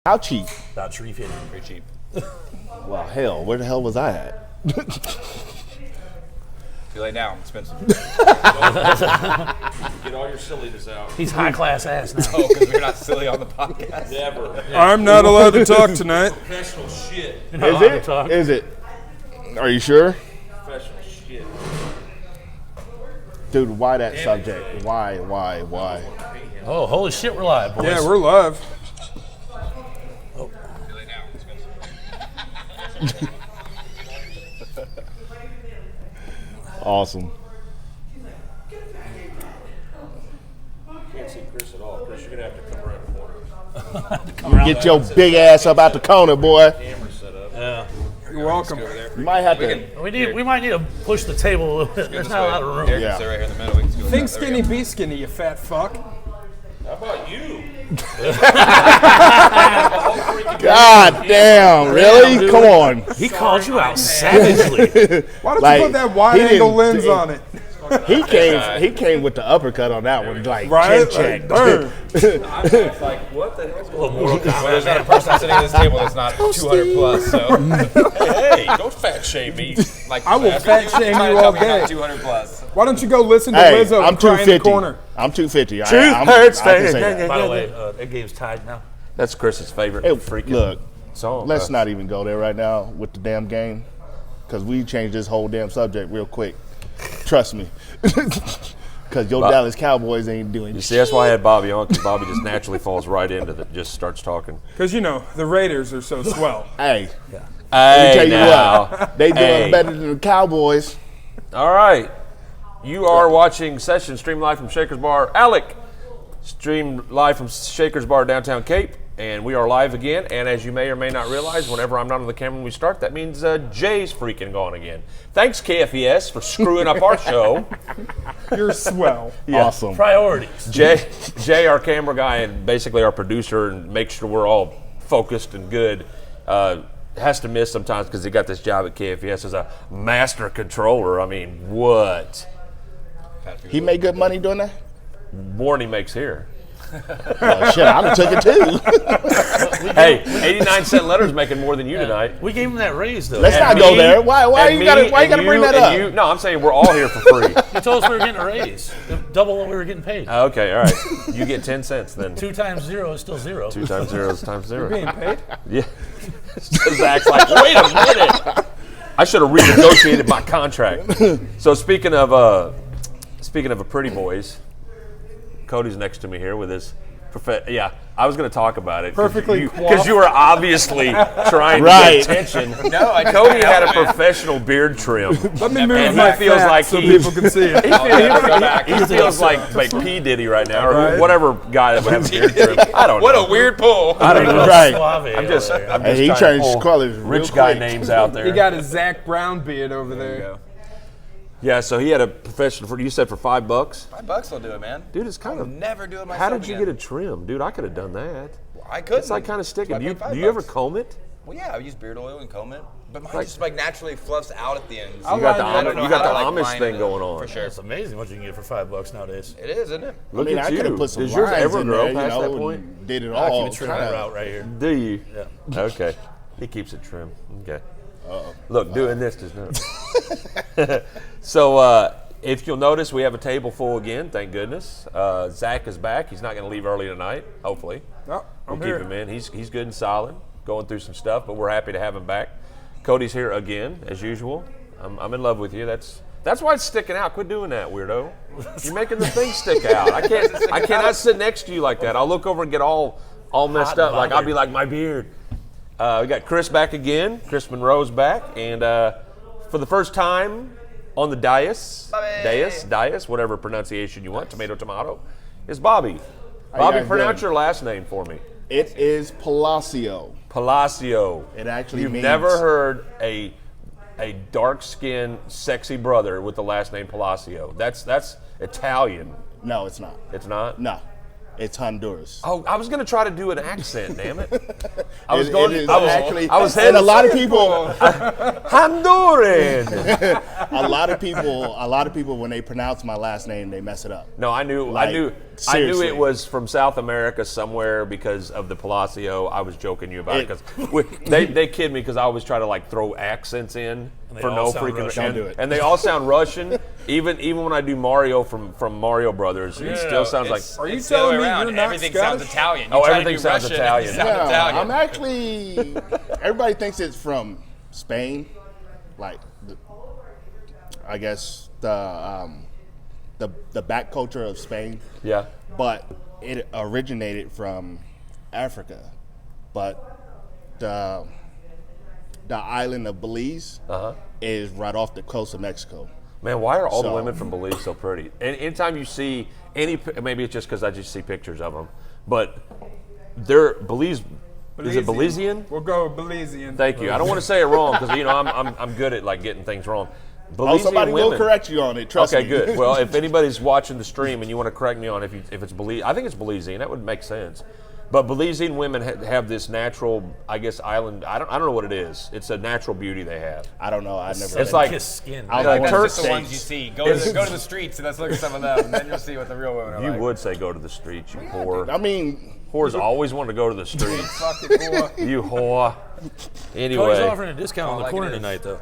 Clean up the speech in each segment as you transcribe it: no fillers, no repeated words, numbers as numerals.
How cheap? About 350. Pretty cheap. Well, hell, where the hell was I at? Too late now. Expensive. Get all your silliness out. He's high class ass now. Oh, because we're not silly on the podcast. Never. I'm not allowed to talk tonight. Professional shit. Is it? Is it? Are you sure? Professional shit. Dude, why that subject? Why? Oh, holy shit, we're live, boys. Yeah, we're live. Too late now. Expensive. Awesome. Can't see Chris at all. Chris, you're going to have to come around the corner. Get your big ass up out the corner, boy. Camera set up. Yeah. You're welcome. You might have to. We might need to push the table a little bit. There's not a lot of room. Here, Yeah. sit right here in the middle. We can just go Think there we skinny, go. be skinny, you fat fuck. How about you? God damn, really? Come on. He called you out savagely. Why don't Like, you put that wide he angle didn't- lens on it? He came with the uppercut on that one, like Right? chin check. Darn. I'm like, what the hell's going on? Well, there's not a person sitting at this table that's not 200 plus, so. hey, don't fat shame me. Like, I will fat shame trying you to tell all me I'm day. not 200 plus. Why don't you go listen to Hey, Lizzo I'm cry in the 250. corner? I'm 250. Truth I'm, hurts, I can say that. By the way, that game's tied now. That's Chris's favorite Hey, freaking look, song. let's not even go there right now with the damn game, because we changed this whole damn subject real quick. Trust me. Because your Dallas Cowboys ain't doing You shit. see, that's why I had Bobby on, because Bobby just naturally falls right into it, just starts talking. Because, you know, the Raiders are so swell. Hey, let me Hey, tell you now. what, they doing Hey. better than the Cowboys. All right. You are watching Session Stream Live from Shakers Bar. Alec, stream live from Shakers Bar downtown Cape. And we are live again. And as you may or may not realize, whenever I'm not on the camera when we start, that means Jay's freaking gone again. Thanks, KFES, for screwing up our show. You're swell. Awesome. Priorities. Jay, our camera guy, and basically our producer, and make sure we're all focused and good, has to miss sometimes because he got this job at KFES as a master controller. I mean, what? He made good money doing that? More than he makes here. Well, shit, I done took it too. Hey, 89-cent letters making more than you tonight. We gave him that raise, though. Let's And not go there. Why you gotta bring that up? No, I'm saying we're all here for free. He told us we were getting a raise. Double what we were getting paid. Okay, all right. You get 10 cents then. 2 times 0 is still 0. 2 times 0 is times 0. Being paid? Yeah. Zach's like, wait a minute. I should have renegotiated my contract. So speaking of pretty boys, Cody's next to me here with his yeah, I was going to talk about it. Perfectly Because you were obviously trying to Right. get attention. No, I Cody had a professional beard trim. Let me move And my he feels fat like so he- people can see it. He feels like P. Diddy right now, or Right. whatever guy that would have a beard trim. I don't know. What a weird pull. I don't know. Right. I'm just Hey, he trying changed to pull colors real rich guy quick. names out there. He got a Zach Brown beard over there. Yeah, so he had a professional. You said for $5, $5 will do it, man. dude. It's kind I'll of. never do it myself. How did you again. get a trim, dude? I could have done that. I could. It's like kind of sticking. Do you ever comb it? Well, yeah, I use beard oil and comb it, but mine just like naturally fluffs out at the ends. You got the I don't know you got how the to, like, Amish line thing it going on. For sure. It's amazing what you can get for $5 nowadays. It is, isn't it? Look I mean, at I you. could have put some Does yours lines ever in grow there, past you know, that point? and did it I'll all. keep it trimmed out right here. Do you? Yeah. Okay. He keeps it trim. Okay. Look, doing this does not. So, if you'll notice, we have a table full again. Thank goodness. Zach is back. He's not going to leave early tonight. Hopefully, No, I'm we'll here. keep him in. He's good and solid, going through some stuff, but we're happy to have him back. Cody's here again, as usual. I'm in love with you. That's why it's sticking out. Quit doing that, weirdo. You're making the thing stick out. I cannot sit next to you like that. I'll look over and get all messed Hot up. Like I'll bothered. be like, my beard. We got Chris back again. Chris Monroe's back, and for the first time on the dais, whatever pronunciation you want, tomato, is Bobby. How you Bobby, guys pronounce doing? your last name for me. It is Palacio. Palacio. It actually You've means. never heard a dark-skinned, sexy brother with the last name Palacio. That's Italian. No, it's not. It's not? No. It's Honduras. Oh, I was going to try to do an accent, damn it. I was It going. is I was actually, I was and headed a lot of people, Honduran. a lot of people, when they pronounce my last name, they mess it up. No, I knew Seriously. it was from South America somewhere because of the Palacio. I was joking you about it because they kid me because I always try to like throw accents in for no freaking Russian. Don't do it. and they all sound Russian. Even when I do Mario from Mario Brothers, it still sounds like. Are you It's the other telling way me around. you're not Everything Scottish? sounds Italian. Oh, You try to everything do sounds Russian, Italian. it sounds Yeah, Italian. I'm actually. Everybody thinks it's from Spain, like I guess the back culture of Spain, Yeah. but it originated from Africa. But the island of Belize is right off the coast of Mexico. Man, why are all the So- women from Belize so pretty? And anytime you see maybe it's just because I just see pictures of them, but they're Belize. Is it Belizean? We'll go Belizean. Thank you. I don't want to say it wrong because I'm good at like getting things wrong. Belizean Somebody women. will correct you on it. Trust me. Okay, good. Well, if anybody's watching the stream and you want to correct me on if it's Belize, I think it's Belizean. That would make sense. But Belizean women have this natural, I guess, island. I don't know what it is. It's a natural beauty they have. I don't know. I never. It's like Kiss skin. I was like born in That's Turks. just the ones you see. Go to the streets and let's look at some of them, and then you'll see what the real women are You like. would say go to the streets, you whore. I mean, Whores always want to go to the streets. Fucking boy. You whore. Cody's Anyway, offering a discount on the like corner it is. tonight, though.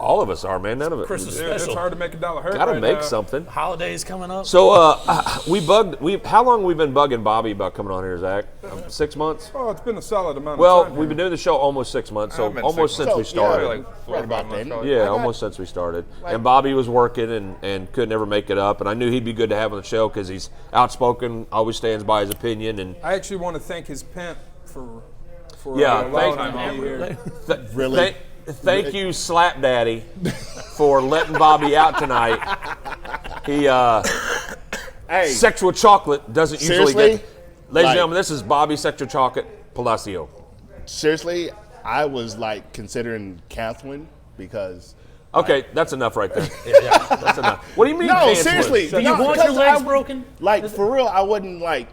all of us are, man. None of it. Christmas Dude, it's special. hard to make a dollar hurt. Gotta right make now. something. Holidays coming up. So how long we been bugging Bobby about coming on here, Zach? 6 months? Oh, it's been a solid amount Well, of time. we've been doing the show almost 6 months, so I've been almost 6 since we months. started. Yeah, Like 4 right or 5 about months, then. probably. Yeah, I got- almost since we started. And Bobby was working and could never make it up. And I knew he'd be good to have on the show because he's outspoken, always stands by his opinion. And I actually want to thank his pimp for Yeah, allowing thank- him to be here. Really? Thank you, Slap Daddy, for letting Bobby out tonight. He Hey, sexual chocolate doesn't usually Seriously? get. Ladies Like- and gentlemen, this is Bobby Sexual Chocolate Palacio. seriously, I was like considering canceling because. Okay, that's enough right there. That's enough. What do you mean? No, canceling? seriously. Do you no, want your because legs I- broken? Like for real, I wasn't like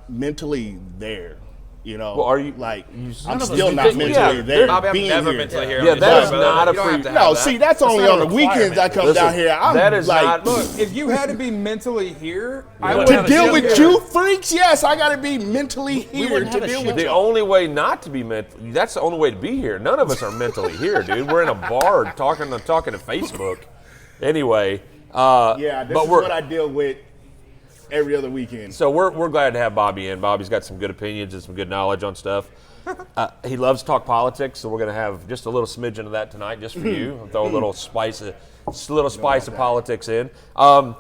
mentally there. You know, Well, are you- like? you- I'm None of us still do. not Yeah, mentally there. Bobby, I'm being never here. mentally here. Yeah, on that this is show, not brother. a You don't free- have to have No, that. see, that's only not on a the weekends I requirement. come Listen, down here. I'm that is like, not. Look, if you had to be mentally here, I wouldn't would have to a deal show with here. you freaks. Yes, I got to be mentally here wouldn't to have a deal show. with The you. only way not to be that's the only way to be here. None of us are mentally here, dude. We're in a bar talking to Facebook. Anyway, Yeah, this but is we're what I deal with every other weekend. so we're glad to have Bobby in. Bobby's got some good opinions and some good knowledge on stuff. He loves to talk politics, so we're going to have just a little smidgen of that tonight, just for you. Throw a little spice of politics in. On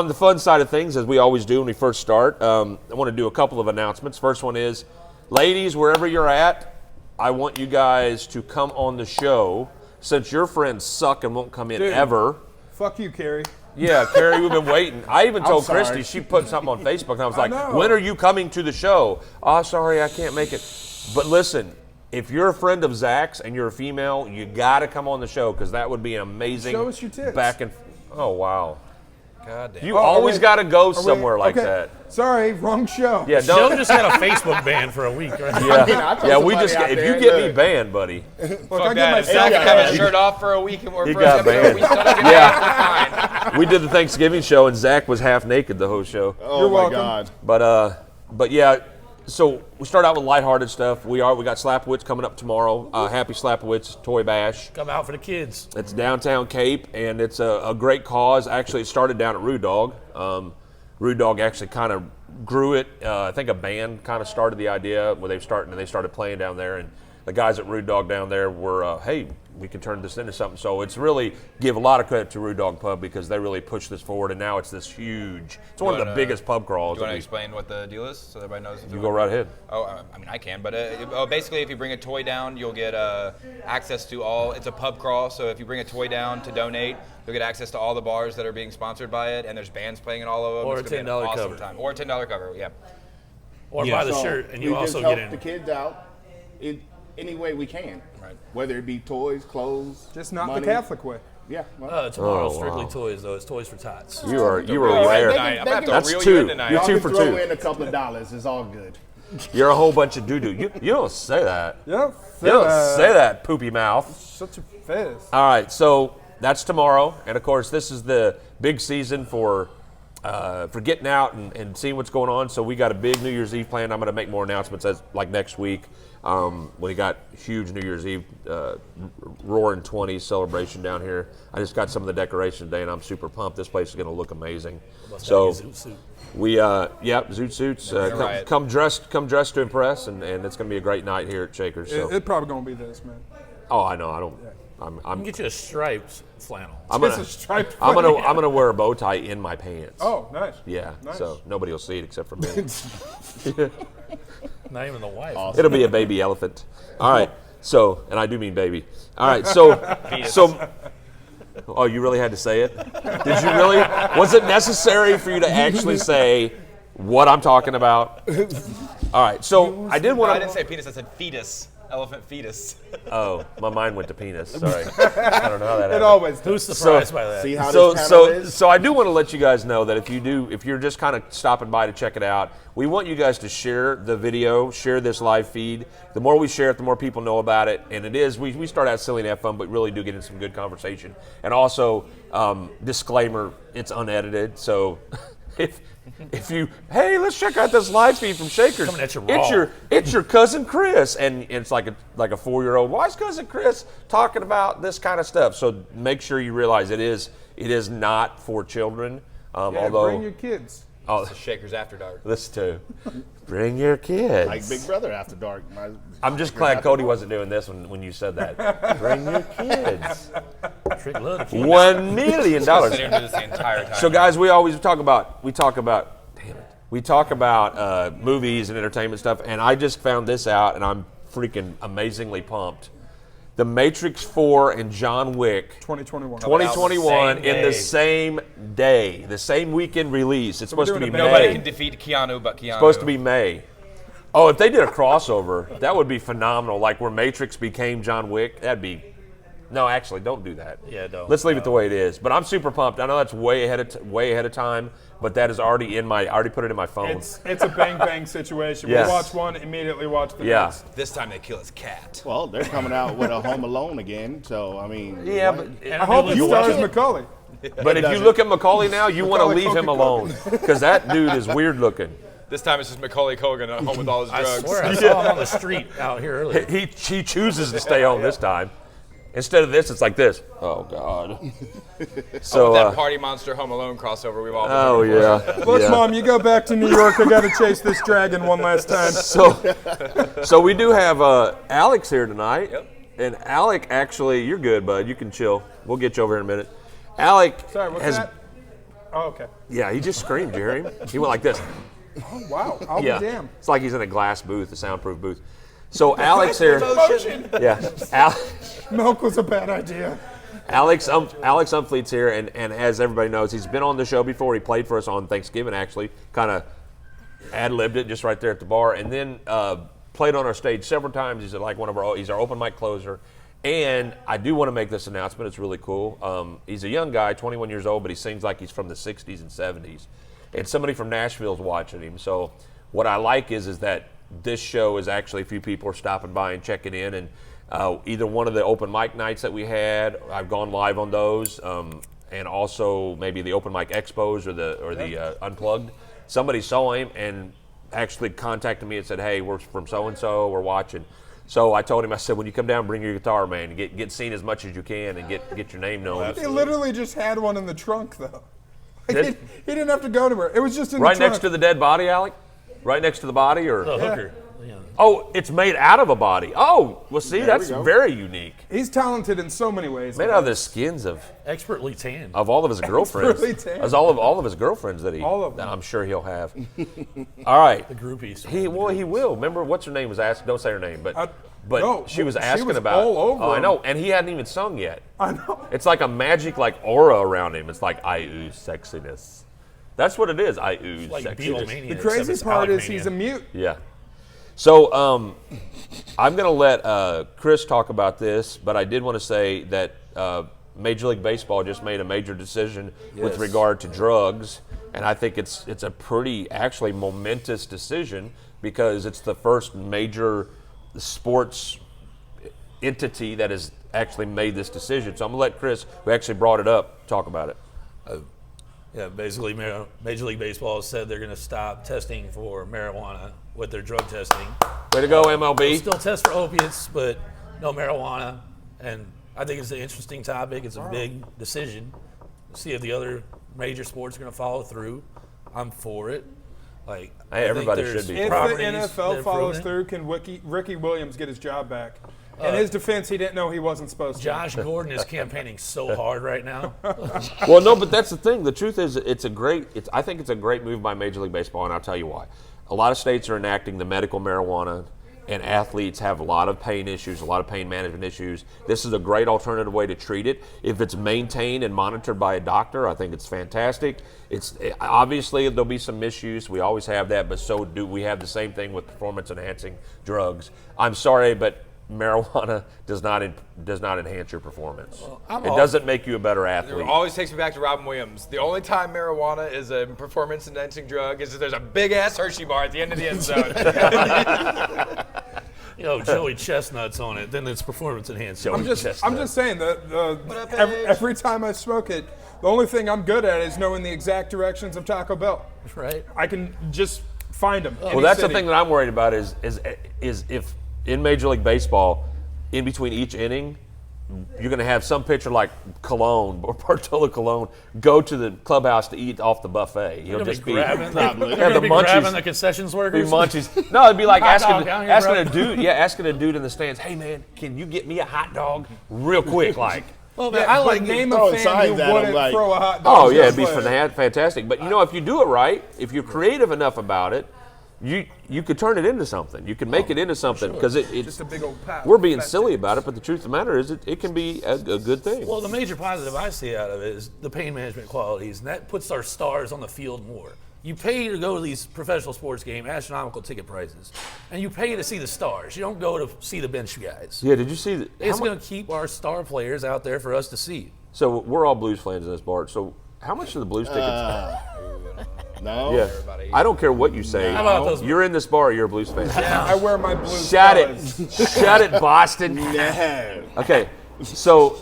the fun side of things, as we always do when we first start, I want to do a couple of announcements. First one is, ladies, wherever you're at, I want you guys to come on the show. Since your friends suck and won't come in Dude. ever. fuck you, Carrie. Yeah, Carrie, we've been waiting. I even told sorry. Christy, she put something on Facebook, and I was I like, know. when are you coming to the show? Oh, sorry, I can't make it. But listen, if you're a friend of Zach's and you're a female, you got to come on the show because that would be an amazing Show us your tits. Oh, wow. God damn. You Oh, always wait. got to go Are we- somewhere like okay. that. Sorry, wrong show. Yeah, Joe don't. just had a Facebook ban for a week, right? Yeah, I told yeah. We somebody just out if there, you get me look. banned, buddy. Look, I Fuck get that. my If Zach Yeah. can have his shirt off for a week and we're He first got episode, banned. we still don't get Yeah. banned. Fine. We did the Thanksgiving show, and Zach was half naked the whole show. Oh You're my welcome. God. But yeah, so we start out with lighthearted stuff. We got Slapwitz coming up tomorrow. Happy Slapwitz Toy Bash. Come out for the kids. It's downtown Cape, and it's a great cause. Actually, it started down at Rude Dog. Rude Dog actually kind of grew it. I think a band kind of started the idea where they started playing down there, and the guys at Rude Dog down there were, hey, we can turn this into something. So it's really give a lot of credit to Rude Dog Pub because they really pushed this forward, and now it's this huge. It's one of the wanna- biggest pub crawls. Do you want I to mean, explain what the deal is so everybody knows? you go right ahead. Oh, I mean, I can, but basically, if you bring a toy down, you'll get access to all. It's a pub crawl, so if you bring a toy down to donate, you'll get access to all the bars that are being sponsored by it, and there's bands playing in all of them. Or It's a gonna be an $10 awesome cover. time. Or a $10 cover, yeah. Or buy the shirt, and you we also just help get in. the kids out in any way we can. Right. Whether it be toys, clothes, Just not money. the Catholic way. Yeah. Well, Tomorrow, Oh, strictly wow. toys, though. It's Toys for Tots. You are Reel a you in rare. tonight. I'm gonna have to That's reel two. you in tonight. You're y'all two can for throw two. in a couple of dollars. It's all good. You're a whole bunch of doo-doo. You don't say that. Yep. You don't say that, poopy mouth. Such a fizz. All right, so that's tomorrow, and of course, this is the big season for getting out and seeing what's going on. So we got a big New Year's Eve planned. I'm going to make more announcements as like next week. We got huge New Year's Eve Roaring 20s celebration down here. I just got some of the decorations today, and I'm super pumped. This place is going to look amazing. So we, zoot suits. Come dressed to impress, and it's going to be a great night here at Shakers. So. It's probably gonna be this, man. Oh, I know. I don't. I can get you a striped flannel. I'm It's gonna, a striped. I'm gonna wear a bow tie in my pants. Oh, nice. Yeah, Nice. so nobody will see it except for me. Not even the wife. It'll be a baby elephant. All right. So, and I do mean baby. All right. So, oh, you really had to say it? Did you really? Was it necessary for you to actually say what I'm talking about? All right. So I did want to. I didn't say penis. I said fetus. Elephant fetus. Oh, my mind went to penis. Sorry. I don't know how that happened. It always Who's does. surprised by that? See how this panel is? So I do want to let you guys know that if you're just kind of stopping by to check it out, we want you guys to share the video, share this live feed. The more we share it, the more people know about it. And it is, we start out silly and have fun, but really do get in some good conversation. And also, disclaimer, it's unedited. So if you, hey, let's check out this live feed from Shakers. Coming at you raw. It's your cousin Chris, and it's like a 4-year-old. Why is cousin Chris talking about this kind of stuff? So make sure you realize it is not for children. Yeah, Although bring your kids. Shakers After Dark. listen to, bring your kids. Like Big Brother After Dark. I'm just glad Cody wasn't doing this when you said that. Bring your kids. Trick love. $1 million. Sit here and do this the entire time. So guys, we talk about movies and entertainment stuff, and I just found this out, and I'm freaking amazingly pumped. The Matrix 4 and John Wick 2021. 2021 Same in the day. same day, the same weekend release. It's supposed to doing be a Nobody May. can defeat Keanu but Keanu. Supposed to be May. Oh, if they did a crossover, that would be phenomenal. Like where Matrix became John Wick, that'd be. No, actually, don't do that. Yeah, don't. Let's leave it the way it is. But I'm super pumped. I know that's way ahead of time, but that is already in my. I already put it in my phone. It's a bang bang situation. Yes. We watch one, immediately watch the Yeah. next. This time they kill his cat. Well, they're coming out with a Home Alone again, so I mean. Yeah, what? but I hope it You stars watch it? Macaulay. if you look at Macaulay now, you want to Macaulay leave him Culkin. alone because that dude is weird looking. This time it's just Macaulay Culkin at home with all his I drugs. swear I saw him on the street out here earlier. He chooses to stay home this time. Instead of this, it's like this. Oh God. So That Party Monster Home Alone crossover we've all been oh looking for. yeah. Look, yeah. Mom, you go back to New York. I got to chase this dragon one last time. So we do have Alex here tonight. Yep. And Alec, actually, you're good, bud. You can chill. We'll get you over here in a minute. Alec Sorry, what's has, that? Oh, okay. yeah, he just screamed. Did you hear him? He went like this. Oh, wow. I'll Yeah. be damned. It's like he's in a glass booth, a soundproof booth. So Alex here. Yeah. Milk was a bad idea. Alex Umfleet's here, and as everybody knows, he's been on the show before. He played for us on Thanksgiving, actually. Kind of ad-libbed it just right there at the bar, and then played on our stage several times. He's like he's our open mic closer. And I do want to make this announcement. It's really cool. He's a young guy, 21 years old, but he sings like he's from the 60s and 70s. And somebody from Nashville's watching him. So what I like is that this show is actually a few people are stopping by and checking in. And either one of the open mic nights that we had, I've gone live on those, and also maybe the open mic expos or the unplugged. Somebody saw him and actually contacted me and said, "Hey, we're from so and so, we're watching." So I told him, I said, when you come down, bring your guitar, man. Get seen as much as you can and get your name known. He literally just had one in the trunk, though. Did- He didn't have to go anywhere. It was just in Right the trunk. next to the dead body, Alec? Right next to the body, or? The hooker. Yeah. Oh, it's made out of a body. Oh, well, see, that's we go. very unique. He's talented in so many ways. Made out of the skins of Expertly tanned. all of his girlfriends. really tan. As all of his girlfriends that All of them. I'm sure he'll have. All right. The groupies. He will. Remember, what's her name was asked? Don't say her name, but no, she was she asking was about. all over Oh, I him. know, and he hadn't even sung yet. I know. It's like a magic aura around him. It's like I ooze sexiness. That's what it is. I ooze Like sexiness. Beatlemania. The except crazy it's part is Alec he's a Mania. mute. Yeah. So I'm going to let Chris talk about this, but I did want to say that Major League Baseball just made a major decision with regard to drugs, and I think it's a pretty actually momentous decision because it's the first major sports entity that has actually made this decision. So I'm gonna let Chris, who actually brought it up, talk about it. Yeah, basically, Major League Baseball said they're going to stop testing for marijuana with their drug testing. Way to go, MLB. Still test for opiates, but no marijuana. And I think it's an interesting topic. It's a big decision. See if the other major sports are going to follow through. I'm for it. Like, Hey, everybody should be. If the properties that NFL are follows proven. through, can Ricky Williams get his job back? In his defense, he didn't know he wasn't supposed to. Josh Gordon is campaigning so hard right now. Well, no, but that's the thing. The truth is, I think it's a great move by Major League Baseball, and I'll tell you why. A lot of states are enacting the medical marijuana, and athletes have a lot of pain issues, a lot of pain management issues. This is a great alternative way to treat it. If it's maintained and monitored by a doctor, I think it's fantastic. It's obviously there'll be some misuse. We always have that, but so do we have the same thing with performance-enhancing drugs. I'm sorry, but marijuana does not enhance your performance. It doesn't make you a better athlete. It always takes me back to Robin Williams. The only time marijuana is a performance-enhancing drug is if there's a big-ass Hershey bar at the end of the end zone. Joey Chestnut's on it, then it's performance enhancing. I'm just saying that every time I smoke it, the only thing I'm good at is knowing the exact directions of Taco Bell. Right. I can just find them. Well, that's the thing that I'm worried about is if in Major League Baseball, in between each inning, you're going to have some pitcher like Colon or Bartolo Colon go to the clubhouse to eat off the buffet. He'll just be grabbing the grabbing the concessions workers. munchies. No, it'd be like Hot dog down here, asking a dude in the stands, "Hey man, can you get me a hot dog real quick?" Like, Well, Yeah, man, I like name throwing a fan signs who at 'em wouldn't like, throw a hot dog. oh yeah, it'd be play. fantastic. But if you do it right, if you're creative enough about it, you could turn it into something. You can make it into something because it's Just a big old pile. we're being silly about it, but the truth of the matter is it can be a good thing. Well, the major positive I see out of it is the pain management qualities, and that puts our stars on the field more. You pay to go to these professional sports games, astronomical ticket prices, and you pay to see the stars. You don't go to see the bench guys. Yeah, did you see that? It's going to keep our star players out there for us to see. So we're all Blues fans in this, Bart. So how much do the Blues tickets? No. Yeah, I don't care what you say. How about those- You're in this bar. You're a Blues fan. I wear my blue. Shut it, shut it, Boston. No. Okay, so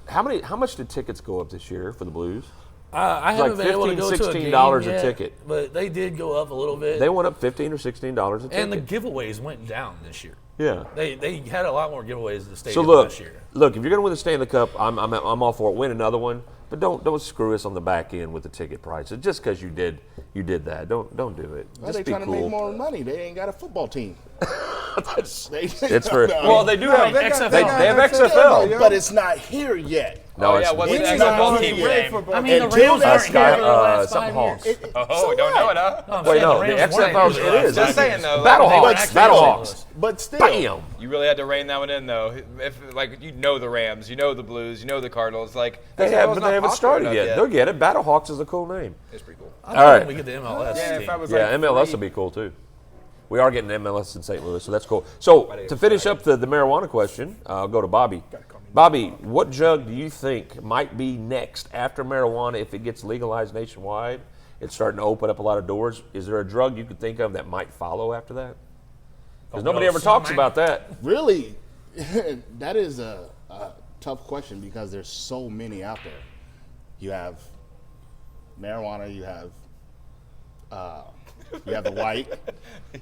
how much did tickets go up this year for the Blues? I haven't been able to go to a game $16 a yet, ticket. but they did go up a little bit. They went up $15 or $16 a ticket. and the giveaways went down this year. Yeah. They had a lot more giveaways at the So stadium look, last year. if you're going to win the Stanley Cup, I'm all for it. Win another one, but don't screw us on the back end with the ticket prices just because you did that. Don't do it. Well, Just they be trying to cool. make more money. They ain't got a football team. It's for well, they do No, have they got- XFL. they have XFL. yeah. But it's not here yet. No, yeah, what's the the It's XFL not team here. name? I mean, the Until Rams that aren't Sky- here for the last something 5 Hawks. years. Oh, don't know it, huh? No, I'm Wait, saying no, the the Rams weren't XFL here it last is. year. Just saying, though. Battlehawks. actually Battlehawks. But still, Bam. You really had to rein that one in, though. If you know the Rams, you know the Blues, you know the Cardinals. Like They XFL 's haven't not popular started enough yet. They'll get it. Battlehawks is a cool name. It's pretty cool. I All thought right. we get the MLS Yeah, team. if I was Yeah, like MLS would be cool too. We are getting MLS in St. Louis, so that's cool. So to finish up the marijuana question, I'll go to Bobby. Bobby, what drug do you think might be next after marijuana if it gets legalized nationwide? It's starting to open up a lot of doors. Is there a drug you could think of that might follow after that? Because nobody ever talks about that. really, that is a tough question because there's so many out there. You have marijuana. You have the white.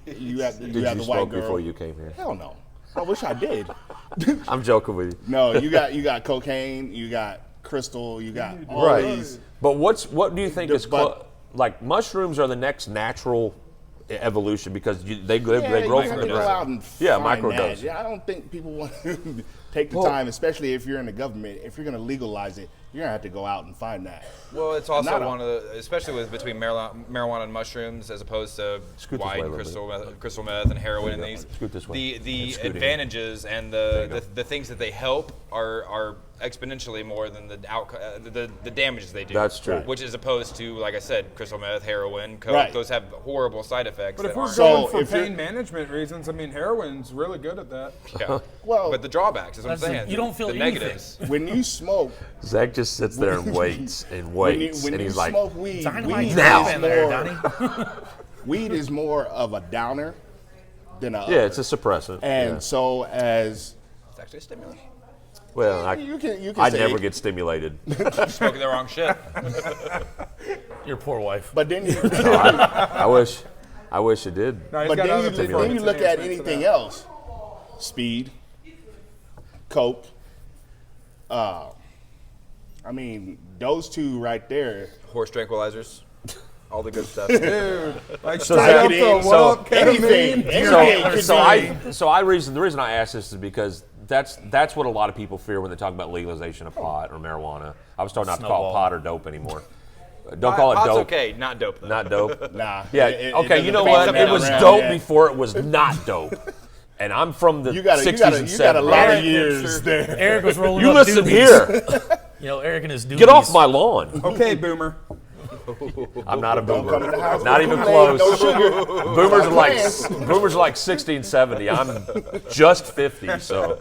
You have Did the you white smoke girl. before you came here? Hell no. I wish I did. I'm joking with you. No, you got cocaine. You got crystal. You got all these. But what do you think is But- like mushrooms are the next natural evolution because they grow Yeah, from you have the to go out and yeah find microdose. that. Yeah, I don't think people want to take the time, especially if you're in the government. If you're going to legalize it, you're going to have to go out and find that. Well, it's also Not a- one of the, especially with between marijuana and mushrooms, as opposed to Scoot this white way a and little crystal meth and heroin and these. Scoot this way. The Scoot in. advantages and the things that they help are exponentially more than the damages they do. That's true. Which is opposed to, like I said, crystal meth, heroin, coke. Right. Those have horrible side effects. But if that we're aren't- So, going for if you're- pain management reasons, I mean, heroin's really good at that. yeah. Well, but the drawbacks. That's what I'm saying. You don't feel the anything. negatives. When you smoke, Zach just sits there and waits and waits, when and you he's like, smoke weed, Dynamite Now. in there, Donnie. weed is more of a downer than a yeah, it's a suppressant. and yeah. so as It's actually a stimulant. Well, you can I say, never get stimulated. Smoking the wrong shit. Your poor wife. but then you I wish it did. No, he's but got other then you performance look at enhancements for anything that. else, speed, coke. I mean, those two right there. Horse tranquilizers. All the good stuff. Dude, like So straight up Zach- the what so up ketamine? Anything. The reason I asked this is because that's what a lot of people fear when they talk about legalization of pot or marijuana. I was told not to call it Snowball. pot or dope anymore. Don't call it Pot's dope. okay, not dope though. Not dope. Nah. Yeah. it Okay. doesn't You know depend what? on It was around, dope yeah. before it was not dope. And I'm from the You got 60s a, and you got a 70s. lot of Eric, years sure. there. Eric was rolling You up listen doobies. here. You know, Eric and his doobies. Get off my lawn. Okay, boomer. I'm not a boomer. come in the house Not with even Kool-Aid, close. no sugar. Boomers are like 60 and 70. I'm just 50. So,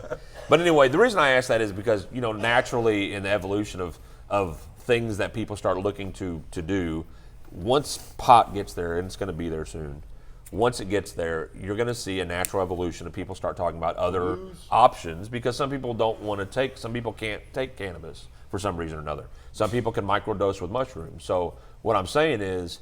but anyway, the reason I ask that is because naturally in the evolution of things that people start looking to do, once pot gets there, and it's going to be there soon. Once it gets there, you're going to see a natural evolution of people start talking about other options because some people don't want to take, some people can't take cannabis for some reason or another. Some people can microdose with mushrooms. So what I'm saying is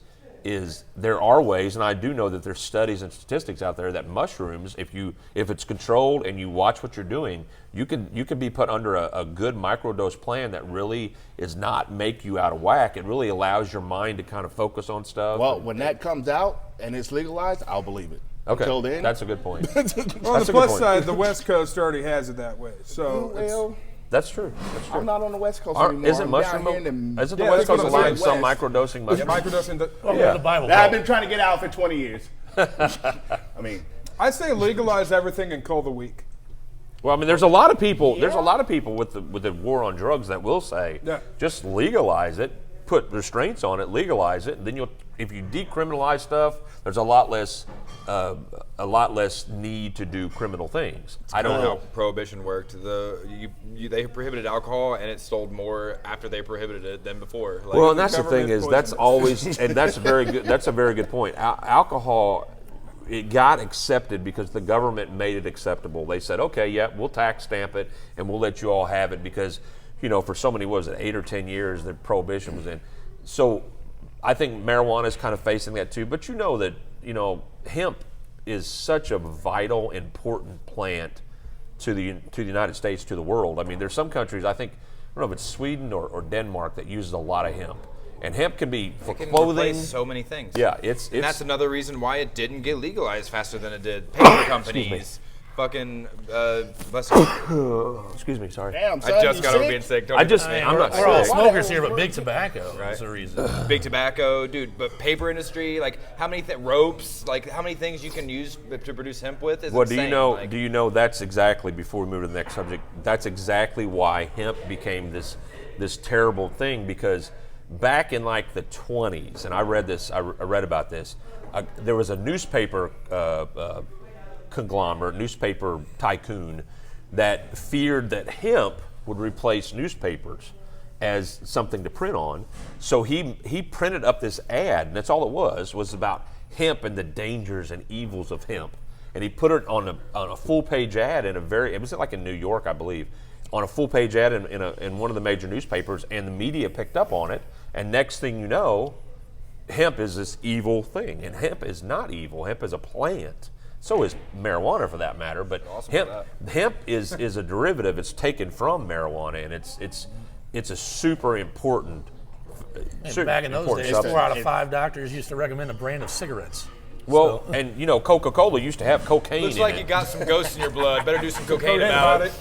there are ways, and I do know that there's studies and statistics out there that mushrooms, if it's controlled and you watch what you're doing, you can be put under a good microdose plan that really is not make you out of whack. It really allows your mind to kind of focus on stuff. Well, when that comes out and it's legalized, I'll believe it. okay, Until then, that's a good point. On That's the a good plus point. side, the West Coast already has it that way. So it's, well, That's true. That's true. I'm not on the West Coast Aren't- anymore. isn't I'm mushroom? down here in the, Isn't the Yeah, West that's Coast what I'm allowing some saying. microdosing mushrooms? microdosing. Welcome Yeah. to the Bible I've Belt. been trying to get out for 20 years. I mean, I say legalize everything and call the week. Well, I mean, there's a lot of people. There's a lot of people with the war on drugs that will say, Yeah. just legalize it, put restraints on it, legalize it, and then if you decriminalize stuff, there's a lot less need to do criminal things. I don't how know. prohibition worked. They prohibited alcohol, and it sold more after they prohibited it than before. Like, Well, and that's the government thing is that's poisonous. always, and that's very good. That's a very good point. Alcohol, it got accepted because the government made it acceptable. They said, okay, yeah, we'll tax stamp it and we'll let you all have it because, for so many, 8 or 10 years that prohibition was in. So I think marijuana is kind of facing that too. But that, hemp is such a vital, important plant to the United States, to the world. I mean, there's some countries, I don't know if it's Sweden or Denmark, that uses a lot of hemp. And hemp can be for it can clothing. replace so many things. Yeah, it's And that's another reason why it didn't get legalized faster than it did. Paper companies, fucking, bless you. excuse me, sorry. damn, son, I just you got over sick? being sick. Don't I even just- say it. I'm not We're all sick. smokers here, but big tobacco Right. is the reason. Big tobacco, dude. But paper industry, like how many ropes, like how many things you can use to produce hemp with is Well, insane. Like, do you know that's exactly, before we move to the next subject, that's exactly why hemp became this terrible thing, because back in like the 20s, and I read about this, there was a newspaper conglomerate, newspaper tycoon, that feared that hemp would replace newspapers as something to print on. So he printed up this ad, and that's all it was about hemp and the dangers and evils of hemp. And he put it on a full page ad it was like in New York, I believe, on a full page ad in one of the major newspapers, and the media picked up on it. And next thing you know, hemp is this evil thing, and hemp is not evil. Hemp is a plant. So is marijuana, for that matter. But hemp is a derivative. It's taken from marijuana, and it's a super important. And back in those important days, substance. 4 out of 5 doctors used to recommend a brand of cigarettes. Well, and Coca-Cola used to have cocaine looks in like it. you got some ghosts in your blood. Better do some cocaine Cocaine about it.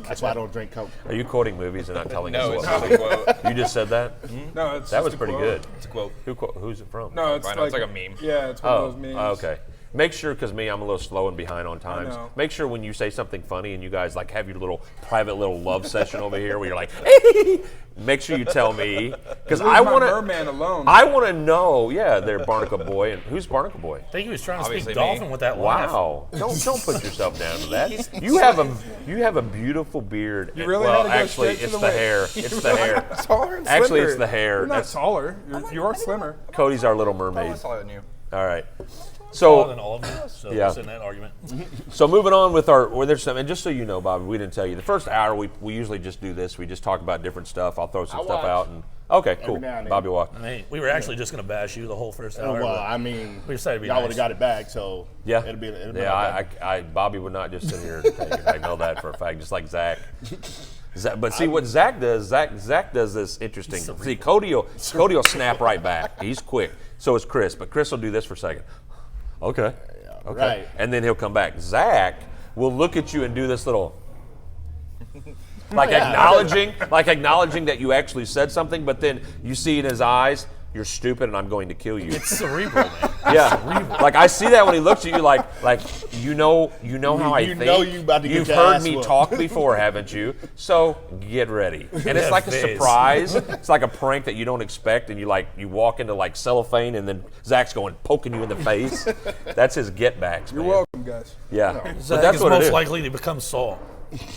That's why I don't drink Coke. Are you quoting movies and not telling No, us it's what? not a quote. You just said that? No, it's that just was a pretty quote. good. It's a quote. Who's it from? No, it's I know, it's like a meme. Yeah, it's one of Oh, those memes. okay. Make sure, because I'm a little slow and behind on times. know. Make sure when you say something funny and you guys like have your little private little love session over here where you're like, make sure you tell me, because Leave I my want merman alone. I want to know. Yeah, they're Barnacle Boy, and who's Barnacle Boy? I think he was trying to Obviously speak me. dolphin with that laugh. Wow! Don't put yourself down to that. You have a beautiful beard. You really well, had to go actually, straight to it's the the weight. hair. It's the hair. Taller and Actually, slimmer. it's the hair. You're not That's taller. You are slimmer. Cody's our Little Oh, Mermaid. that's taller than you. All right. Taller than So all of them. So Yeah. it's in that argument. so moving on with there's some, and just so you know, Bobby, we didn't tell you the first hour we usually just do this. We just talk about different stuff. I'll throw some I stuff watch. out and okay, cool. now and then. Bobby walk. I mean, we were actually just going to bash you the whole first hour. Well, but I mean, we decided to be y'all nice. would have got it back, so Yeah, it'll be yeah. I Bobby would not just sit here and take it. I know that for a fact. Just like Zach. But see what Zach does. Zach does this interesting. See, Cody will snap right back. He's quick. So is Chris. But Chris will do this for a second. Okay. Okay. right. And then he'll come back. Zach will look at you and do this little. Like acknowledging that you actually said something, but then you see in his eyes, you're stupid and I'm going to kill you. It's cerebral, man. Yeah, like I see that when he looks at you, like you know how I You think. know you about to get You've your heard ass me whooped. talk before, haven't you? So get ready. And it's like a Fizz. surprise. It's like a prank that you don't expect, and you walk into like cellophane, and then Zach's going poking you in the face. That's his get backs. You're welcome, guys. Yeah, but Zach that's is what it most is. likely to become Saul.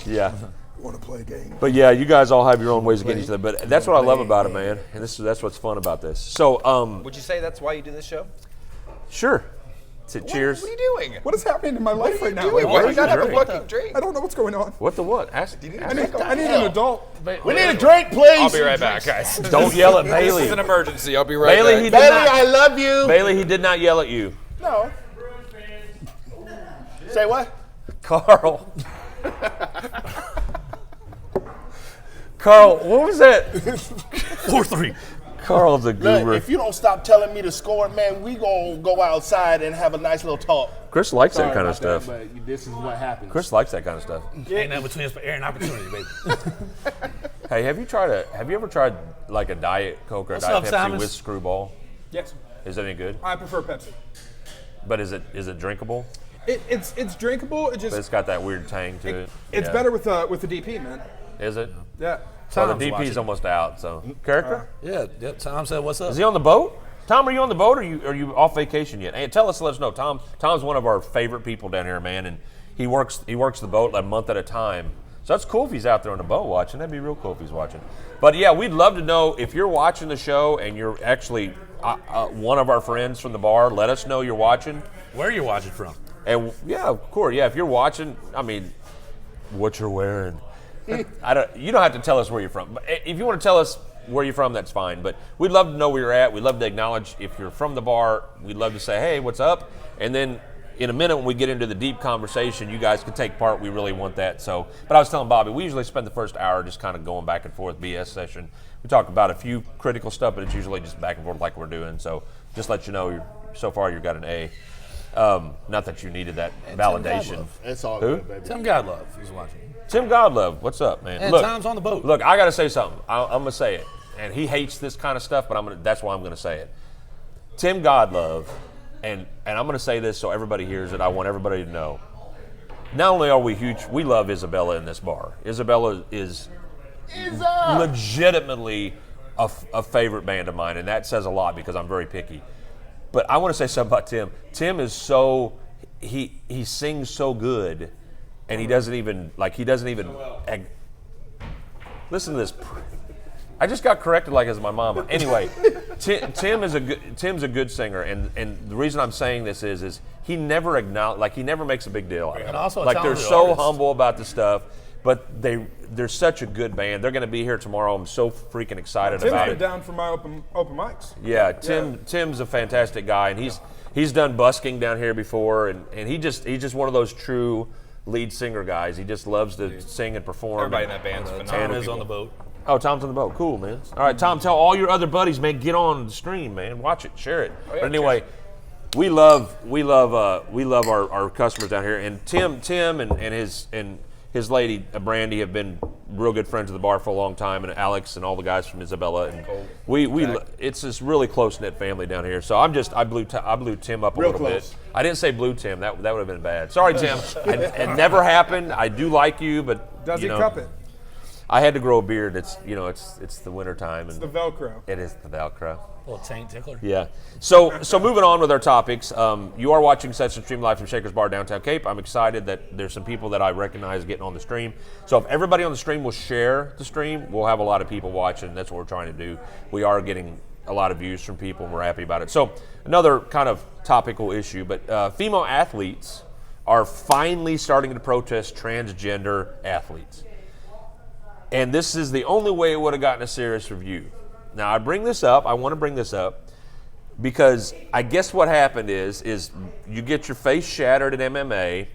Yeah. Want to play a game? But yeah, you guys all have your own ways of getting each other. But that's what I love about it, man. And that's what's fun about this. So, Would you say that's why you do this show? sure. Cheers. What are you doing? What is happening in my life right now? Doing? Wait, Why do what? you not have a drink? fucking drink? I don't know what's going on. What the what? Ask, I need an adult. We need a drink, please. I'll be right back, guys. Don't yell at This Bailey. is an emergency. I'll be right Bailey, back. he did Bailey, not. I love you. Bailey, he did not yell at you. No. Say what? Carl. Carl, what was that? 4-3. Carl's a Look, guru. if you don't stop telling me to score, man, we gonna go outside and have a nice little talk. Chris likes Sorry that kind of about stuff. that, but this is what happens. Chris likes that kind of stuff. Ain't nothing between us but air and opportunity, baby. Hey, have you ever tried like a Diet Coke or a What's Diet up, Pepsi Thomas? with Screwball? Yes, Is it any good? I prefer Pepsi. But is it drinkable? It's drinkable. It But just it's got that weird tang to it. it's Yeah. better with the DP, man. Is it? Yeah. Well, Tom's the DP's watching. almost out. So character. Yeah, Tom said, what's up? Is he on the boat? Tom, are you on the boat or are you off vacation yet? Hey, let us know. Tom's one of our favorite people down here, man, and he works the boat like a month at a time. So that's cool if he's out there on the boat watching. That'd be real cool if he's watching. But yeah, we'd love to know if you're watching the show and you're actually one of our friends from the bar. Let us know you're watching. Where are you watching from? And yeah, of course, yeah. If you're watching, I mean, what you're wearing. You don't have to tell us where you're from. But if you want to tell us where you're from, that's fine. But we'd love to know where you're at. We'd love to acknowledge if you're from the bar. We'd love to say, hey, what's up? And then in a minute when we get into the deep conversation, you guys can take part. We really want that. So, but I was telling Bobby, we usually spend the first hour just kind of going back and forth, BS session. We talk about a few critical stuff, but it's usually just back and forth like we're doing. So just let you know, so far you've got an A. Not that you needed that validation. It's all Who? good, baby. Tim Godlove is watching. Tim Godlove, what's up, man? And Look, Tom's on the boat. Look, I got to say something. I'm going to say it. And he hates this kind of stuff, but that's why I'm going to say it. Tim Godlove, and I'm going to say this so everybody hears it. I want everybody to know. Not only are we huge, we love Isabella in this bar. Isabella is legitimately a favorite band of mine, and that says a lot because I'm very picky. But I want to say something about Tim. Tim is he sings so good, and he doesn't even listen to this. I just got corrected like as my mama. Anyway, Tim's a good singer, and the reason I'm saying this is he never he never makes a big deal out of it. And also a like they're talented so artist. humble about the stuff, but they're such a good band. They're going to be here tomorrow. I'm so freaking excited Tim's about been it. down for my open mics. Yeah, Tim's a fantastic guy, and he's done busking down here before, and he's just one of those true lead singer guys. He just loves to sing and perform. Everybody in that band's Tom phenomenal. is on the boat. Oh, Tom's on the boat. Cool, man. All right, Tom, tell all your other buddies, man, get on the stream, man. Watch it, share it. yeah, but anyway, we love our customers down here, and Tim and his lady, Brandy, have been real good friends of the bar for a long time, and Alex and all the guys from Isabella, and it's this really close knit family down here. So I blew Tim up a Real little close. bit. I didn't say blue Tim. That would have been bad. Sorry, Tim. It never happened. I do like you, but Does he cup it? I had to grow a beard. It's it's the winter time, and The Velcro. it is the Velcro. Little taint tickler. Yeah. So moving on with our topics, you are watching Session Stream live from Shakers Bar downtown Cape. I'm excited that there's some people that I recognize getting on the stream. So if everybody on the stream will share the stream, we'll have a lot of people watching. That's what we're trying to do. We are getting a lot of views from people, and we're happy about it. So another kind of topical issue, but female athletes are finally starting to protest transgender athletes. And this is the only way it would have gotten a serious review. Now, I want to bring this up because I guess what happened is you get your face shattered in MMA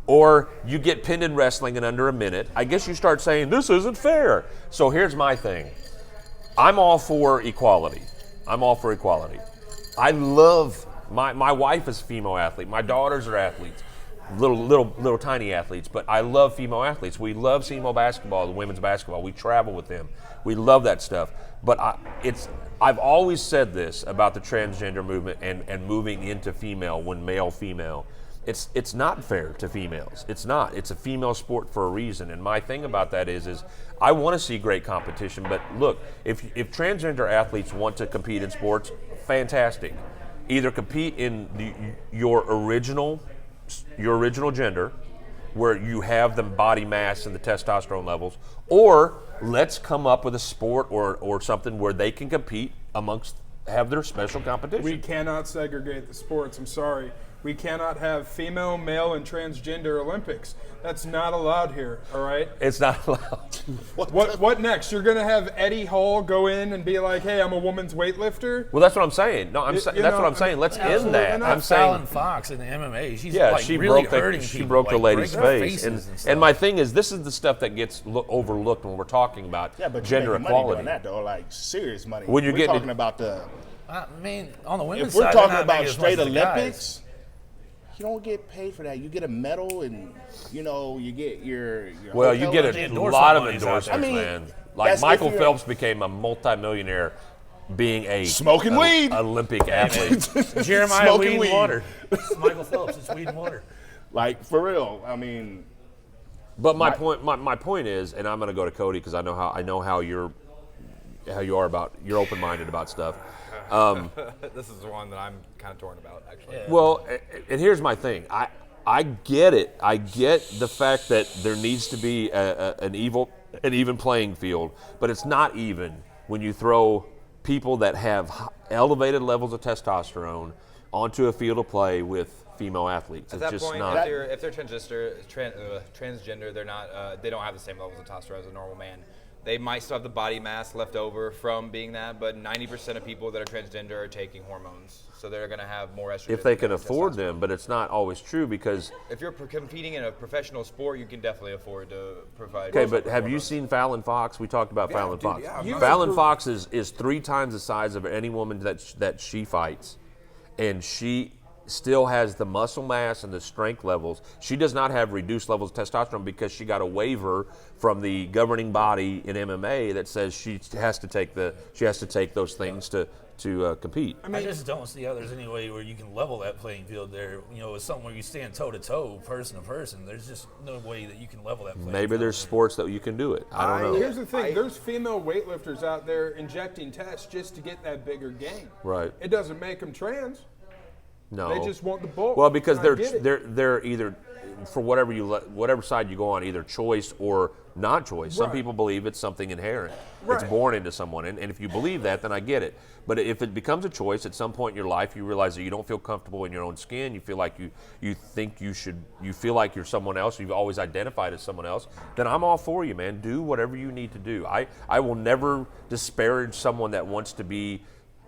or you get pinned in wrestling in under a minute. I guess you start saying, this isn't fair. So here's my thing. I'm all for equality. I love, my wife is a female athlete. My daughters are athletes. Little tiny athletes, but I love female athletes. We love female basketball, the women's basketball. We travel with them. We love that stuff. But I've always said this about the transgender movement and moving into female when male-female. It's not fair to females. It's not. It's a female sport for a reason. And my thing about that is I want to see great competition. But look, if transgender athletes want to compete in sports, fantastic. Either compete in your original gender, where you have the body mass and the testosterone levels, or let's come up with a sport or something where they can compete have their special competition. We cannot segregate the sports. I'm sorry. We cannot have female, male, and transgender Olympics. That's not allowed here, all right? It's not allowed. What next? You're going to have Eddie Hall go in and be like, hey, I'm a woman's weightlifter? Well, that's what I'm saying. No, that's what I'm saying. Let's end that. I'm saying Fallon Fox in the MMA. She's she really broke hurting she people, broke the lady's breaking face. faces and And my stuff. thing is, this is the stuff that gets overlooked when we're talking about Yeah, but gender you're making money equality. doing that though, like serious money. When you're We're getting talking about the. I mean, on the women's If we're side, they're talking not about making as much straight as the guys. Olympics, you don't get paid for that. You get a medal, and you get your Well, you hotel get and- a endorsement lot of money's out endorsements, there. I mean, man. Like that's Michael if you're- Phelps became a multimillionaire being a Smoking weed. Olympic athlete. Jeremiah Smoking weed and weed. water. Michael Phelps, it's weed and water. Like for real. I mean, But my point is, and I'm going to go to Cody because I know how you are about, you're open-minded about stuff. This is the one that I'm kind of torn about, actually. Well, and here's my thing. I get it. I get the fact that there needs to be an even playing field, but it's not even when you throw people that have elevated levels of testosterone onto a field of play with female athletes. At It's that just point, not. if they're transgender, they're not. They don't have the same levels of testosterone as a normal man. They might still have the body mass left over from being that, but 90% of people that are transgender are taking hormones, so they're going to have more estrogen. If they can than afford testosterone. them, but it's not always true because. If you're competing in a professional sport, you can definitely afford to provide. Okay, but have you seen Fallon Fox? We talked about Fallon Fox. yeah. Fallon Fox is 3 times the size of any woman that she fights, and she still has the muscle mass and the strength levels. She does not have reduced levels of testosterone because she got a waiver from the governing body in MMA that says she has to take those things to compete. I just don't see how there's any way where you can level that playing field there. You know, it's something where you stand toe to toe, person to person. There's just no way that you can level that playing Maybe field there's there. sports that you can do it. I don't know. Here's the thing. There's female weightlifters out there injecting tests just to get that bigger gain. Right. It doesn't make them trans. No. They just want the bulk. Well, because and I get it. they're either for whatever side you go on, either choice or not choice. Some Right. people believe it's something inherent. Right. It's born into someone, and if you believe that, then I get it. But if it becomes a choice at some point in your life, you realize that you don't feel comfortable in your own skin. You feel like you think you should. You feel like you're someone else. You've always identified as someone else. Then I'm all for you, man. Do whatever you need to do. I will never disparage someone that wants to be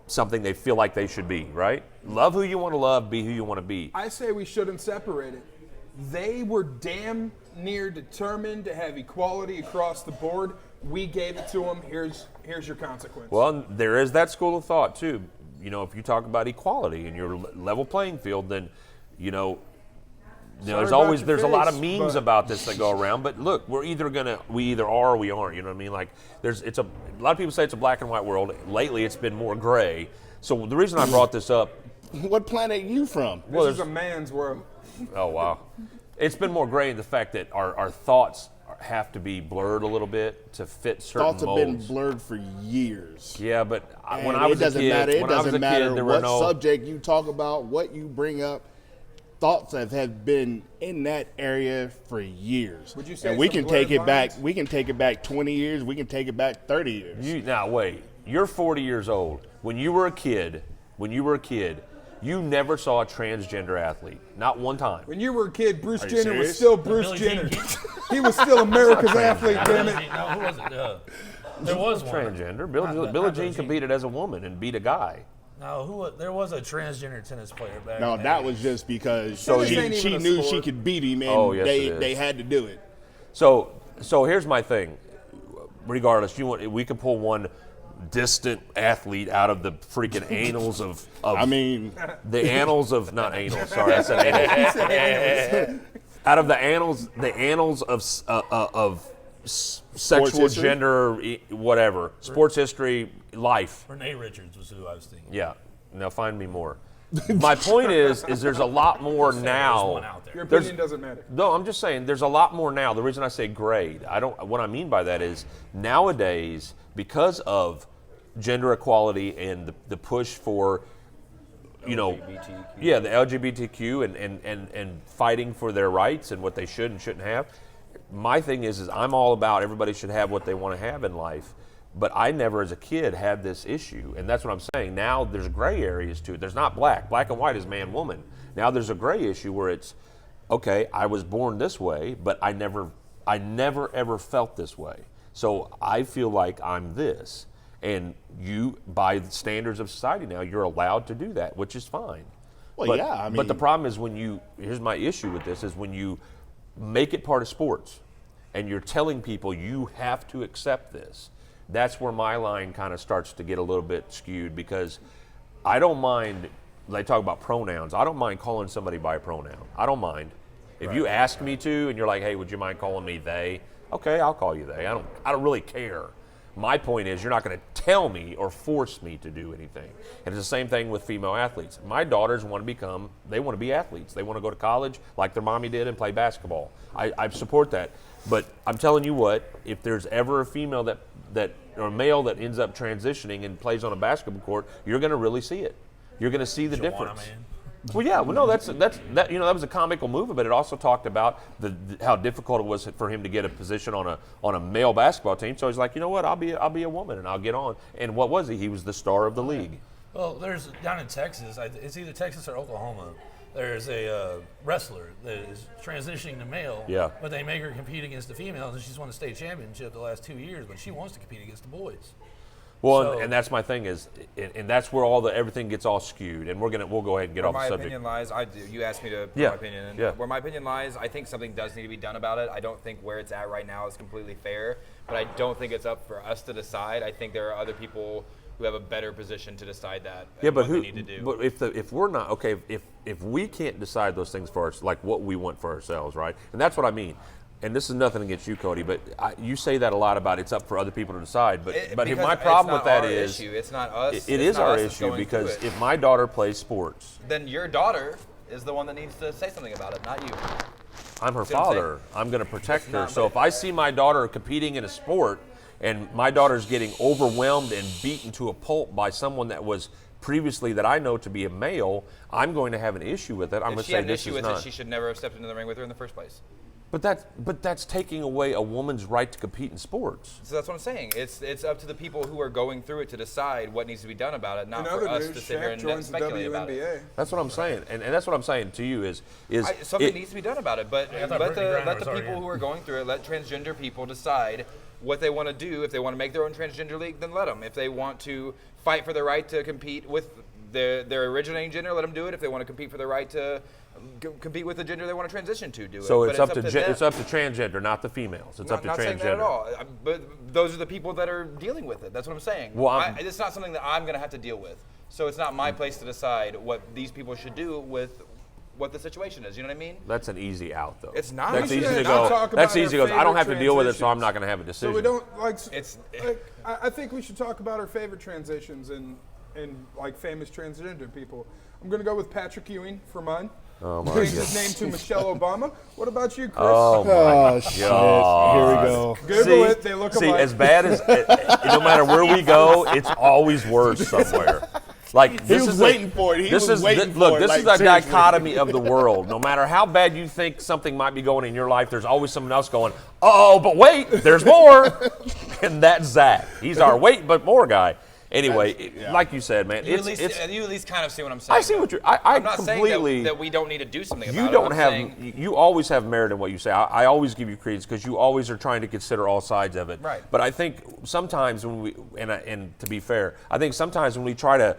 something they feel like they should be, right? Love who you want to love, be who you want to be. I say we shouldn't separate it. They were damn near determined to have equality across the board. We gave it to them. Here's your consequence. Well, there is that school of thought too. You know, if you talk about equality in your level playing field, then, you know, there's a lot of memes about this that go around. But look, we either are or we aren't. You know what I mean? Like a lot of people say it's a black and white world. Lately, it's been more gray. So the reason I brought this up. What planet are you from? This is a man's world. Oh wow, it's been more gray in the fact that our thoughts have to be blurred a little bit to fit certain Thoughts have molds. been blurred for years. Yeah, but And when I was a kid, it doesn't matter there were what no subject you talk about, what you bring up. Thoughts have been in that area for years. Would you say and we some can take blurred it back. lines? We can take it back 20 years. We can take it back 30 years. Now wait, you're 40 years old. When you were a kid, you never saw a transgender athlete, not one time. When you were a kid, Bruce you Jenner was serious? still Bruce Jenner. He was still America's athlete, damn it. No, who was it? There was one. Transgender. Not Billie Billie Jean Jean. competed as a woman and beat a guy. No, there was a transgender tennis player back. No, in the that 80s. was just because Tennis she ain't even a knew sport. she could beat him, and Oh, yes, it is. they had to do it. So here's my thing. Regardless, we can pull one distant athlete out of the freaking annals of I mean, the annals of not anal. Sorry, I said annals. Out of the annals of sexual history? gender, whatever, sports history, life. Renee Richards was who I was thinking. Yeah. Now find me more. My point is there's a lot more There's one now. out there. Your opinion doesn't matter. No, I'm just saying there's a lot more now. The reason I say grade, what I mean by that is nowadays, because of gender equality and the push for, the LGBTQ and fighting for their rights and what they should and shouldn't have. My thing is I'm all about everybody should have what they want to have in life. But I never, as a kid, had this issue, and that's what I'm saying. Now there's gray areas to it. There's not black. Black and white is man, woman. Now there's a gray issue where it's, okay, I was born this way, but I never ever felt this way. So I feel like I'm this, and you, by the standards of society now, you're allowed to do that, which is fine. Well, but, yeah, I mean, but the problem is here's my issue with this, is when you make it part of sports, and you're telling people you have to accept this. That's where my line kind of starts to get a little bit skewed, because I don't mind, they talk about pronouns, I don't mind calling somebody by a pronoun. I don't mind. If you ask me to and you're like, hey, would you mind calling me they? Okay, I'll call you they. I don't really care. My point is you're not going to tell me or force me to do anything. And it's the same thing with female athletes. My daughters want to be athletes. They want to go to college like their mommy did and play basketball. I support that. But I'm telling you what, if there's ever a female or a male that ends up transitioning and plays on a basketball court, you're going to really see it. You're going to see the difference. Well, yeah. Well, no, that was a comical movie, but it also talked about how difficult it was for him to get a position on a male basketball team. So he's like, you know what, I'll be a woman and I'll get on. And what was he? He was the star of the league. Well, there's down in Texas. It's either Texas or Oklahoma. There's a wrestler that is transitioning to male. Yeah. But they make her compete against the females, and she's won the state championship the last 2 years. But she wants to compete against the boys. Well, So- and that's my thing is, and that's where everything gets all skewed. And we'll go ahead and get Where off the my subject. opinion lies, you asked me to put Yeah, my opinion in. yeah. Where my opinion lies, I think something does need to be done about it. I don't think where it's at right now is completely fair, but I don't think it's up for us to decide. I think there are other people who have a better position to decide that. Yeah, and but what they need to do. But if we're not okay, if we can't decide those things for us, like what we want for ourselves, right? And that's what I mean. And this is nothing against you, Cody, but you say that a lot about it's up for other people to decide. But Because my problem it's with not that our is issue. It's not us. it it's is not our us that's issue going through because it. if my daughter plays sports, Then your daughter is the one that needs to say something about it, not you. I'm her See what I'm father. I'm going to protect her. not So my- if I see my daughter competing in a sport and my daughter's getting overwhelmed and beaten to a pulp by someone that was previously that I know to be a male, I'm going to have an issue with it. I'm going If to she say had an this issue is with not. it, she should never have stepped into the ring with her in the first place. But that's taking away a woman's right to compete in sports. So that's what I'm saying. It's up to the people who are going through it to decide what needs to be done about it, not In for other us news, to sit here Shaq and joins the speculate about it. WNBA. That's what I'm saying, and that's what I'm saying to you is Something needs to be done about it, but I thought let Brittany Griner the was already people in. who are going through it, let transgender people decide what they want to do. If they want to make their own transgender league, then let them. If they want to fight for the right to compete with their originating gender, let them do it. If they want to compete for the right to compete with the gender they want to transition to, do it. so But it's up to them. it's up to transgender, not the females. It's up to Not saying that at transgender. all. But those are the people that are dealing with it. That's what I'm saying. Well, it's not something that I'm going to have to deal with. So it's not my place to decide what these people should do with what the situation is. You know what I mean? That's an easy out, though. It's not. That's We easy should to not go. talk That's about easy our to go. I don't have favorite to deal with it, so I'm transitions. not going to have a decision. So we don't like. It's I think we should talk about our favorite transitions and like famous transgender people. I'm gonna go with Patrick Ewing for mine. Oh my Changed goodness. his name to Michelle Obama. What about you, Chris? Oh my Oh, shit. God. Here we go. Google it. They look See, alike. as bad as no matter where we go, it's always worse somewhere. Like He was waiting for it. He was waiting look, for it. this Like, is the seriously. dichotomy of the world. No matter how bad you think something might be going in your life, there's always someone else going, oh, but wait, there's more. And that's Zach. He's our wait, but more guy. Anyway, like you said, man, you it's at least kind of see what I'm saying. I see what you're. I I'm not completely. saying that we don't need to do something about You it. don't I'm have. saying- You always have merit in what you say. I always give you credence because you always are trying to consider all sides of it. Right. But I think sometimes when we and to be fair, I think sometimes when we try to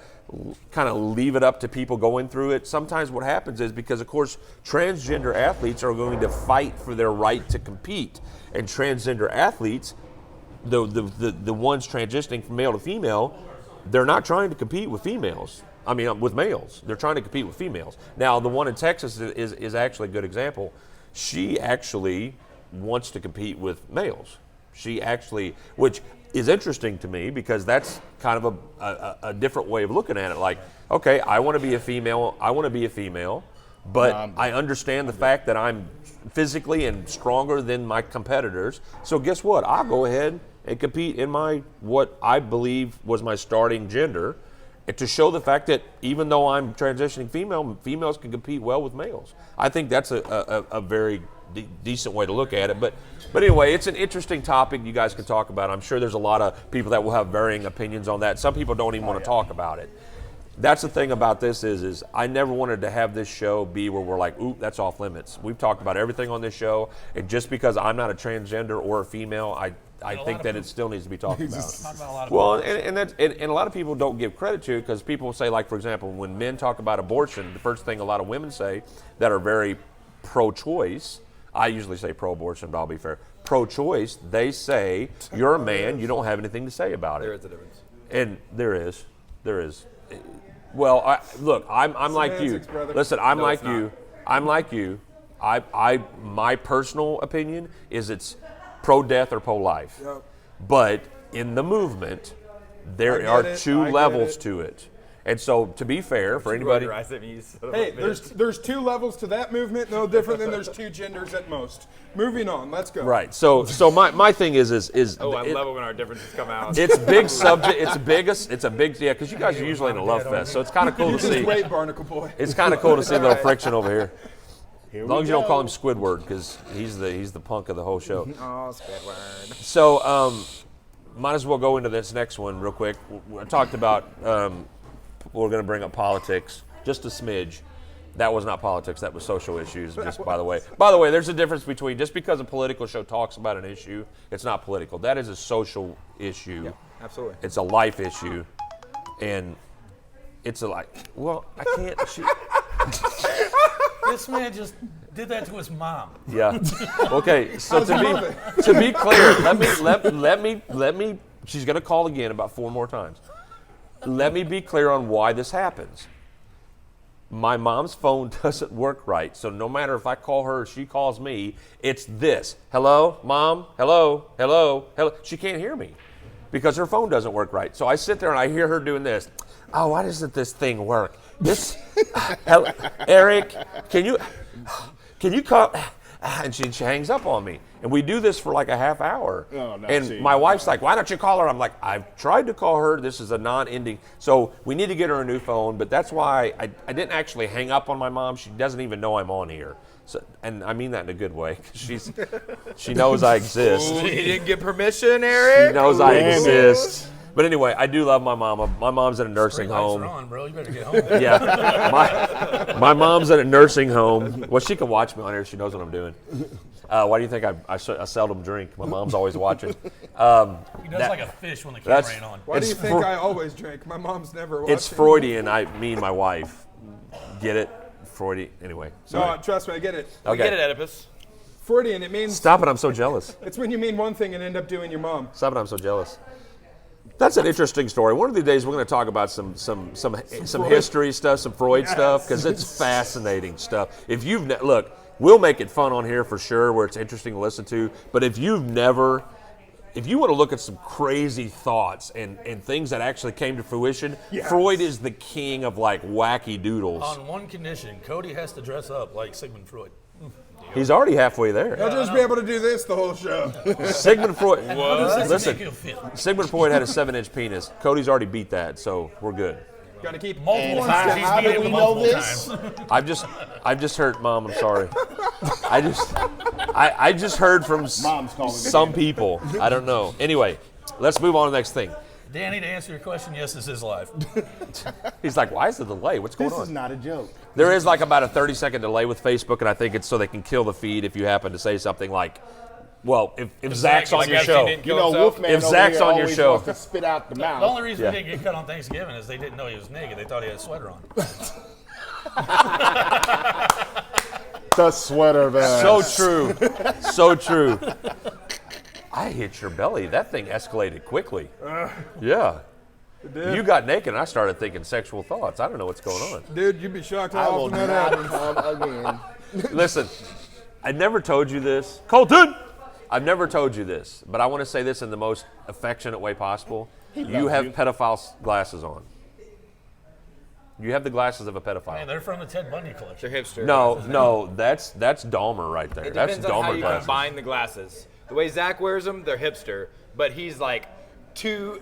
kind of leave it up to people going through it, sometimes what happens is because of course transgender athletes are going to fight for their right to compete, and transgender athletes, the ones transitioning from male to female, they're not trying to compete with females. I mean, with males. They're trying to compete with females. Now, the one in Texas is actually a good example. She actually wants to compete with males. She actually, which is interesting to me because that's kind of a different way of looking at it. Like, okay, I want to be a female. But I understand the fact that I'm physically and stronger than my competitors. So guess what? I'll go ahead and compete in my what I believe was my starting gender, and to show the fact that even though I'm transitioning female, females can compete well with males. I think that's a very decent way to look at it. But anyway, it's an interesting topic you guys can talk about. I'm sure there's a lot of people that will have varying opinions on that. Some people don't even want to talk about it. That's the thing about this is I never wanted to have this show be where we're like, ooh, that's off limits. We've talked about everything on this show, and just because I'm not a transgender or a female, I think that it still needs to be talked about. Talk about a lot of Well, and a lot of people don't give credit to it because people say, like, for example, when men talk about abortion, the first thing a lot of women say that are very pro-choice, I usually say pro-abortion, but I'll be fair, pro-choice, they say, you're a man, you don't have anything to say about it. There is a difference. And there is. Well, look, I'm like you. Semantics, brother. Listen, I'm No, like it's not. you. I'm like you. My personal opinion is it's pro-death or pro-life. Yep. But in the movement, there I are get it, two I get levels it. to it. And so, to be fair, for anybody, Hey, there's two levels to that movement, no different than there's two genders at most. Moving on, let's go. right? So my thing is Oh, I love it when our differences come out. it's big subject. It's a big yeah. Because you guys are usually in a love fest, so it's kind of cool to Just see. wait, Barnacle Boy. It's kind of cool to see a little friction over here. Here As we long as you don't go. call him Squidward, because he's the punk of the whole show. Oh, Squidward. So, might as well go into this next one real quick. I talked about we're going to bring up politics, just a smidge. That was not politics. That was social issues. Just by the way. By the way, there's a difference between just because a political show talks about an issue, it's not political. That is a social issue. Yeah, absolutely. It's a life issue, and it's a like. Well, I can't. This man just did that to his mom. Yeah. Okay. So How's your mother? to be clear, let me. She's gonna call again about 4 more times. Let me be clear on why this happens. My mom's phone doesn't work right, so no matter if I call her or she calls me, it's this. Hello, Mom. Hello. Hello. Hello. She can't hear me because her phone doesn't work right. So I sit there and I hear her doing this. Oh, why doesn't this thing work? This, Eric, can you call? And she hangs up on me. And we do this for like a half hour. Oh, no, and see. my wife's like, why don't you call her? I'm like, I've tried to call her. This is a non-ending. So we need to get her a new phone. But that's why I didn't actually hang up on my mom. She doesn't even know I'm on here. So, and I mean that in a good way. 'Cause she knows I exist. You didn't get permission, Eric? She knows I Damn it. exist. But anyway, I do love my mama. My mom's in a nursing Lights home. are on, bro. You better get home. Yeah, my mom's at a nursing home. Well, she can watch me on here. She knows what I'm doing. Why do you think I seldom drink? My mom's always watching. He does like a fish when the camera that's- ain't on. Why do you It's think Fro- I always drink? My mom's never watching. It's Freudian. I mean my wife. Get it? Freudian. Anyway. Sorry. No, trust me, I get it. We get it, Oedipus. Freudian, it means Stop it. I'm so jealous. it's when you mean one thing and end up doing your mom. Stop it. I'm so jealous. That's an interesting story. One of these days, we're going to talk about some history stuff, some Freud stuff, because it's fascinating stuff. If you've look, we'll make it fun on here for sure, where it's interesting to listen to. But if you want to look at some crazy thoughts and things that actually came to fruition, Freud is the king of like wacky doodles. On one condition, Cody has to dress up like Sigmund Freud. He's already halfway there. He'll just be able to do this the whole show. Sigmund Freud. What? Listen, Sigmund Freud had a 7-inch penis. Cody's already beat that, so we're good. Got to keep Multiple And times. He's how beat do him we know multiple this? times. I've just heard, Mom. I'm sorry. I just heard from Mom's calling me. some people. I don't know. Anyway, let's move on to the next thing. Danny, to answer your question, yes, this is live. He's like, why is the delay? What's going This is on? not a joke. There is like about a 30-second delay with Facebook, and I think it's so they can kill the feed if you happen to say something like, well, if Zach's on your show. You know, Wolfman If over Zach's here on your always show. wants to spit out the The mouth. only reason Yeah. we didn't get cut on Thanksgiving is they didn't know he was naked. They thought he had a sweater on. The sweater vest. So true. So true. I hit your belly. That thing escalated quickly. Yeah. You got naked, and I started thinking sexual thoughts. I don't know what's going on. Dude, you'd be shocked I how will often that not happens. come again. Listen, I never told you this. Colton! I've never told you this, but I want to say this in the most affectionate way possible. You have pedophile glasses on. You have the glasses of a pedophile. Man, they're from the Ted Bundy collection. They're hipster. No, that's Dahmer right there. It That's depends on how Dahmer you glasses. combine the glasses. The way Zach wears them, they're hipster, but he's like two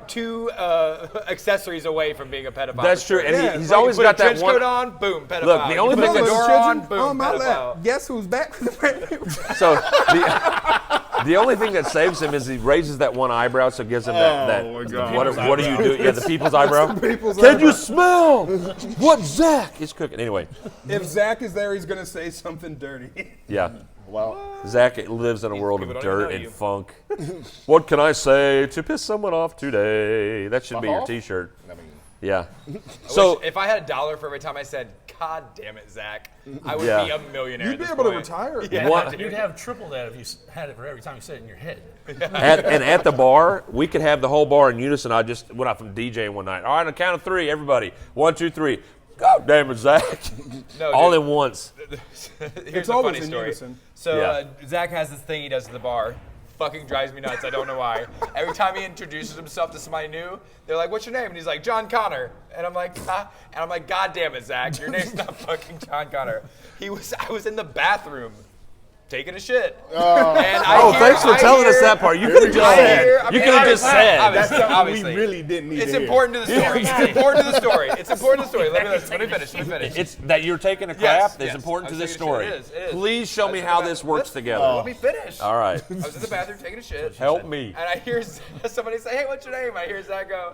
accessories away from being a pedophile. That's true, and Yeah, he's like always Put got a that trench one. coat on, boom, pedophile. Look, the only You thing put the that's- door on, boom, on my pedophile. lap. Guess who's back for the So the only thing that saves him is he raises that one eyebrow, so it gives him that. my God. What do you do? Yeah, the people's eyebrow. people's Can eyebrow. you smell what Zach is cooking? Anyway, If Zach is there, he's going to say something dirty. yeah. Well, Zach lives in a world people of don't even dirt know and you. funk. What can I say to piss someone off today? That should be your off? T-shirt. I mean, Yeah. So So if I had $1 for every time I said, "God damn it, Zach," I would Yeah. be a millionaire. You'd at be this able to point. retire. Yeah, What- dude. You'd have triple that if you had it for every time you said it in your head. at the bar, we could have the whole bar in unison. I just went out from DJing one night. All right, on the count of 3, everybody. 1, 2, 3. God damn it, Zach. No, All dude. in once. Here's a always funny in story. unison. So Yeah. Zach has this thing he does at the bar. Fucking drives me nuts. I don't know why. Every time he introduces himself to somebody new, they're like, "What's your name?" And he's like, "John Connor." And I'm like, "Huh?" And I'm like, "God damn it, Zach, your name's not fucking John Connor." I was in the bathroom taking a shit. And Thanks for telling us that part. You could have just said. You could have just said. Obviously, that's something obviously. we really didn't need It's to hear. important to the story. It's important to the story. It's important to the story. Let me finish. It's that you're taking a crap Yes, is yes. important I to was this taking a story. shit. It is. Please show I was me in how the this bathroom. works together. Let me finish. All right. I was in the bathroom taking a shit. Help me. And I hear somebody say, "Hey, what's your name?" I hear Zach go,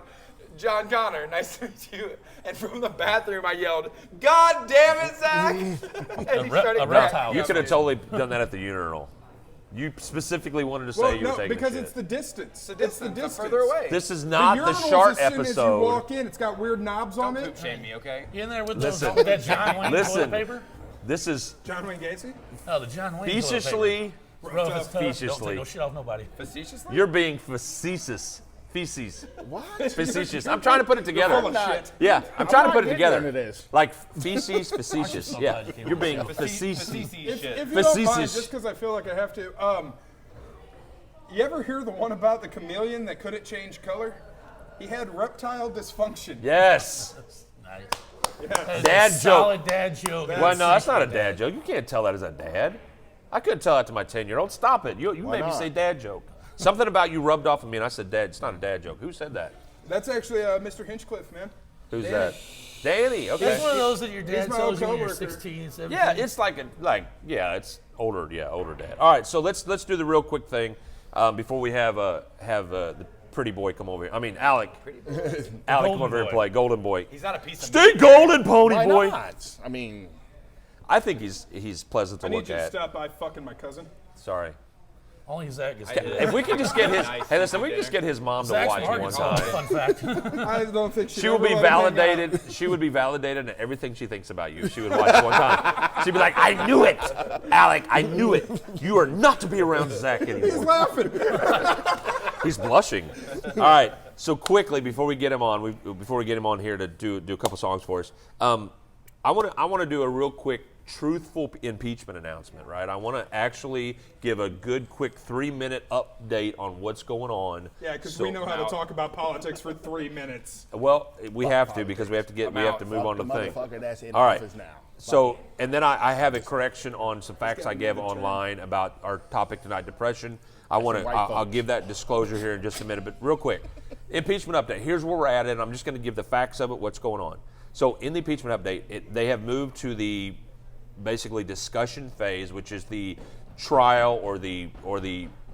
"John Connor, nice to meet you." And from the bathroom, I yelled, "God damn it, Zach!" And he started a cracking reptile. You up. could have totally done that at the urinal. You specifically wanted to say Well, you were no, taking because a it's shit. the distance. It's the distance. I'm further away. This is The not the urinal's shark as soon as you episode. walk in, it's got weird knobs on Don't it. poop shame me, okay? You in there with Listen. that John Wayne Listen. toilet paper? This is John Wayne Gacy? Oh, the John Wayne facetiously. toilet paper. Bro, if it's tough, don't Facetiously. take no shit off nobody. Facetiously? You're being facetious. Feces. What? Facetious. I'm trying to put it together. full of shit. Yeah, I'm trying to not put it getting together. into this. Like feces, facetious. so Yeah, glad you came you're up being with facetious. If you don't mind, Facetious. just because I feel like I have to, you ever hear the one about the chameleon that couldn't change color? He had reptile dysfunction. Yes. Nice. Yeah. Dad joke. Solid dad joke. Well, no, that's not a dad joke. You can't tell that as a dad. I couldn't tell that to my 10-year-old. Stop it. You made me not? say dad joke. Something about you rubbed off on me, and I said, Dad, it's not a dad joke. Who said that? That's actually Mr. Hinchcliffe, man. Who's Danny. that? Danny. Okay. It's one of those that your dad my tells old you when you're coworker. 16, 17. Yeah, it's it's older. Yeah, older dad. All right, so let's do the real quick thing before we have the pretty boy come over here. I mean, Alec. Alec, come over here and boy. play. Golden boy. He's not a piece of Stay meat. golden, pony Why boy. not? I mean, I think he's pleasant to I need look you to at. stop by fucking my cousin. Sorry. Only Zach gets If we could just get his, Nice. hey, listen, we could just get his mom to Zach's watch from one Arkansas, time. fun fact. I don't think She would be validated. She would be validated in everything she thinks about you. She would watch one time. She'd be like, "I knew it, Alec. I knew it. You are not to be around Zach He's anymore." laughing. He's blushing. All right. So quickly before we get him on, here to do a couple songs for us, I want to do a real quick truthful impeachment announcement, right? I want to actually give a good, quick 3-minute update on what's going on. Yeah, because we know how to talk about politics for 3 minutes. Well, we have to because we have to move on to the thing. Motherfucker that's in All right. office now. So, and then I have a correction on some facts I gave online about our topic tonight, depression. I'll give that disclosure here in just a minute, but real quick, impeachment update. Here's where we're at, and I'm just going to give the facts of it, what's going on. So, in the impeachment update, they have moved to the basically discussion phase, which is the trial or the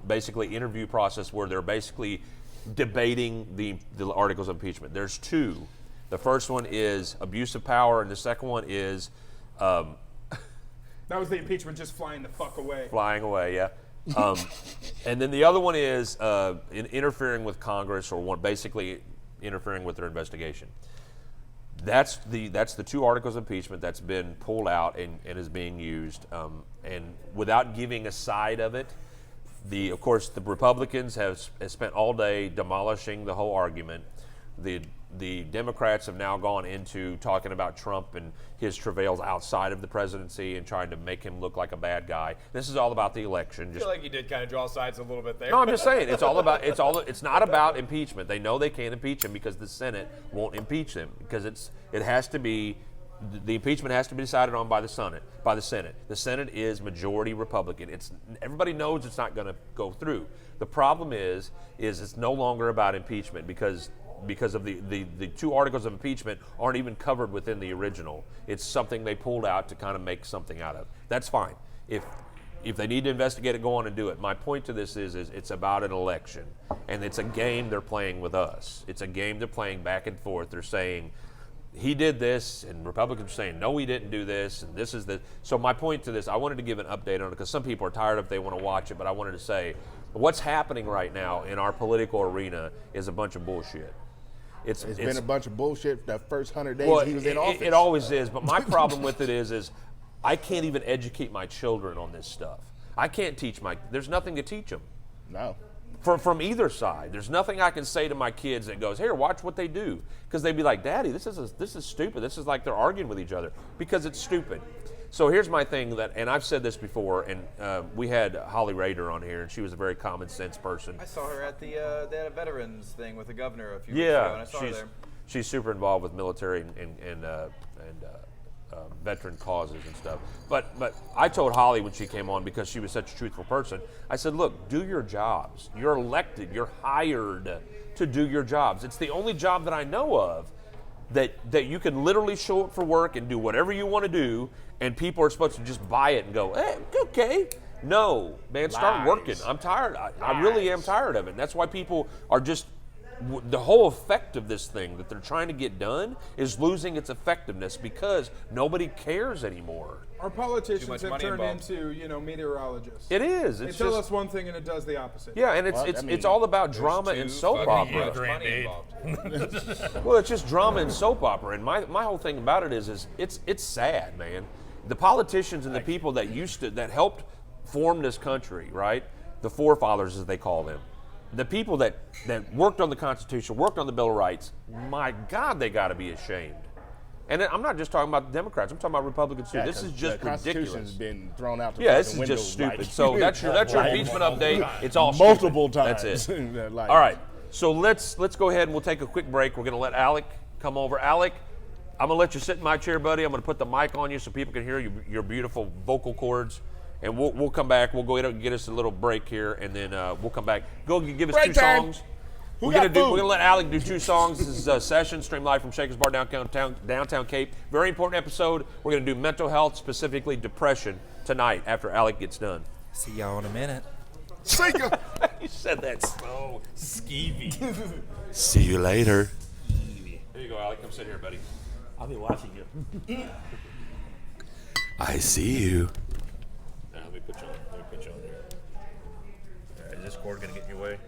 basically interview process where they're basically debating the articles of impeachment. There's two. The first one is abuse of power, and the second one is That was the impeachment just flying the fuck away. flying away. Yeah. And then the other one is interfering with Congress or basically interfering with their investigation. That's the two articles of impeachment that's been pulled out and is being used. And without giving a side of it, of course the Republicans have spent all day demolishing the whole argument. The Democrats have now gone into talking about Trump and his travails outside of the presidency and trying to make him look like a bad guy. This is all about the election. I feel like you did kind of draw sides a little bit there. No, I'm just saying it's not about impeachment. They know they can't impeach him because the Senate won't impeach him because the impeachment has to be decided on by the Senate. The Senate is majority Republican. Everybody knows it's not going to go through. The problem is it's no longer about impeachment because of the two articles of impeachment aren't even covered within the original. It's something they pulled out to kind of make something out of. That's fine. If they need to investigate it, go on and do it. My point to this is it's about an election, and it's a game they're playing with us. It's a game they're playing back and forth. They're saying, he did this, and Republicans are saying, no, he didn't do this, and this is the... So my point to this, I wanted to give an update on it because some people are tired if they want to watch it, but I wanted to say, what's happening right now in our political arena is a bunch of bullshit. It's been a bunch of bullshit the first 100 days he was in office. It always is, but my problem with it is I can't even educate my children on this stuff. I can't teach there's nothing to teach them. No. From either side. There's nothing I can say to my kids that goes, here, watch what they do. Because they'd be like, Daddy, this is stupid. This is like they're arguing with each other. Because it's stupid. So here's my thing and I've said this before, and we had Holly Rader on here, and she was a very common sense person. I saw her at they had a veterans thing with the governor a few weeks ago, and I saw her there. She's super involved with military and veteran causes and stuff. But I told Holly when she came on, because she was such a truthful person, I said, look, do your jobs. You're elected. You're hired to do your jobs. It's the only job that I know of that you can literally show up for work and do whatever you want to do, and people are supposed to just buy it and go, hey, okay. No, man, start working. I'm tired. I really am tired of it. And that's why people are just... The whole effect of this thing that they're trying to get done is losing its effectiveness because nobody cares anymore. Our politicians much have money turned involved. into, meteorologists. It is. They It's tell just, us one thing and it does the opposite. yeah, and it's all about drama and soap opera. Granddad. Well, it's just drama and soap opera, and my whole thing about it is it's sad, man. The politicians and the people that helped form this country, right? The forefathers, as they call them. The people that worked on the Constitution, worked on the Bill of Rights, my God, they got to be ashamed. And I'm not just talking about the Democrats. I'm talking about Republicans too. Yeah, this is 'cause just the Constitution's ridiculous. been thrown out the Yeah, this fucking is just window, stupid. like- So that's your impeachment update. It's all multiple stupid. times. That's it. Like- All right. So let's go ahead and we'll take a quick break. We're going to let Alec come over. Alec, I'm going to let you sit in my chair, buddy. I'm going to put the mic on you so people can hear your beautiful vocal cords. And we'll come back. We'll go ahead and get us a little break here, and then we'll come back. Go give us Break two time. songs. Who We're got gonna food? let Alec do two songs. This is a session streamed live from Shakers Bar downtown Cape. Very important episode. We're gonna do mental health, specifically depression, tonight after Alec gets done. See y'all in a minute. Seeker. You said that so skeevy. See you later. There you go, Alec. Come sit here, buddy. I'll be watching you. I see you. Let me put you on here. Is this cord going to get in your way?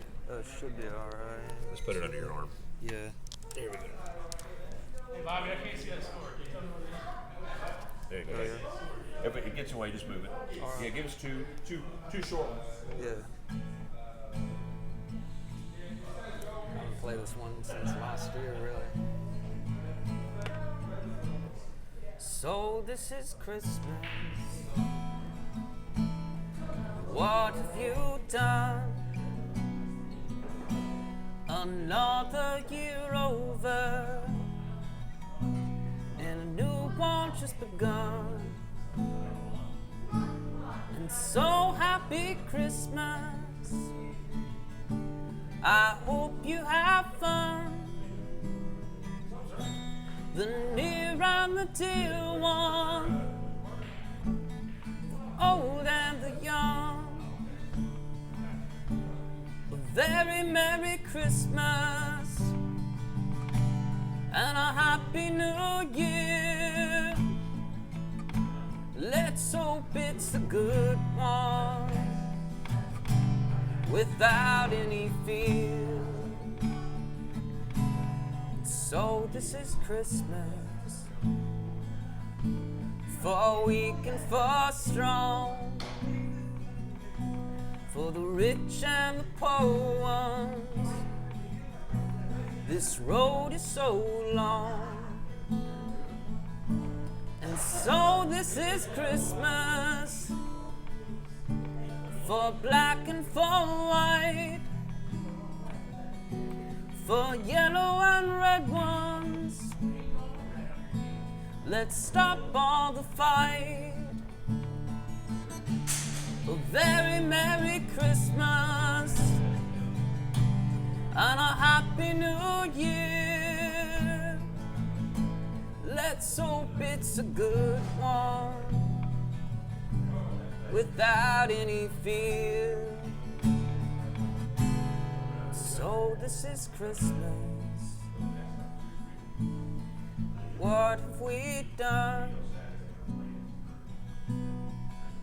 Should be all right. Let's put it under your arm. Yeah. There we go. Hey, Bobby, I can't see that score. Can you tell me what it is? There you go. If it gets in the way, just move it. Yeah, give us two short ones. Yeah. I haven't played this one since last year, really. So this is Christmas. What have you done? Another year over, and a new one just begun. And so happy Christmas. I hope you have fun. The near and the dear one, the old and the young. A very Merry Christmas and a Happy New Year. Let's hope it's a good one without any fear. So this is Christmas, for weak and for strong, for the rich and the poor ones. This road is so long. And so this is Christmas, for black and for white, for yellow and red ones. Let's stop all the fight. A very Merry Christmas and a Happy New Year. Let's hope it's a good one without any fear. So this is Christmas. What have we done?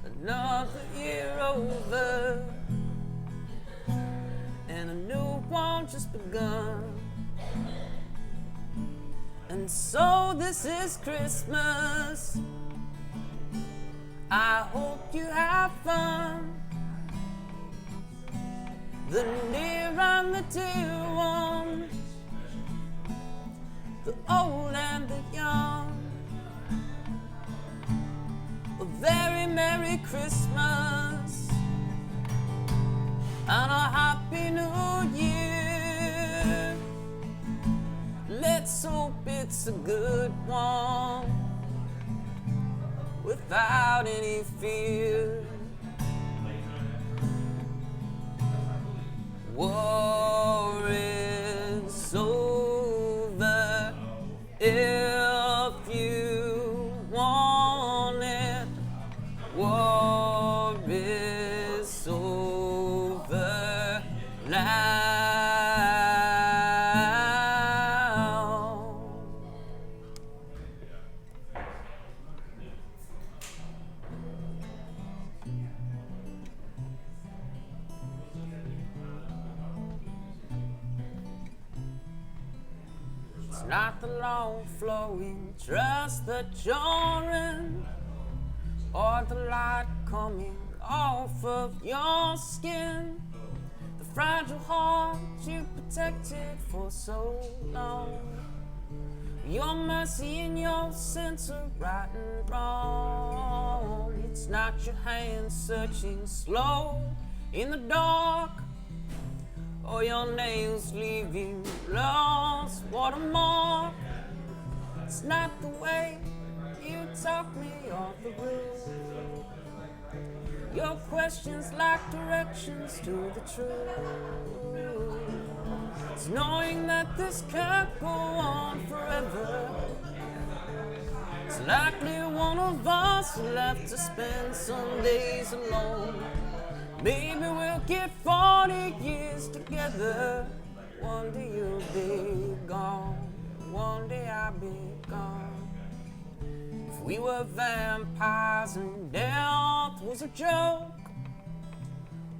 Another year over, and a new one just begun. And so this is Christmas. I hope you have fun. The near and the dear one, the old and the young. A very Merry Christmas and a Happy New Year. Let's hope it's a good one without any fear. War is over if you want it. War is over now. It's not the long flowing trust that you're in, or the light coming off of your skin, the fragile heart you protected for so long, your mercy and your sense of right and wrong. It's not your hands searching slow in the dark, or your nails leaving lost watermark. It's not the way you talk me off the roof. Your questions lack directions to the truth. It's knowing that this can't go on forever. It's likely one of us left to spend some days alone. Maybe we'll get 40 years together. One day you'll be gone, one day I'll be gone. If we were vampires and death was a joke,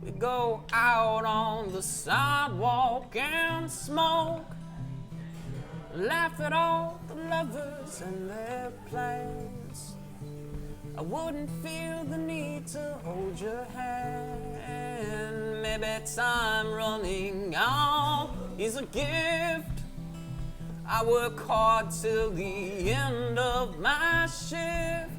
we'd go out on the sidewalk and smoke. Laugh at all the lovers and their plans. I wouldn't feel the need to hold your hand. Maybe time running out is a gift. I work hard till the end of my shift.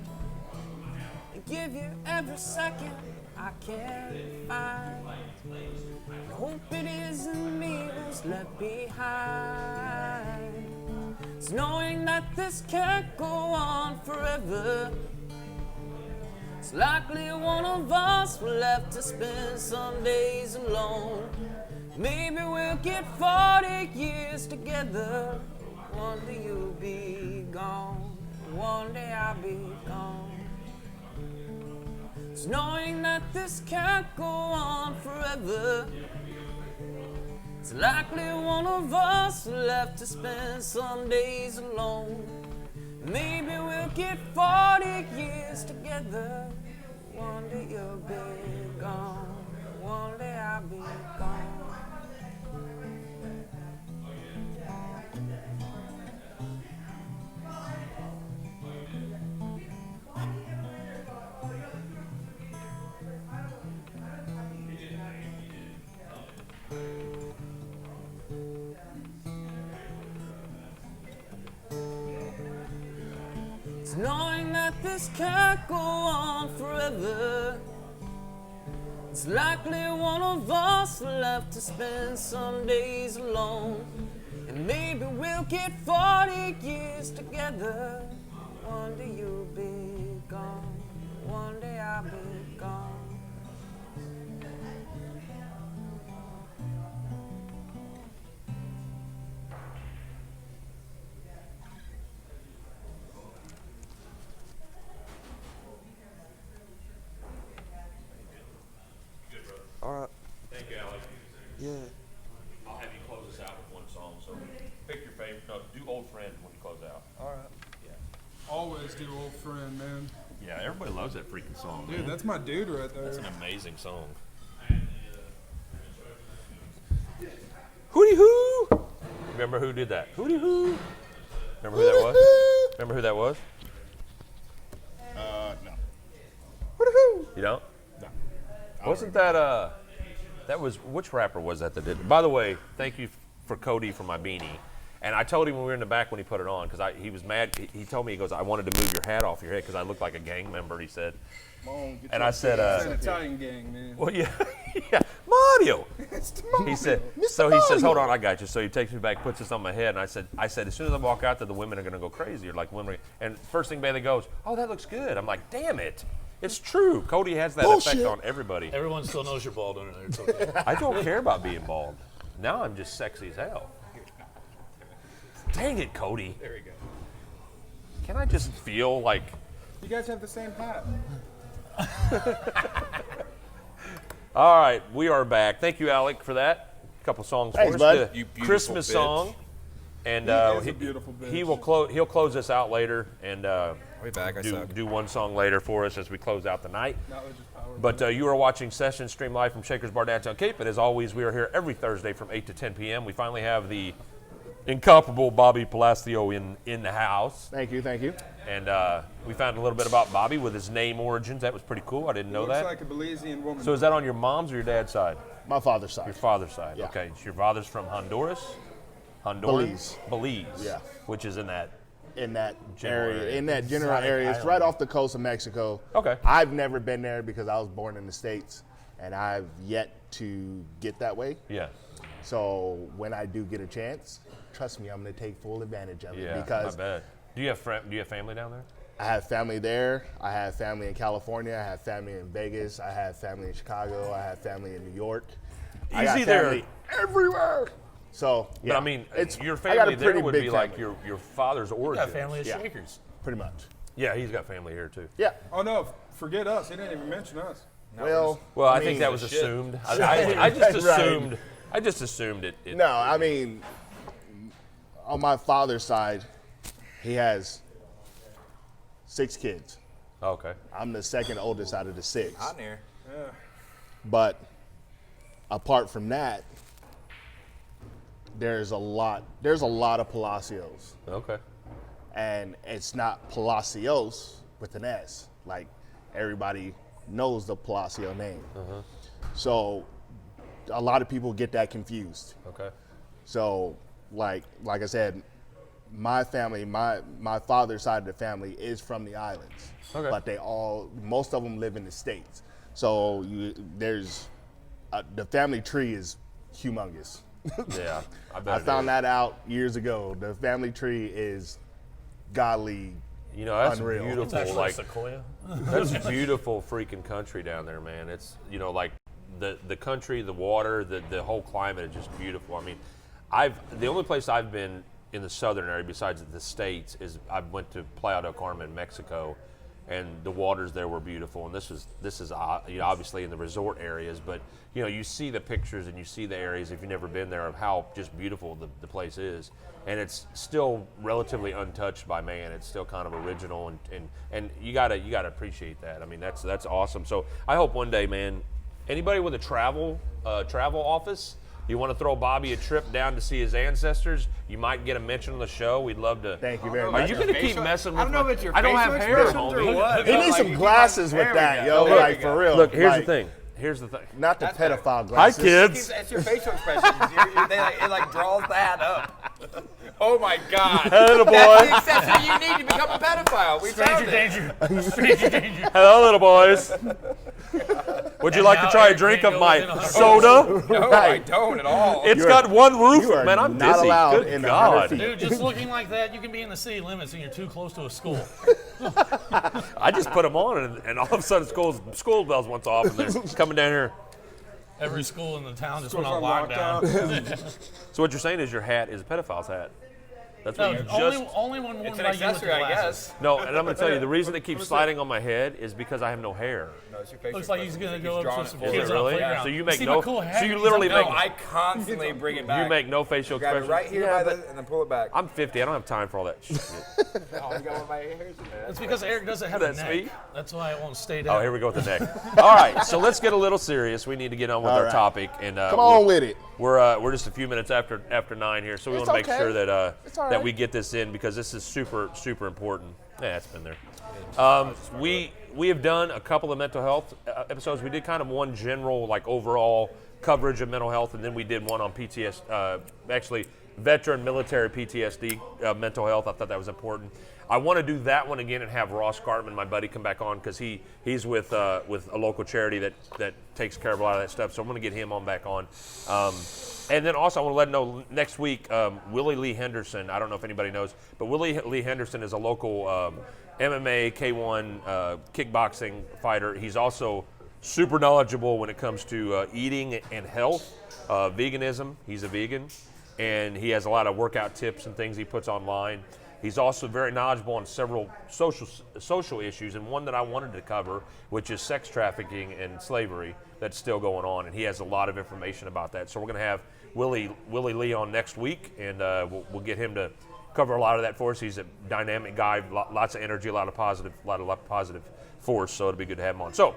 And give you every second I can find. I hope it isn't me who's left behind. It's knowing that this can't go on forever. It's likely one of us will have to spend some days alone. Maybe we'll get 40 years together. One day you'll be gone. One day I'll be gone. It's knowing that this can't go on forever. It's likely one of us will have to spend some days alone. Maybe we'll get 40 years together. One day you'll be gone. One day I'll be gone. It's knowing that this can't go on forever. It's likely one of us will have to spend some days alone. And maybe we'll get 40 years together. One day you'll be gone. One day I'll be gone. All right. Thank you, Alex. Yeah. I'll have you close us out with one song. So pick your favorite. No, do Old Friend when you close out. All right. Always do Old Friend, man. Yeah, everybody loves that freaking song, Dude, that's my dude right there. That's an amazing song. Hootie hoo! Remember who did that? Hootie hoo! Remember who that was? Remember who that was? No. You don't? No. Wasn't that that was, which rapper was that did it? By the way, thank you for Cody for my beanie. And I told him when we were in the back when he put it on, because he was mad. He told me, he goes, I wanted to move your hat off your head because I looked like a gang member, he said. And I said, It's an Italian gang, man. well, yeah, yeah, Mario. He said, so he says, hold on, I got you. So he takes me back, puts this on my head, and I said, as soon as I walk out there, the women are going to go crazy. You're like, women. And first thing Bailey goes, oh, that looks good. I'm like, damn it. It's true. Cody has that effect on everybody. Everyone still knows you're bald under there. It's okay. I don't care about being bald. Now I'm just sexy as hell. Dang it, Cody. There we go. Can I just feel like... You guys have the same hat. All right, we are back. Thank you, Alec, for that. A couple songs Thanks, for us. bud. The You beautiful Christmas bitch. song. And He is a beautiful bitch. he'll close us out later and I'll be back. I suck. do one song later for us as we close out the night. Knowledge is power. But you are watching Session Stream Live from Shakers Bar Downtown Cape. And as always, we are here every Thursday from 8 to 10 p.m. We finally have the incomparable Bobby Palacio in the house. Thank you, thank you. And we found a little bit about Bobby with his name origins. That was pretty cool. I didn't know Looks that. like a Belizean woman. So is that on your mom's or your dad's side? My father's Your side. father's side. Yeah. Okay. So your father's from Honduras? Belize. Belize. Yeah. Which is in that. In that General area, area. in that general area. It's right off the coast of Mexico. Okay. I've never been there because I was born in the States, and I've yet to get that way. Yeah. So when I do get a chance, trust me, I'm going to take full advantage of it. Yeah. Because I bet. Do you have family down there? I have family there. I have family in California. I have family in Vegas. I have family in Chicago. I have family in New York. I got Easy there. family everywhere. So, yeah. But I mean, your I got a family there pretty would big be like family. your father's You origins. got family of Yeah. Shakers. Pretty much. Yeah, he's got family here too. Yeah. Oh no, forget us. He didn't even mention us. Well, Well, I mean, think that was shit. assumed. I just Right. assumed. I just assumed it. no, I mean, on my father's side, he has 6 kids. Okay. I'm the second oldest out of the 6. Hot in here. But apart from that, there's a lot of Palacios, Okay. and it's not Palacios with an S. Like everybody knows the Palacio name. So a lot of people get that confused. Okay. So like I said, my family, my father's side of the family is from the islands, Okay. but most of them live in the States. So there's the family tree is humongous. Yeah. I bet I it found is. that out years ago. The family tree is godly. You know, that's Unreal. It's beautiful. actually Like Sequoia. that's beautiful freaking country down there, man. It's like the country, the water, the whole climate is just beautiful. I mean, the only place I've been in the southern area besides the States is I went to Playa del Carmen, Mexico, and the waters there were beautiful. And this is obviously in the resort areas, but you see the pictures and you see the areas if you've never been there of how just beautiful the place is, and it's still relatively untouched by man. It's still kind of original, and you gotta appreciate that. I mean, that's awesome. So I hope one day, man, anybody with a travel office. You want to throw Bobby a trip down to see his ancestors? You might get a mention on the show. We'd love to. Thank you very Are much. you going to keep messing with I don't know if it's your I don't have facial hair, expressions or homie. what. He needs some glasses with that, yo. There Like we for go. real. Look, here's Like, the thing. Here's the thing. Not the That's better. pedophile Hi, glasses. kids. It's your facial expressions. It draws that up. Oh my God. Hello, That's the boy. accessory you need to become a pedophile. We found it. Stranger danger. Hello, little boys. Would you like to now try a Eric drink can't of go my within 100 soda? No, I don't at all. It's got one roof. you are Man, I'm not dizzy. allowed Good in 100 God. feet. Dude, just looking like that, you can be in the city limits and you're too close to a school. I just put them on, and all of a sudden school bells went off, and they're coming down here. Every school in the town just Schools went on on lockdown. So what you're saying is your hat is a pedophile's hat. That's No, what you just... only when worn It's an by you with the accessory, I glasses. guess. No, and I'm going to tell you, the reason it keeps sliding on my head is because I have no hair. No, it's your facial Looks like he's gonna expressions. go He's up drawn to some it Is kids it on the really? playground. So you make See no... my cool hat? So you He's literally up No, make... I constantly bring it back. You make no facial Grab it expression. right here Yeah, by but and then pull it back. I'm 50. I don't have time for all that shit. Oh, you got one of my hairs in there. It's because Eric doesn't have a That's neck. me? That's why it won't stay down. Oh, here we go with the neck. All right, so let's get a little serious. We need to get on with All our right. topic. And Come on with it. We're just a few minutes after 9 here, so we It's want to make okay. sure that It's all that right. we get this in because this is super important. Yeah, it's been there. We have done a couple of mental health episodes. We did kind of one general, like overall coverage of mental health, and then we did one on PTSD. Actually, veteran military PTSD mental health. I thought that was important. I want to do that one again and have Ross Gartman, my buddy, come back on because he's with a local charity that takes care of a lot of that stuff. So I'm going to get him back on. And then also I want to let him know next week, Willie Lee Henderson, I don't know if anybody knows, but Willie Lee Henderson is a local MMA, K1 kickboxing fighter. He's also super knowledgeable when it comes to eating and health, veganism. He's a vegan, and he has a lot of workout tips and things he puts online. He's also very knowledgeable on several social issues, and one that I wanted to cover, which is sex trafficking and slavery that's still going on, and he has a lot of information about that. So we're going to have Willie Lee on next week, and we'll get him to cover a lot of that for us. He's a dynamic guy, lots of energy, a lot of positive force, so it'll be good to have him on. So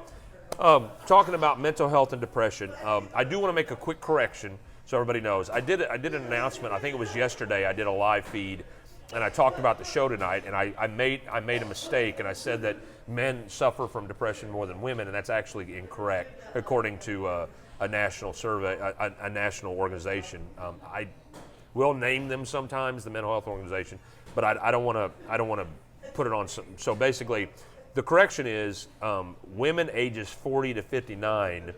talking about mental health and depression, I do want to make a quick correction so everybody knows. I did an announcement, I think it was yesterday, I did a live feed, and I talked about the show tonight, and I made a mistake, and I said that men suffer from depression more than women, and that's actually incorrect according to a national survey, a national organization. I will name them sometimes, the mental health organization, but I don't want to put it on. So basically, the correction is women ages 40 to 59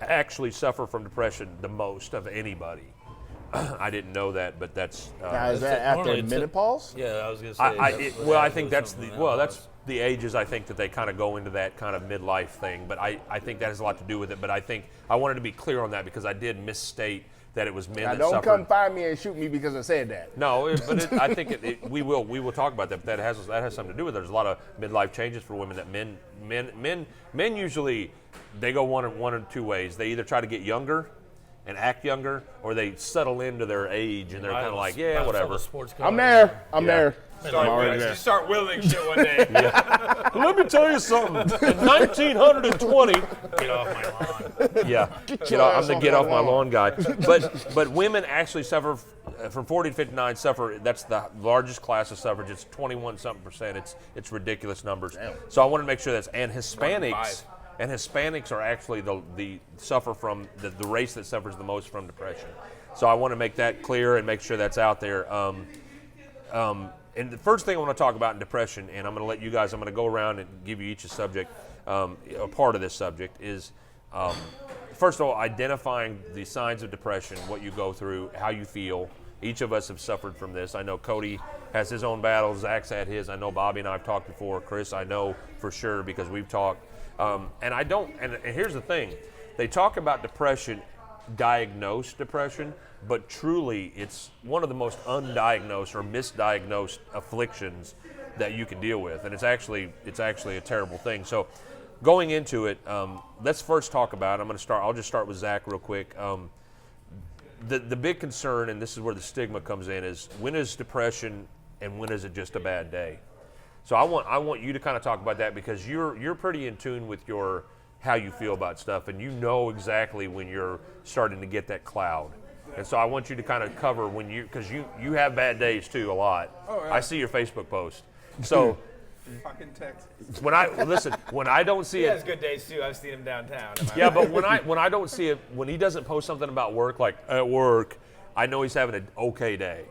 actually suffer from depression the most of anybody. I didn't know that, but that's. Now, is that after normally it's a- menopause? Yeah, I was gonna say. I think that's the ages. I think that they kind of go into that kind of midlife thing, but I think that has a lot to do with it. But I think I wanted to be clear on that because I did misstate that it was men Now, that don't suffered. come find me and shoot me because I said that. No, I think we will talk about that. But that has something to do with it. There's a lot of midlife changes for women that men usually they go one or two ways. They either try to get younger and act younger, or they settle into their age and they're kind of like, yeah, whatever. I'm there. I'm Yeah. there. Start, already there. you start willing shit one day. Let me tell you something. In 1920, Get off my lawn. Yeah, I'm the get off my lawn guy. But women actually suffer from 40 to 59. Suffer. That's the largest class of suffrage. It's 21-something%. It's ridiculous numbers. Damn. So I want to make sure that's and Hispanics. And Hispanics are actually the suffer from the race that suffers the most from depression. So I want to make that clear and make sure that's out there. And the first thing I want to talk about in depression, and I'm going to let you guys, I'm going to go around and give you each a subject, a part of this subject, is first of all, identifying the signs of depression, what you go through, how you feel. Each of us have suffered from this. I know Cody has his own battles. Zach's had his. I know Bobby and I have talked before. Chris, I know for sure because we've talked. And I don't, and here's the thing. They talk about depression, diagnosed depression, but truly it's one of the most undiagnosed or misdiagnosed afflictions that you can deal with. And it's actually a terrible thing. So going into it, let's first talk about, I'll just start with Zach real quick. The big concern, and this is where the stigma comes in, is when is depression and when is it just a bad day? So I want you to kind of talk about that because you're pretty in tune with how you feel about stuff, and you know exactly when you're starting to get that cloud. And so I want you to kind of cover because you have bad days too a lot. Oh, yeah. I see your Facebook post. So Fucking Texas. when I don't see He it. has good days too. I've seen him downtown. Yeah, but when I don't see it, when he doesn't post something about work, like at work, I know he's having an okay day.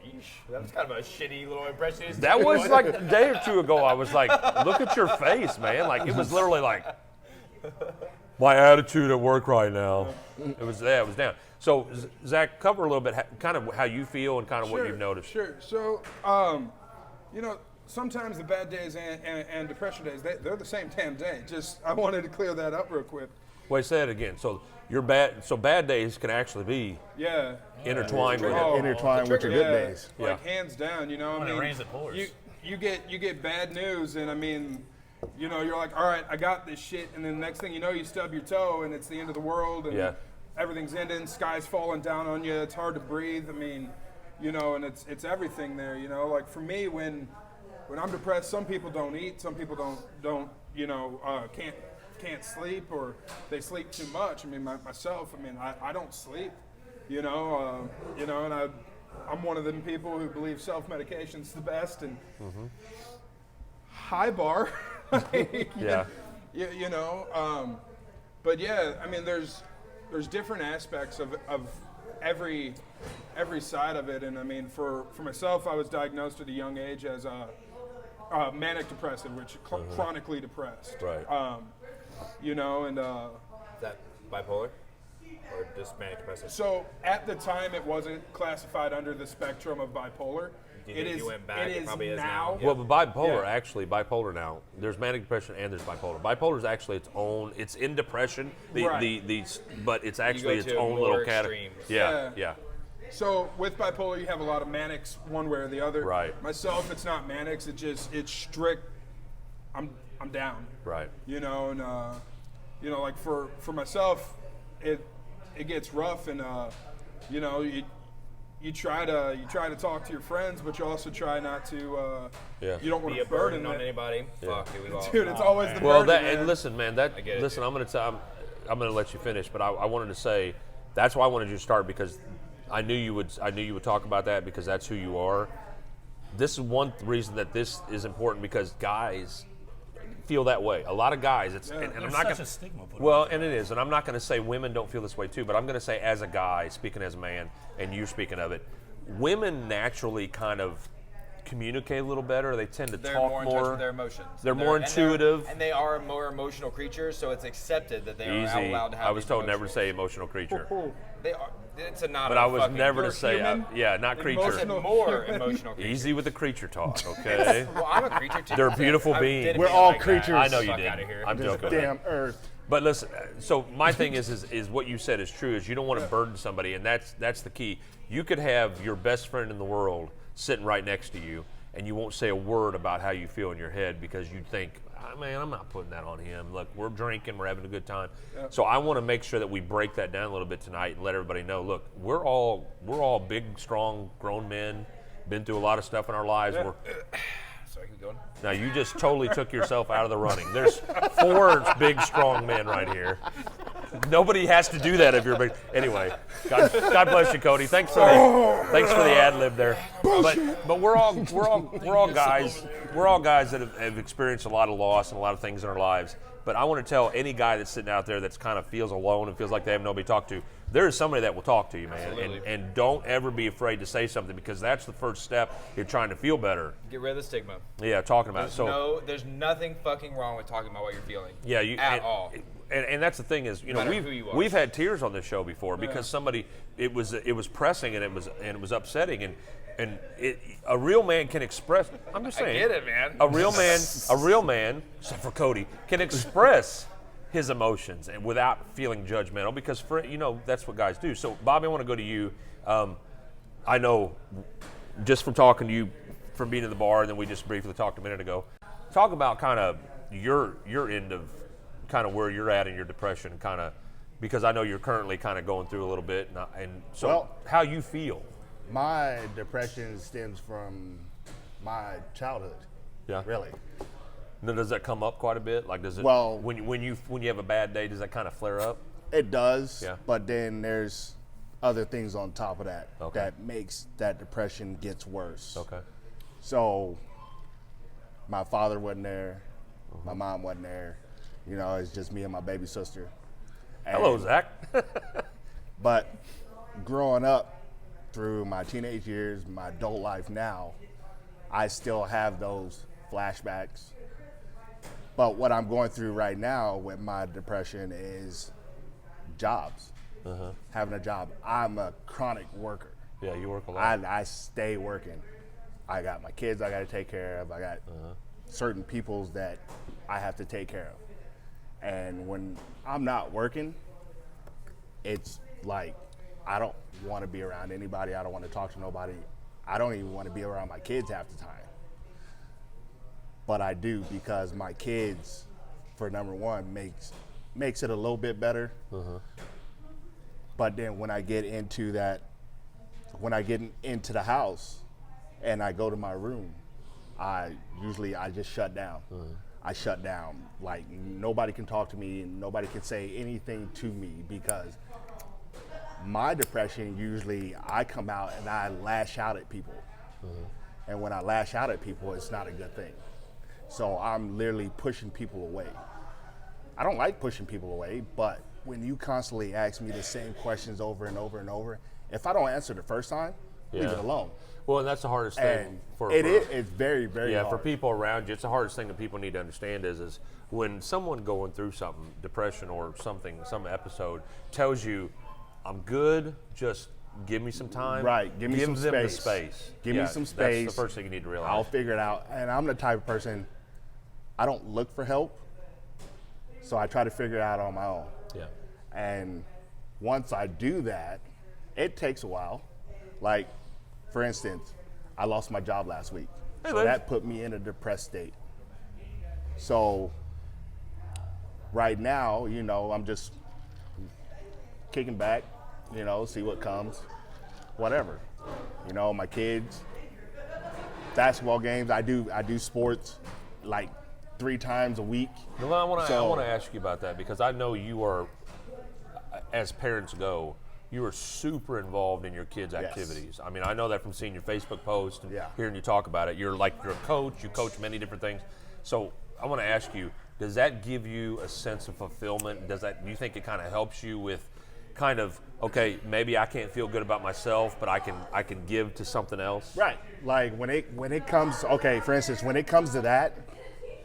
That was kind of a shitty little impression. That was like a day or two ago. I was like, look at your face, man. Like, it was literally like, my attitude at work right now. It was down. So, Zach, cover a little bit kind of how you feel and kind of what you've noticed. Sure. So, sometimes the bad days and depression days, they're the same damn day. Just, I wanted to clear that up real quick. Wait, say it again. So, bad days can actually be intertwined with it. Intertwined with your good days. Like hands down, When it rains, it pours. You get bad news, and I mean, you're like, all right, I got this shit, and then the next thing you know, you stub your toe, and it's the end of the world, and everything's ending, sky's falling down on you, it's hard to breathe. I mean, and it's everything there. Like for me, when I'm depressed, some people don't eat, some people don't can't sleep, or they sleep too much. I mean, myself, I don't sleep, and I'm one of them people who believe self-medication's the best, and high bar, but yeah, I mean, there's different aspects of every side of it, and I mean, for myself, I was diagnosed at a young age as a manic depressive, which chronically depressed. Right. And Is that bipolar or just manic depressive? so at the time, it wasn't classified under the spectrum of bipolar. Do you think you went back? It probably is now. Well, but Yeah. bipolar now, there's manic depression and there's bipolar. Bipolar is actually its own, it's in depression, but it's actually its to own more little category. extremes. Yeah. So with bipolar, you have a lot of manics, one way or the other. Right. Myself, it's not manics. It's strict. I'm down. Right. Like for myself, it gets rough, and you try to talk to your friends, but you also try not to. You don't want Be to a burden on it. anybody. Fuck, dude, we lost. Dude, it's always the Well, burden, man. and listen, man. I get it. I'm going to let you finish, but I wanted to say that's why I wanted you to start because I knew you would talk about that because that's who you are. This is one reason that this is important because guys feel that way. A lot of guys, and I'm There's not such gonna, a stigma put well, on it. and it is, and I'm not going to say women don't feel this way too, but I'm going to say as a guy, speaking as a man, and you speaking of it, women naturally kind of communicate a little better. They tend to They're talk more in touch with their emotions. They're more intuitive. And they are more emotional creatures, so it's accepted that they are allowed to have I was these told never to emotions. say emotional creature, They are. It's a not. but a I was fucking- never to you're say, human? not I creature. said more emotional creatures. Easy with the creature talk, okay? Well, I'm a creature too. They're beautiful I beings. didn't We're mean all like that. creatures. I know you Fuck did. outta here. I'm This joking. damn earth. But listen, so my thing is what you said is true. Is you don't want to burden somebody, and that's the key. You could have your best friend in the world sitting right next to you, and you won't say a word about how you feel in your head because you think, man, I'm not putting that on him. Look, we're drinking, we're having a good time. So I want to make sure that we break that down a little bit tonight and let everybody know. Look, we're all big, strong, grown men. Been through a lot of stuff in our lives. Sorry, keep going. Now you just totally took yourself out of the running. There's 4 big, strong men right here. Nobody has to do that if you're a big. Anyway, God bless you, Cody. Thanks for the ad lib there. But we're all guys. We're all guys that have experienced a lot of loss and a lot of things in our lives. But I want to tell any guy that's sitting out there that's kind of feels alone and feels like they have nobody to talk to, there is somebody that will talk to you, man. And don't ever be afraid to say something, because that's the first step. You're trying to feel better. Get rid of the stigma. Yeah, talking about it. There's nothing fucking wrong with talking about what you're feeling. Yeah, at all. And that's the thing is, you know, we've had tears on this show before because somebody it was pressing and it was upsetting and a real man can express. I'm just saying. I get it, man. A real man, except for Cody, can express his emotions and without feeling judgmental, because that's what guys do. So, Bobby, I want to go to you. I know just from talking to you, from being in the bar, and then we just briefly talked a minute ago. Talk about kind of your end of kind of where you're at in your depression, kind of, because I know you're currently kind of going through a little bit, and so how you feel. My depression stems from my childhood. Yeah. Really. Now, does that come up quite a bit? Like, does it? Well, when you have a bad day, does that kind of flare up? It does. Yeah. But then there's other things on top of that Okay. that makes that depression gets worse. Okay. So my father wasn't there. My mom wasn't there. You know, it's just me and my baby sister. Hello, Zach. But growing up through my teenage years, my adult life now, I still have those flashbacks. But what I'm going through right now with my depression is jobs. Having a job. I'm a chronic worker. Yeah, you work a lot. I stay working. I got my kids I got to take care of. I got certain peoples that I have to take care of. And when I'm not working, it's like I don't want to be around anybody. I don't want to talk to nobody. I don't even want to be around my kids half the time. But I do, because my kids, for number one, makes it a little bit better. But then when I get into the house and I go to my room, I just shut down. I shut down. Like, nobody can talk to me and nobody can say anything to me, because my depression, usually I come out and I lash out at people. And when I lash out at people, it's not a good thing. So I'm literally pushing people away. I don't like pushing people away, but when you constantly ask me the same questions over and over and over, if I don't answer the first time, leave it alone. Well, and that's the hardest thing it's very, very hard. for people around you. It's the hardest thing that people need to understand is when someone going through something, depression or something, some episode, tells you, I'm good, just give me some time. Right, give me some them space. the space. Give me some space. That's the first thing you need to realize. I'll figure it out. And I'm the type of person, I don't look for help, so I try to figure it out on my own. Yeah. And once I do that, it takes a while. Like, for instance, I lost my job last week. So that put me in a depressed state. So right now, I'm just kicking back, see what comes, whatever. My kids, basketball games, I do sports like 3 times a week. Well, I want to ask you about that, because I know you are, as parents go, you are super involved in your kids' activities. Yes. I mean, I know that from seeing your Facebook post and hearing you talk about it. You're a coach. You coach many different things. So I want to ask you, does that give you a sense of fulfillment? Do you think it kind of helps you with kind of, okay, maybe I can't feel good about myself, but I can give to something else? Right. Like when it comes, okay, for instance, when it comes to that,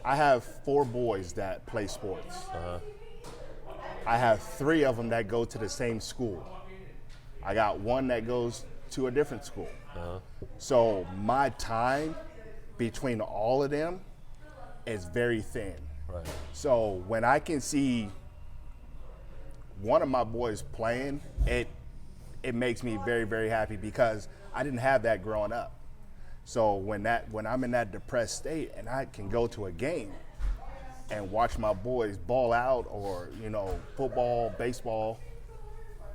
I have 4 boys that play sports. I have 3 of them that go to the same school. I got 1 that goes to a different school. So my time between all of them is very thin. Right. So when I can see one of my boys playing, it makes me very, very happy, because I didn't have that growing up. So when I'm in that depressed state and I can go to a game and watch my boys ball out, or football, baseball,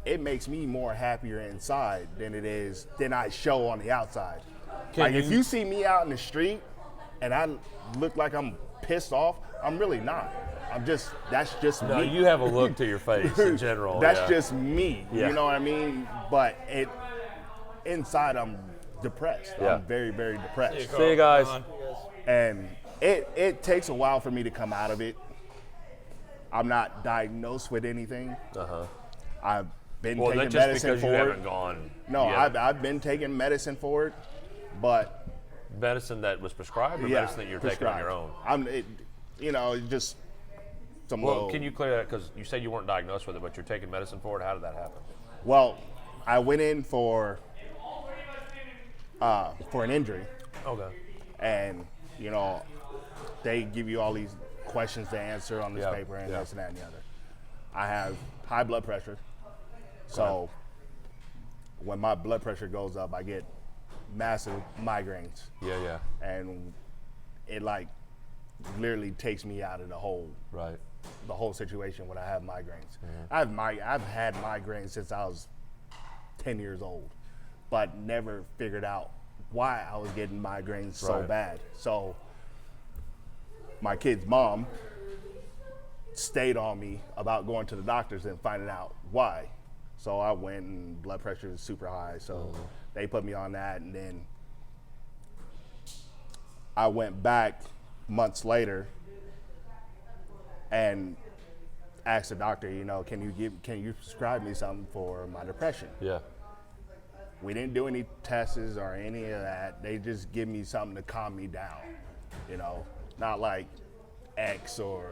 it makes me more happier inside than I show on the outside. If you see me out in the street and I look like I'm pissed off, I'm really not. that's just No, me. you have a look to your face in general. That's yeah. just me. Yeah. You know what I mean? But inside I'm depressed. Yeah. I'm very, very depressed. See you guys. And it takes a while for me to come out of it. I'm not diagnosed with anything. I've been Well, taking that's just medicine because for you it. haven't gone. No, yet. I've been taking medicine for it, but Medicine that was prescribed, or yeah, medicine that you're taking on your own. Just some Well, low. can you clear that? Because you said you weren't diagnosed with it, but you're taking medicine for it. How did that happen? Well, I went in for an injury, Okay. and they give you all these questions to answer on this Yeah, paper and yeah. this and that and the other. I have high blood pressure, so when my blood pressure goes up, I get massive migraines, Yeah. and it like literally takes me out of the whole Right. situation when I have migraines. Mm-hmm. I've had migraines since I was 10 years old, but never figured out why I was getting migraines so Right. bad. So my kid's mom stayed on me about going to the doctors and finding out why. So I went, and blood pressure is super high, so they put me on that, and then I went back months later and asked the doctor, can you prescribe me something for my depression? Yeah. We didn't do any tests or any of that. They just give me something to calm me down, not like X or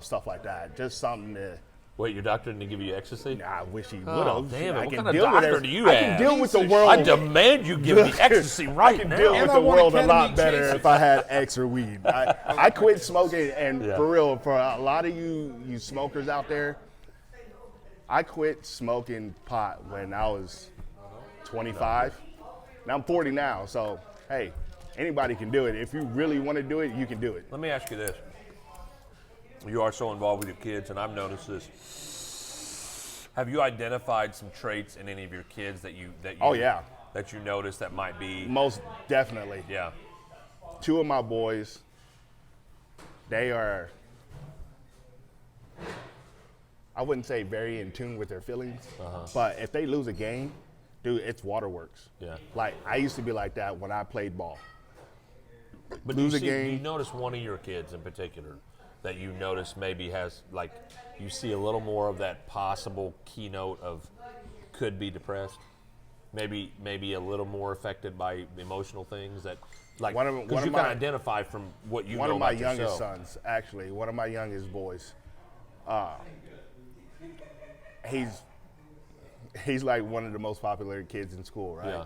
stuff like that. Just something to. Wait, your doctor didn't give you ecstasy? I wish he would Oh, have. damn it. I What can kind of deal with doctor it. do you I have? can deal with the world. I demand you give me ecstasy right I can now. deal with And I the want world a ketamine lot better chaser. if I had X or weed. I quit smoking, and Yeah. for real, for a lot of you smokers out there, I quit smoking pot when I was 25. Now I'm 40 now, so hey, anybody can do it. If you really want to do it, you can do it. Let me ask you this. You are so involved with your kids, and I've noticed this. Have you identified some traits in any of your kids that you Oh, yeah. that you notice that might be Most definitely. yeah. Two of my boys, they are, I wouldn't say very in tune with their feelings, but if they lose a game, dude, it's waterworks. Yeah. Like, I used to be like that when I played ball. But Lose do a game. you notice one of your kids in particular that you notice maybe has, like, you see a little more of that possible keynote of could be depressed? Maybe a little more affected by emotional things that, like, One of because you my- can identify from what you One know of my about youngest yourself. sons, actually, one of my youngest boys, he's like one of the most popular kids in school, right? Yeah.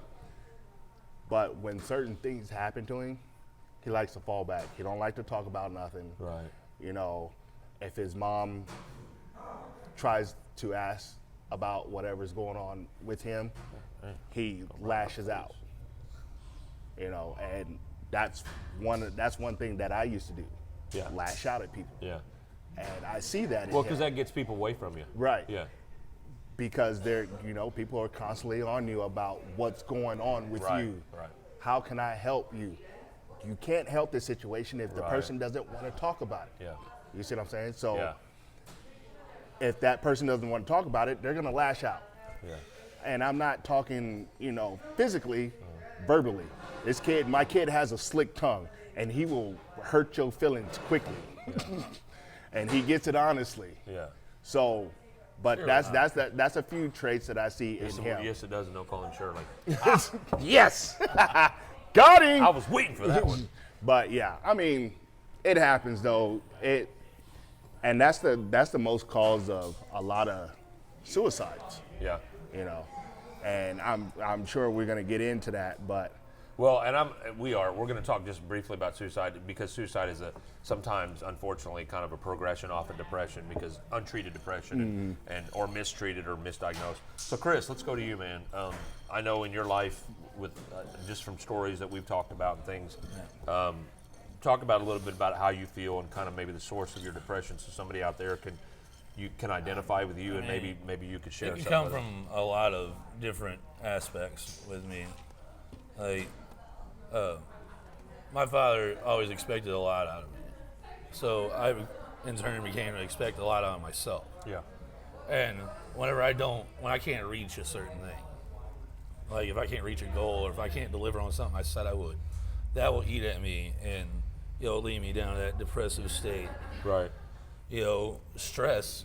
But when certain things happen to him, he likes to fall back. He don't like to talk about nothing. Right. If his mom tries to ask about whatever's going on with him, he lashes out. And that's one thing that I used to do. Yeah. Lash out at people. Yeah. And I see that in Well, him. because that gets people away from you. Right. Yeah. Because people are constantly on you about what's going on with Right, you. right. How can I help you? You can't help the situation if the Right. person doesn't want to talk about it. Yeah. You see what I'm saying? So Yeah. if that person doesn't want to talk about it, they're going to lash out. Yeah. And I'm not talking, physically, verbally. My kid has a slick tongue, and he will hurt your feelings quickly. And he gets it honestly. Yeah. So, but that's a few traits that I see in him. Yes, it does. No calling Shirley. Yes, got him. I was waiting for that one. But yeah, I mean, it happens though. And that's the most cause of a lot of suicides. Yeah. And I'm sure we're gonna get into that, but Well, and we're going to talk just briefly about suicide because suicide is sometimes, unfortunately, kind of a progression off of depression because untreated depression and or mistreated or misdiagnosed. So, Chris, let's go to you, man. I know in your life, with just from stories that we've talked about and things, talk about a little bit about how you feel and kind of maybe the source of your depression, so somebody out there can identify with you and maybe you could share It can something. come with them. from a lot of different aspects with me. Like, my father always expected a lot out of me. So in turn became to expect a lot out of myself. Yeah. And when I can't reach a certain thing, like if I can't reach a goal or if I can't deliver on something I said I would, that will eat at me and lead me down to that depressive state. Right. Stress.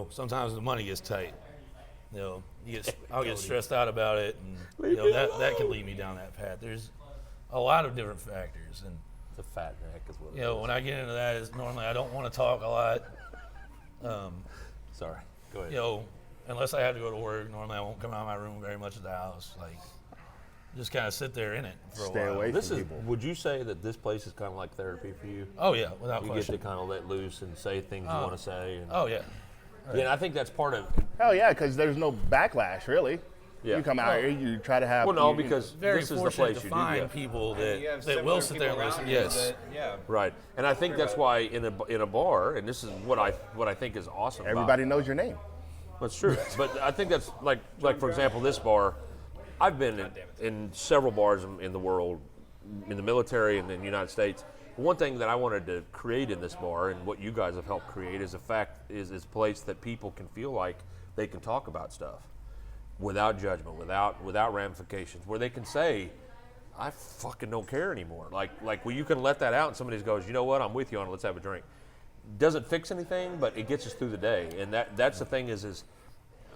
Sometimes the money gets tight. I'll get stressed out about it, and that can lead me down that path. There's a lot of different factors, and The fat neck is what it is. when I get into that, is normally I don't want to talk a lot. Sorry. Go ahead. Unless I have to go to work, normally I won't come out of my room very much at the house. Like, just kind of sit there in it for Stay a while. away This from is. people. Would you say that this place is kind of like therapy for you? Oh yeah, without You question. get to kind of let loose and say things you want to say. And, Oh yeah. yeah, and I think that's part of. Hell yeah, because there's no backlash really. Yeah. You come out here, you try to have. Well, no, you- because Very this is the fortunate place to you do find that. people You that have similar will sit there and people listen. around you Yes. that- yeah. Right, and I think that's why in a bar, and this is what I think is awesome. everybody about knows your name. That's true, but I think that's like for example, this bar. I've been in several bars in the world, in the military and in the United States. One thing that I wanted to create in this bar, and what you guys have helped create, is a place that people can feel like they can talk about stuff without judgment, without ramifications, where they can say, I fucking don't care anymore. Like where you can let that out and somebody goes, you know what, I'm with you on it, let's have a drink. Doesn't fix anything, but it gets us through the day. And that's the thing is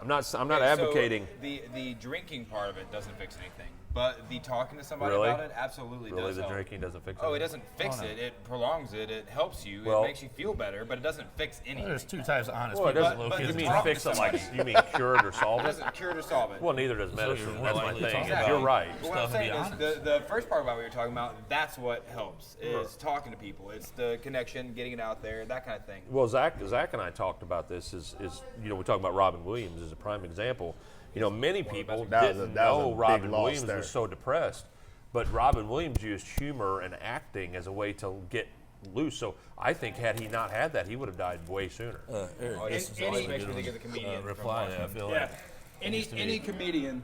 I'm not Okay, advocating. So the drinking part of it doesn't fix anything, but the talking to somebody Really? about it absolutely Really, does the help. drinking doesn't fix Oh, it anything? doesn't fix it. It prolongs it. It helps you. Well- it makes you feel better, but it doesn't fix anything. There's two types of honest Well, it people. doesn't. but You it's mean talking fix to it like somebody. you mean cure it or solve It it? doesn't cure to solve it. Well, neither does medicine. you're That's my likely thing. talking about You're right. But what I'm Stuff to be saying is the first part about what you're talking about, that's what helps, is talking to people. It's the connection, getting it out there, that kind of thing. Well, Zach and I talked about this. Is we talk about Robin Williams as a prime example. Many people That was a- didn't that was a know big Robin loss Williams there. was so depressed, but Robin Williams used humor and acting as a way to get loose. So I think had he not had that, he would have died way sooner. Eric, And this is any- always a make sure good they one. get the comedian from reply. Washington. I feel Yeah. like Any comedian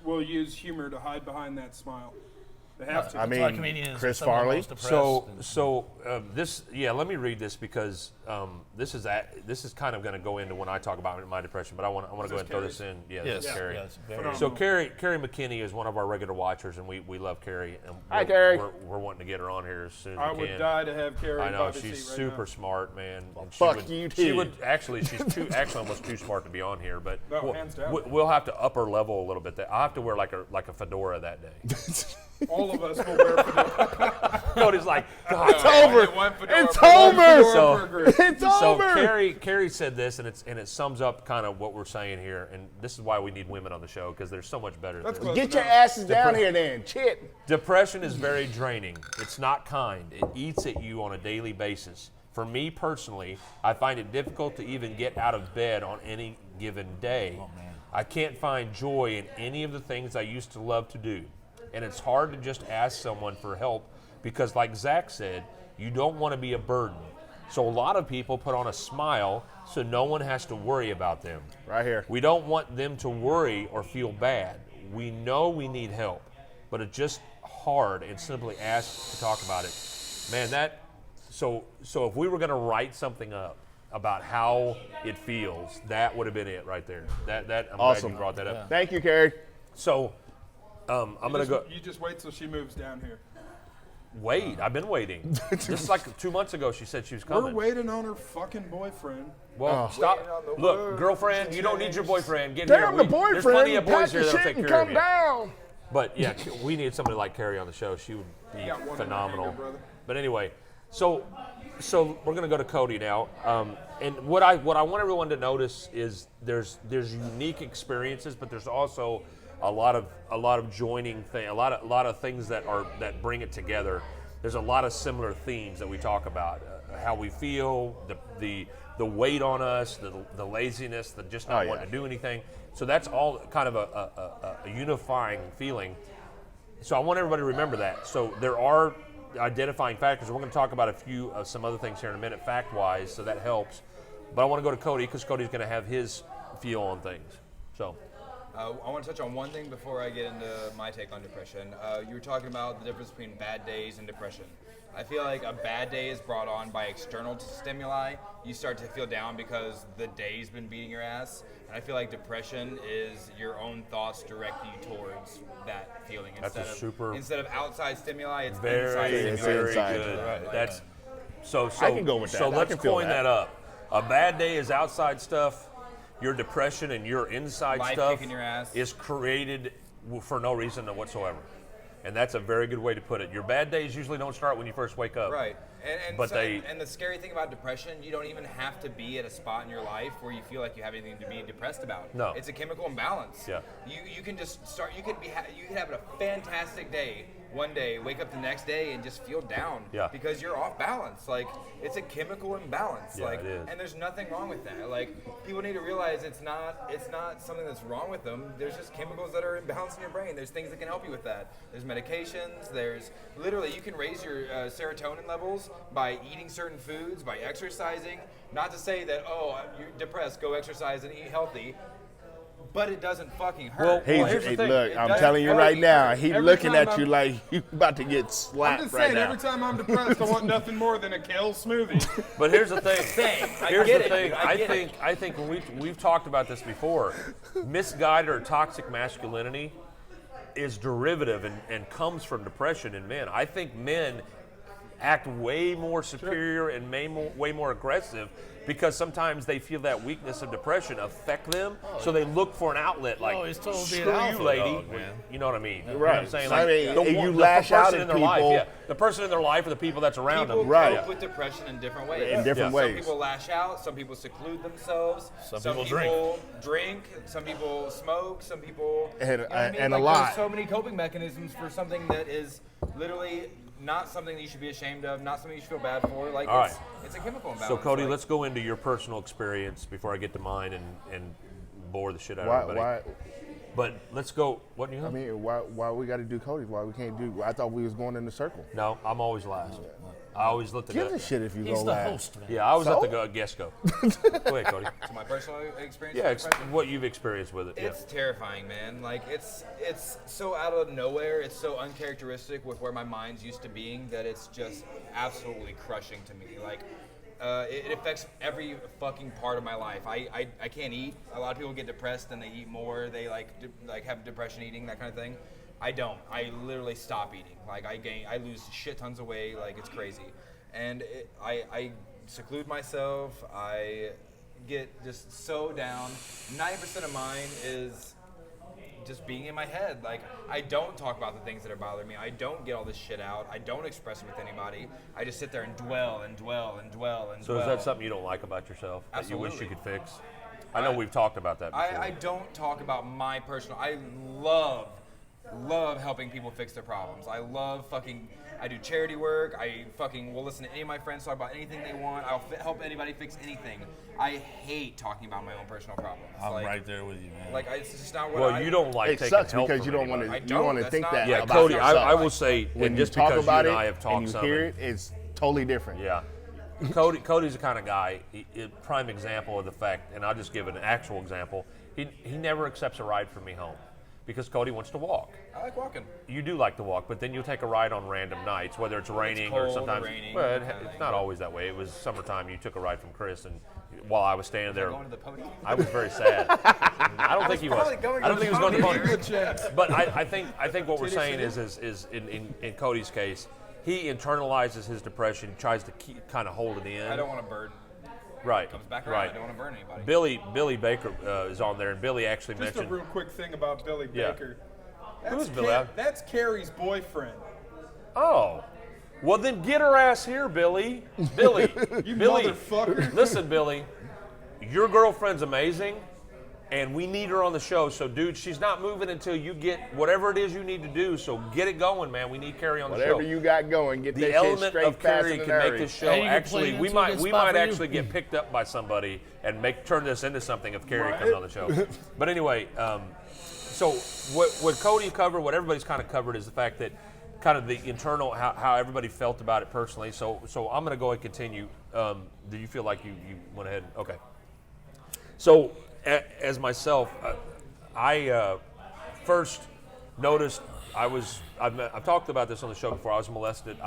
will use humor to hide behind that smile. They have to. I that's why mean, comedians Chris are some of the Farley. most depressed. So this, let me read this because this is kind of going to go into when I talk about my depression. But I want to go ahead and throw this in. Yeah, Yes, this is Carrie. yes, very Phenomenal. So Carrie McKinney is one of our regular watchers, and we love Carrie. And Hi, Carrie. We're wanting to get her on here as soon as I we would can. die to have Carrie I know by the she's seat right super now. smart, man. And she Fuck would, you She too. would actually. She's almost too smart to be on here. But No, hands down. we'll have to up her level a little bit. I'll have to wear like a fedora that day. All of us will wear fedora. Cody's like, God, It's over. One fedora It's per group. over. So- per group. It's So over. Carrie said this, and it sums up kind of what we're saying here, and this is why we need women on the show because they're so much better at That's this. close Get your enough. asses down here then. Chit. Depression is very draining. It's not kind. It eats at you on a daily basis. For me personally, I find it difficult to even get out of bed on any given day. I can't find joy in any of the things I used to love to do. And it's hard to just ask someone for help because, like Zach said, you don't want to be a burden. So a lot of people put on a smile so no one has to worry about them. Right here. We don't want them to worry or feel bad. We know we need help, but it's just hard and simply ask to talk about it. Man, so if we were going to write something up about how it feels, that would have been it right there. That I'm Awesome. glad you brought that up. Thank you, Carrie. So I'm going to go. You just wait till she moves down here. Wait, I've been waiting. Just like 2 months ago, she said she was We're coming. waiting on her fucking boyfriend. Well, stop. Look, girlfriend, you don't need your boyfriend. Get Damn, here. the There's plenty boyfriend. of Pack boys here your that'll shit take and care of come you. down. But yeah, we need somebody like Carrie on the show. She would be got one in the phenomenal. hanger, brother. But anyway, so we're gonna go to Cody now. And what I want everyone to notice is there's unique experiences, but there's also a lot of joining thing, a lot of things that bring it together. There's a lot of similar themes that we talk about: how we feel, the weight on us, the laziness, the just not wanting to do anything. So that's all kind of a unifying feeling. So I want everybody to remember that. So there are identifying factors. We're going to talk about some other things here in a minute, fact-wise, so that helps. But I want to go to Cody because Cody's going to have his feel on things. So I want to touch on one thing before I get into my take on depression. You were talking about the difference between bad days and depression. I feel like a bad day is brought on by external stimuli. You start to feel down because the day's been beating your ass. And I feel like depression is your own thoughts direct you towards that feeling. Instead of outside stimuli, it's inside stimuli. Very inside. good. Right. That's so. I can go with that. So I let's can feel coin that up. A bad day is outside stuff. Your depression and your inside Life stuff kicking your ass. is created for no reason whatsoever. And that's a very good way to put it. Your bad days usually don't start when you first wake up. Right. But and the scary thing about depression, you don't even have to be at a spot in your life where you feel like you have anything to be depressed about. No. It's a chemical imbalance. Yeah. You can just start. You could have a fantastic day one day, wake up the next day and just feel down. Yeah. Because you're off balance. Like, it's a chemical imbalance. Yeah, like, it is. and there's nothing wrong with that. Like, people need to realize it's not something that's wrong with them. There's just chemicals that are imbalanced in your brain. There's things that can help you with that. There's medications. There's literally, you can raise your serotonin levels by eating certain foods, by exercising. Not to say that, oh, you're depressed, go exercise and eat healthy. But it doesn't fucking hurt. Well, here's the thing. Look, I'm doesn't telling you hurt right you. now, he's Every looking time at you like you about to get I'm slapped just right saying, now. every time I'm depressed, I want nothing more than a kale smoothie. But here's the thing. Here's get the it, thing. dude. I get it. I think when we've talked about this before, misguided or toxic masculinity is derivative and comes from depression in men. I think men act way more superior and way more aggressive because sometimes they feel that weakness of depression affect them, so they look for an outlet like, Oh, he's totally screw being an you, alpha lady. dog, man. You know what I mean? You know Right. what I'm saying? So, I mean, the you lash out person at in their life, people- yeah. The person in their life or the people that's around People them. Right. cope with depression in different ways. In different Yeah. ways. Some people lash out. Some people seclude themselves. Some people drink. Some people smoke. Some people. And- you know what I mean? and a Like, lot. There's so many coping mechanisms for something that is literally not something that you should be ashamed of. Not something you should feel bad for. Like All it's a chemical imbalance. So Cody, like, let's go into your personal experience before I get to mine and bore the shit out Why? of everybody. But let's go. What do you? I mean, why we got to do Cody's? Why we can't do? I thought we was going in the circle. No, I'm always last. I always let the Give go. a shit if you He's go the last. host, man. Yeah, I always let So? the guest go. Go ahead, Cody. to my personal experience. Yeah, with depression. what you've experienced with it. It's terrifying, man. Like it's so out of nowhere. It's so uncharacteristic with where my mind's used to being that it's just absolutely crushing to me. Like it affects every fucking part of my life. I can't eat. A lot of people get depressed and they eat more. They like have depression eating, that kind of thing. I don't. I literally stop eating. Like I lose shit tons of weight. Like it's crazy, and I seclude myself. I get just so down. 90% of mine is just being in my head. Like I don't talk about the things that are bothering me. I don't get all this shit out. I don't express it with anybody. I just sit there and dwell and dwell and dwell and So dwell. is that something you don't like about yourself that you wish you Absolutely. could fix? I know we've talked about that before. I don't talk about my personal. I love helping people fix their problems. I do charity work. I fucking will listen to any of my friends talk about anything they want. I'll help anybody fix anything. I hate talking about my own personal problems. I'm like, right there with you, man. Like it's just not what well, you don't like It taking sucks help because from you don't want anybody. to. You want to That's think not- that. Yeah, about Cody, yourself. I will say, when and you just talk because about you it and I have talked and you some, hear it, it's totally different. yeah. Cody's the kind of guy, prime example of the fact, and I'll just give an actual example. He never accepts a ride from me home because Cody wants to walk. I like walking. You do like to walk, but then you'll take a ride on random nights, whether it's raining cold or or sometimes. raining, Well, kind of it's thing. not always that way. It was summertime. You took a ride from Chris, and while I was standing there, Going to the podium. I was very sad. I don't think he was. probably going I don't to think he was the going to podium. the podium. But I think what we're saying is in Cody's case, he internalizes his depression, tries to kind of hold it in. I don't want to burden. Right. Comes back around. Right. I don't want to burn anybody. Billy Baker is on there, and Billy actually Just a mentioned. real quick thing about Billy Yeah. Baker. Who's Billy? That's Carrie's boyfriend. Oh, well then get her ass here, Billy. Billy, You Billy, motherfucker. listen, Billy, your girlfriend's amazing, and we need her on the show. So, dude, she's not moving until you get whatever it is you need to do. So get it going, man. We need Carrie on the show. Whatever you got going, get The that shit element straight, of fast, Carrie and can make hurry. this show Hey, you can actually. play We into a might good we spot might for you. actually get picked up by somebody and turn this into something if Carrie comes on the show. But anyway, so what Cody covered, what everybody's kind of covered is the fact that kind of the internal how everybody felt about it personally. So I'm going to go and continue. Do you feel like you went ahead? Okay. So as myself, I first noticed I've talked about this on the show before. I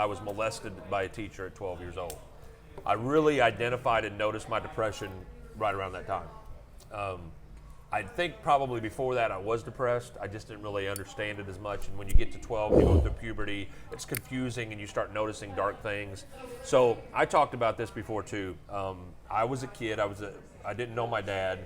was molested by a teacher at 12 years old. I really identified and noticed my depression right around that time. I think probably before that I was depressed. I just didn't really understand it as much. And when you get to 12, you go through puberty, it's confusing and you start noticing dark things. So I talked about this before too. I was a kid. I didn't know my dad.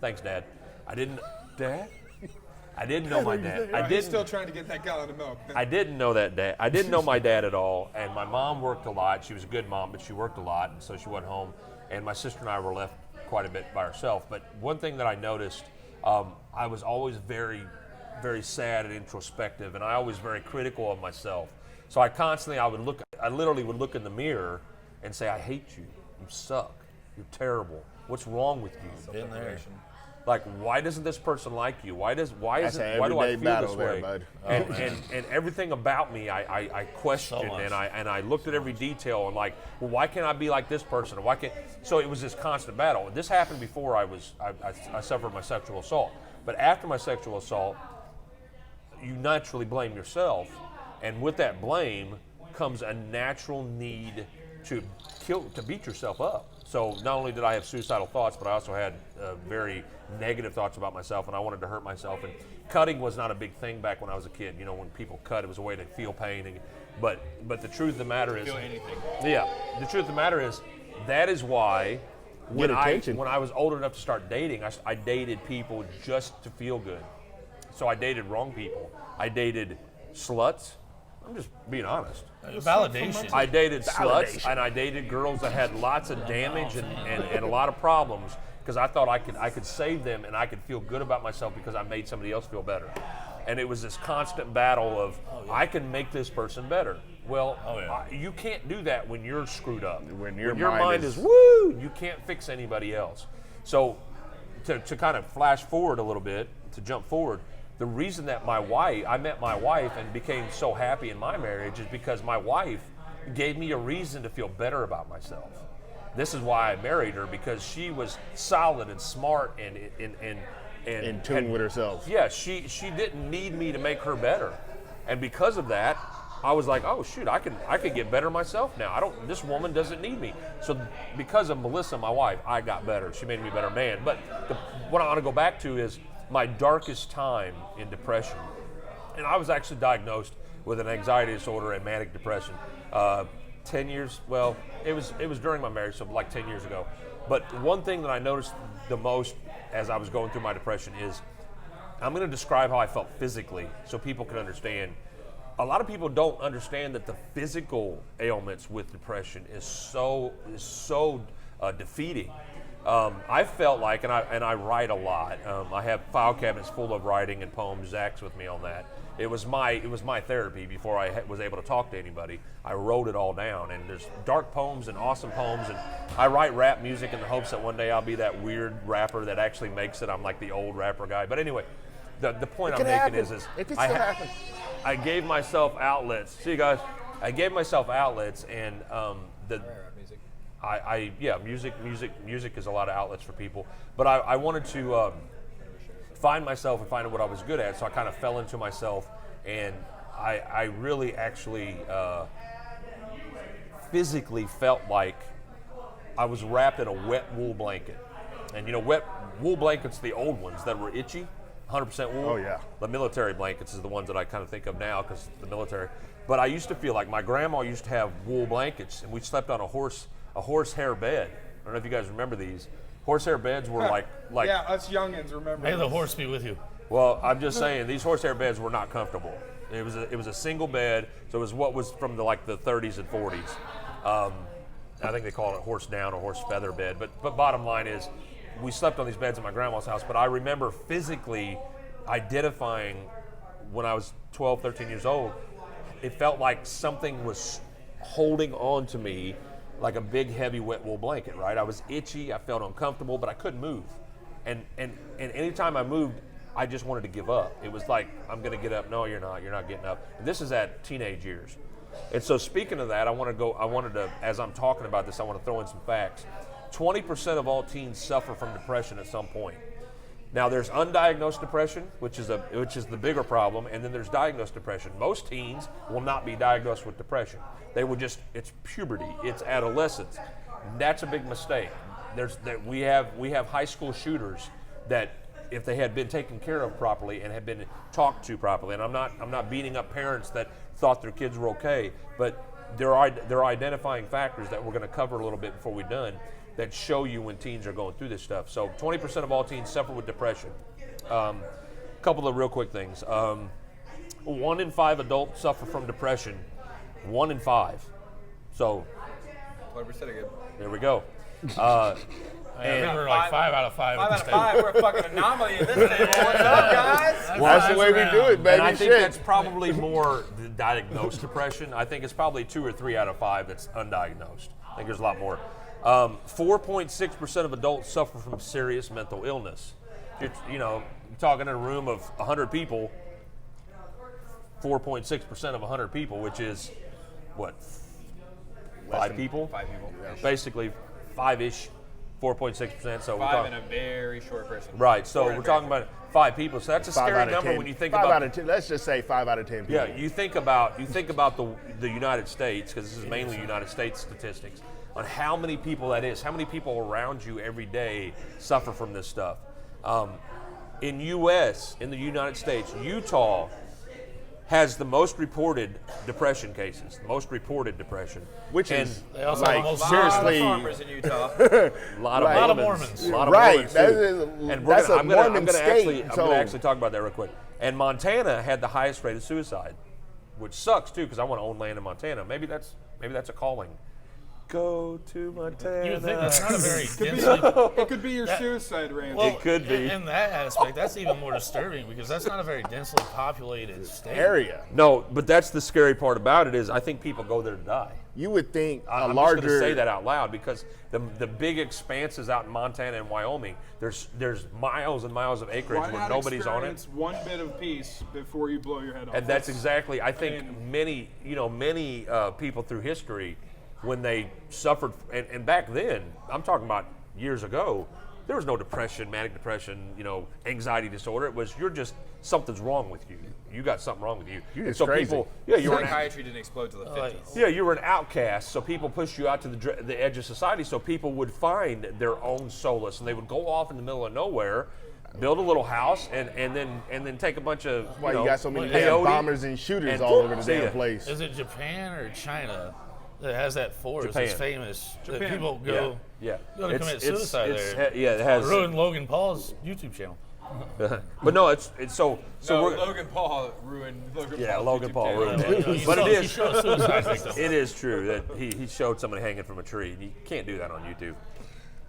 Thanks, Dad. I didn't know my dad. He's still trying to get that gallon of milk. I didn't know that dad. I didn't know my dad at all. And my mom worked a lot. She was a good mom, but she worked a lot, and so she wasn't home. And my sister and I were left quite a bit by ourselves. But one thing that I noticed, I was always very, very sad and introspective, and I always very critical of myself. So I literally would look in the mirror and say, I hate you. You suck. You're terrible. What's wrong with you? Been there. Like, why doesn't this person like you? Why do I feel everyday this battle way? there, bud. And everything about me, I questioned, and I looked at every detail and like, well, why can't I be like this person? Or why can't? So it was this constant battle. This happened before I suffered my sexual assault, but after my sexual assault, you naturally blame yourself, and with that blame comes a natural need to beat yourself up. So not only did I have suicidal thoughts, but I also had very negative thoughts about myself, and I wanted to hurt myself. And cutting was not a big thing back when I was a kid. You know, when people cut, it was a way to feel pain. But the truth of the matter is, Feel anything. yeah, the truth of the matter is, that is why when I was old enough to start dating, I dated people just to feel good. So I dated wrong people. I dated sluts. I'm just being honest. Validation. I dated sluts, and I dated girls that had lots of damage and a lot of problems because I thought I could save them and I could feel good about myself because I made somebody else feel better. And it was this constant battle of, I can make this person better. Well, you can't do that when you're screwed up. When your mind is woo, you can't fix anybody else. So to kind of flash forward a little bit, to jump forward, the reason that I met my wife and became so happy in my marriage is because my wife gave me a reason to feel better about myself. This is why I married her, because she was solid and smart and in tune with herself. Yeah, she didn't need me to make her better. And because of that, I was like, oh shoot, I could get better myself now. This woman doesn't need me. So because of Melissa, my wife, I got better. She made me a better man. But what I want to go back to is my darkest time in depression. And I was actually diagnosed with an anxiety disorder and manic depression 10 years, well, it was during my marriage, so like 10 years ago. But one thing that I noticed the most as I was going through my depression is, I'm going to describe how I felt physically so people can understand. A lot of people don't understand that the physical ailments with depression is so defeating. I felt like, and I write a lot. I have file cabinets full of writing and poems. Zach's with me on that. It was my therapy before I was able to talk to anybody. I wrote it all down, and there's dark poems and awesome poems, and I write rap music in the hopes that one day I'll be that weird rapper that actually makes it. I'm like the old rapper guy. But anyway, the point I'm making is it can still happen. I gave myself outlets. See you guys. I gave myself outlets, and music is a lot of outlets for people. But I wanted to find myself and find what I was good at, so I kind of fell into myself, and I really actually physically felt like I was wrapped in a wet wool blanket. And you know, wet wool blankets, the old ones that were itchy, 100% wool. Oh yeah. The military blankets is the ones that I kind of think of now because the military. But I used to feel like my grandma used to have wool blankets, and we slept on a horsehair bed. I don't know if you guys remember these. Horsehair beds were like yeah, us youngins remember. May the horse be with you. Well, I'm just saying these horsehair beds were not comfortable. It was a single bed, so it was what was from the 30s and 40s. I think they call it horse down or horse feather bed. But bottom line is, we slept on these beds at my grandma's house. But I remember physically identifying when I was 12, 13 years old. It felt like something was holding on to me like a big, heavy, wet wool blanket, right? I was itchy, I felt uncomfortable, but I couldn't move. And anytime I moved, I just wanted to give up. It was like, I'm gonna get up. No, you're not getting up. And this is at teenage years. And so speaking of that, I wanted to, as I'm talking about this, I want to throw in some facts. 20% of all teens suffer from depression at some point. Now there's undiagnosed depression, which is the bigger problem, and then there's diagnosed depression. Most teens will not be diagnosed with depression. They will it's puberty, it's adolescence. That's a big mistake. We have high school shooters that if they had been taken care of properly and had been talked to properly, and I'm not beating up parents that thought their kids were okay, but there are identifying factors that we're going to cover a little bit before we're done that show you when teens are going through this stuff. So 20% of all teens suffer with depression. Couple of real quick things. 1 in 5 adults suffer from depression. 1 in 5. So 100% again. there we go. I think we're like 5 out of 5. 5 out of 5. We're a fucking anomaly in this table. What's up, guys? That's the way we do it, baby. And I think Shit. that's probably more the diagnosed depression. I think it's probably 2 or 3 out of 5 that's undiagnosed. I think there's a lot more. 4.6% of adults suffer from serious mental illness. You're talking in a room of 100 people, 4.6% of 100 people, which is what? 5 people? 5 people. Basically 5-ish, 4.6%. So we're 5 talking, in a very short person. right. So we're talking about 5 people. So that's a 5 scary out of number 10. when you think 5 about. out of 10. Let's just say 5 out of 10 people. Yeah, you think about the United States, because this is mainly United States statistics, on how many people that is, how many people around you every day suffer from this stuff. In the United States, Utah has the most reported depression cases, most reported depression. Which And is They also have like the most seriously. Farmers in Utah. a lot of Mormons. A lot of Right, Mormons, that too. is- And that's a I'm gonna Mormon state, I'm so- gonna actually talk about that real quick. And Montana had the highest rate of suicide, which sucks too, because I want to own land in Montana. Maybe that's a calling. Go to Montana. You would think that's not a very densely. It could be your suicide range. It could be. In that aspect, that's even more disturbing because that's not a very densely populated state. area. No, but that's the scary part about it is I think people go there to die. You would think a I'm just larger. going to say that out loud because the big expanses out in Montana and Wyoming, there's miles and miles of acreage Why where not nobody's on it. experience one bit of peace before you blow your head off? And that's exactly, I think many people through history, when they suffered, and back then, I'm talking about years ago, there was no depression, manic depression, anxiety disorder. It was something's wrong with you. You got something wrong with you. You're And just crazy. people, you were Psychiatry didn't explode till the 50s. you were an outcast, so people pushed you out to the edge of society so people would find their own solace, and they would go off in the middle of nowhere, build a little house, and then take a bunch of Why you got so many damn peyote bombers and shooters and all over the see damn ya. place? Is it Japan or China that has that forest Japan. that's famous? That Japan. people go Yeah. go to commit suicide there. Yeah, it has. Ruined Logan Paul's YouTube channel. But no, it's so No, we're, Logan Paul ruined Logan yeah, Paul's Logan YouTube Paul channel. ruined You know, it. he But showed- it he is. showed a suicide victim. It is true that he showed somebody hanging from a tree. You can't do that on YouTube.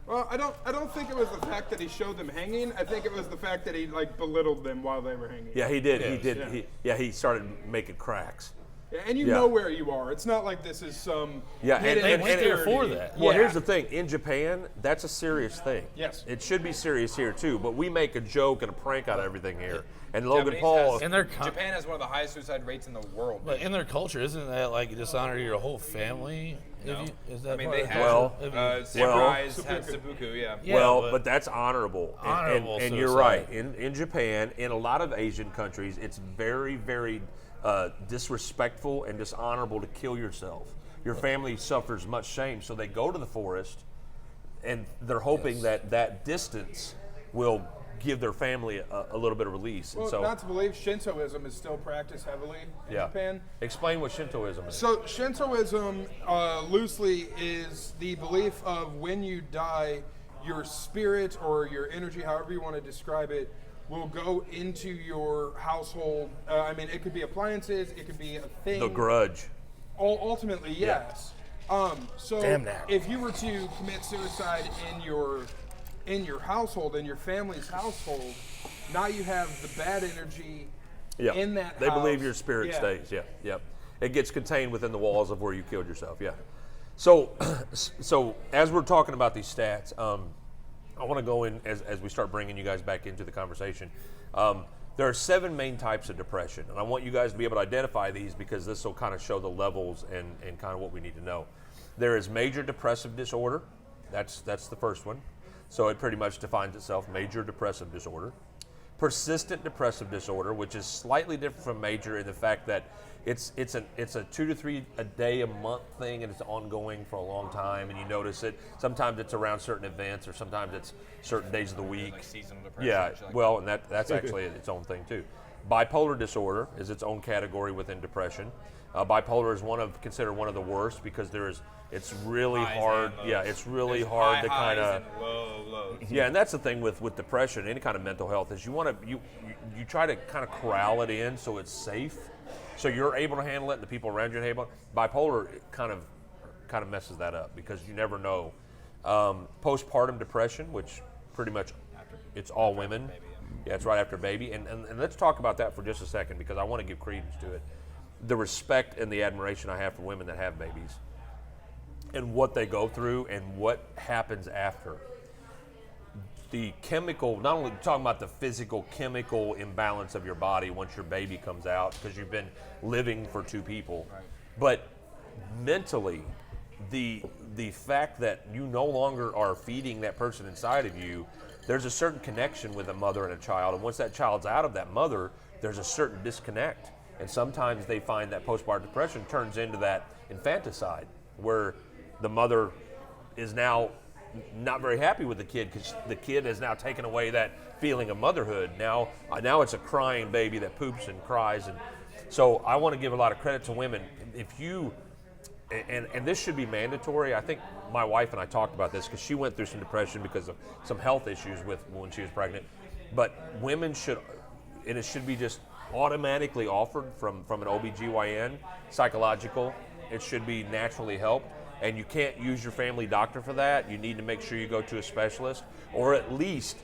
Well, I don't think it was the fact that he showed them hanging. I think it was the fact that he belittled them while they were hanging. Yeah, he did. He Yes, did. yeah. He started making cracks. Yeah, and you Yeah. know where you are. It's not like this is some. Yeah, and- hidden They went there obscurity. for that. Well, Yeah. here's the thing. In Japan, that's a serious thing. Yes. It should be serious here too, but we make a joke and a prank out of everything here. And Logan Japanese Paul, has- In their Japan has one of the highest suicide rates in the world. But in their culture, isn't that like dishonor your whole family? No. Is that I mean, part they of have Well, samurais have seppuku, yeah. Yeah, well, but- but that's honorable. And- Honorable and you're suicide. right. In Japan, in a lot of Asian countries, it's very, very disrespectful and dishonorable to kill yourself. Your family suffers much shame, so they go to the forest, and they're hoping that distance will give their family a little bit of release. Well, And so, not to believe Shintoism is still practiced heavily in yeah. Japan. Explain what Shintoism is. So Shintoism loosely is the belief of when you die, your spirit or your energy, however you want to describe it, will go into your household. I mean, it could be appliances, it could be a thing. The grudge. Ultimately, yes. So Damn that. if you were to commit suicide in your household, in your family's household, now you have the bad energy Yeah. in that They believe house. your spirit Yeah. stays. Yeah. Yep. It gets contained within the walls of where you killed yourself. Yeah. So, so as we're talking about these stats, I want to go in as we start bringing you guys back into the conversation. There are 7 main types of depression, and I want you guys to be able to identify these because this will kind of show the levels and kind of what we need to know. There is major depressive disorder. That's the first one. So it pretty much defines itself: major depressive disorder. Persistent depressive disorder, which is slightly different from major in the fact that it's a 2 to 3 a day a month thing, and it's ongoing for a long time, and you notice it. Sometimes it's around certain events, or sometimes it's certain days of the week. Like seasonal depression. Yeah, like well, and that's actually its own thing too. Bipolar disorder is its own category within depression. Bipolar is considered one of the worst because it's really highs hard. and lows. Yeah, it's really There's hard high to kind highs of. and low lows. Yeah, and that's the thing with depression, any kind of mental health, is you try to kind of corral it in so it's safe, so you're able to handle it, and the people around you are able. Bipolar kind of messes that up because you never know. Postpartum depression, which pretty much it's all women. Yeah, it's right after baby, and let's talk about that for just a second because I want to give credence to it. The respect and the admiration I have for women that have babies, and what they go through, and what happens after. The chemical, not only talking about the physical chemical imbalance of your body once your baby comes out, because you've been living for two people, but mentally, the fact that you no longer are feeding that person inside of you, there's a certain connection with a mother and a child, and once that child's out of that mother, there's a certain disconnect. And sometimes they find that postpartum depression turns into that infanticide, where the mother is now not very happy with the kid because the kid has now taken away that feeling of motherhood. Now it's a crying baby that poops and cries. And so I want to give a lot of credit to women. If you, and this should be mandatory. I think my wife and I talked about this because she went through some depression because of some health issues when she was pregnant. But women should, and it should be just automatically offered from an OBGYN, psychological. It should be naturally helped. And you can't use your family doctor for that. You need to make sure you go to a specialist, or at least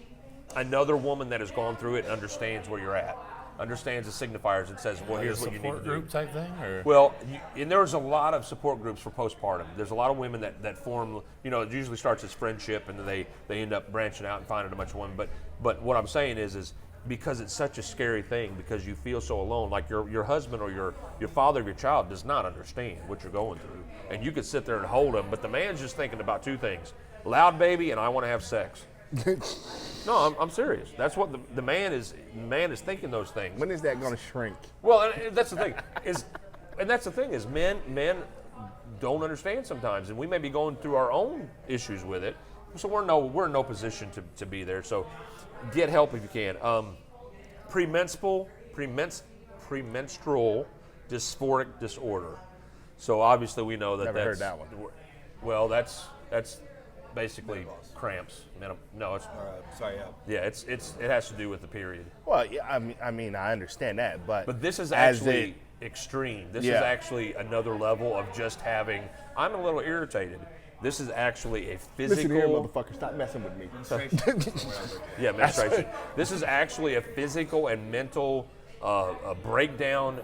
another woman that has gone through it and understands where you're at, understands the signifiers, and says, well, here's what you need to do. Support group type thing? Or? Well, and there's a lot of support groups for postpartum. There's a lot of women that form, it usually starts as friendship, and then they end up branching out and finding a bunch of women. But what I'm saying is because it's such a scary thing, because you feel so alone, like your husband or your father of your child does not understand what you're going through. And you could sit there and hold him, but the man's just thinking about two things: loud baby, and I want to have sex. No, I'm serious. That's what the man is thinking, those things. When is that going to shrink? Well, and that's the thing is men don't understand sometimes, and we may be going through our own issues with it. So we're in no position to be there. So get help if you can. Premenstrual dysphoric disorder. So obviously we know that Never heard that one. Well, that's basically cramps. No, it's Sorry, yeah. It has to do with the period. Well, yeah, I mean, I understand that, but this is as actually extreme. This is actually another level of just having. I'm a little irritated. This is actually a physical. Listen here, motherfucker, stop messing with me. Yeah, menstruation. This is actually a physical and mental breakdown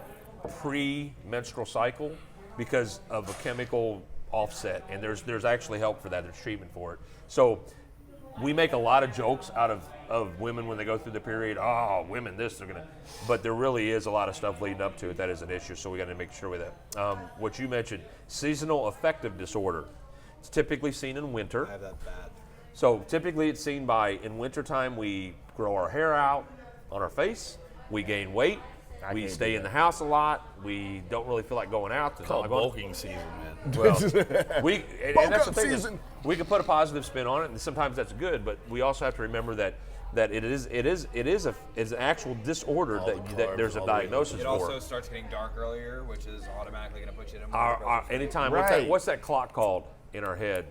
pre-menstrual cycle because of a chemical offset, and there's actually help for that. There's treatment for it. So we make a lot of jokes out of women when they go through the period. Oh, women, this, they're gonna. But there really is a lot of stuff leading up to it that is an issue. So we got to make sure with that. What you mentioned, seasonal affective disorder. It's typically seen in winter. I have that bad. So typically it's seen in wintertime, we grow our hair out on our face, we gain weight, we stay in the house a lot, we don't really feel like going out. It's called bulking season, man. Well, and that's the thing is, season. we can put a positive spin on it, and sometimes that's good, but we also have to remember that it is an actual disorder that there's a diagnosis It for. also starts getting dark earlier, which is automatically going to put you in a more depressive state. Anytime, Right. what's that clock called in our head?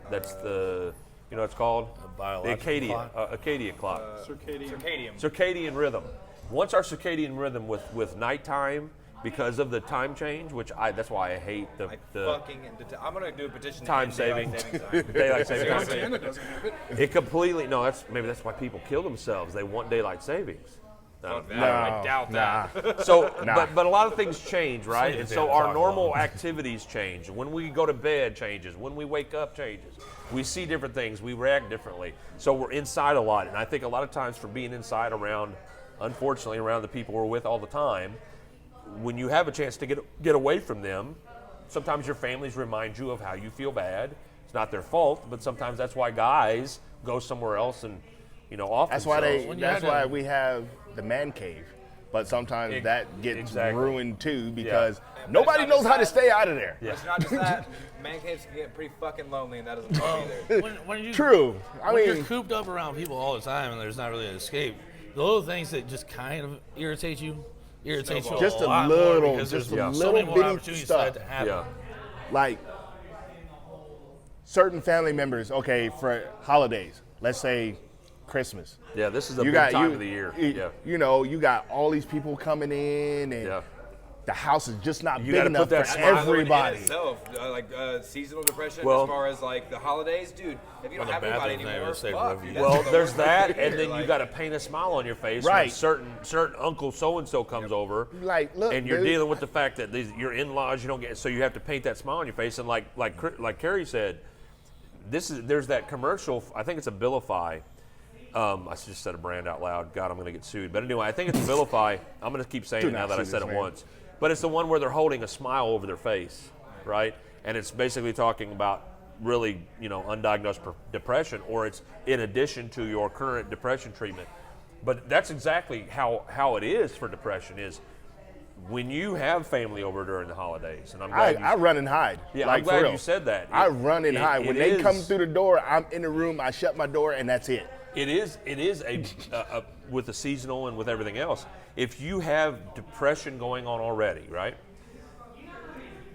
That's what it's called? biological the Acadian clock. Circadian rhythm. Once our circadian rhythm with nighttime, because of the time change, that's why I hate I'm going to do a petition time to end daylight daylight savings time. saving time. Montana doesn't have it. It completely maybe that's why people kill themselves. They want daylight savings. I doubt that. So, Nah. but a lot of things change, right? And so damn our clock normal long. activities change. When we go to bed changes. When we wake up changes. We see different things. We react differently. So we're inside a lot. And I think a lot of times for being inside unfortunately around the people we're with all the time, when you have a chance to get away from them, sometimes your families remind you of how you feel bad. It's not their fault, but sometimes that's why guys go somewhere else and, off That's why themselves. That's why we have the man cave. But sometimes that gets ruined too because nobody knows how to stay out of there. It's not just that. Man caves can get pretty fucking lonely, and that doesn't help either. True. When you're cooped up around people all the time and there's not really an escape, the little things that just kind of irritate you just a lot a little, more because just there's a so little many more bitty opportunities for that stuff. to happen. Like certain family members, okay, for holidays, let's say Christmas. Yeah, this is a big time of the year. You got all these people coming in, and the house is just not big enough for everybody. Seasonal depression as far as like the holidays, dude. If you don't have anybody anymore, well, there's that, and then you got to paint a smile on your face when certain Uncle so and so comes over, look, and you're dealing with the fact that your in-laws you don't get, so you have to paint that smile on your face. And like Carrie said, there's that commercial. I think it's a Billify. I just said a brand out loud. God, I'm going to get sued. But anyway, I think it's Vilify. I'm going to keep saying it now that I said it once. But it's the one where they're holding a smile over their face, right? And it's basically talking about really, undiagnosed depression, or it's in addition to your current depression treatment. But that's exactly how it is for depression is when you have family over during the holidays. And I'm glad I run and hide. Yeah, I'm glad you said that. I run and hide. When they come through the door, I'm in the room, I shut my door, and that's it. It is a with the seasonal and with everything else. If you have depression going on already, right?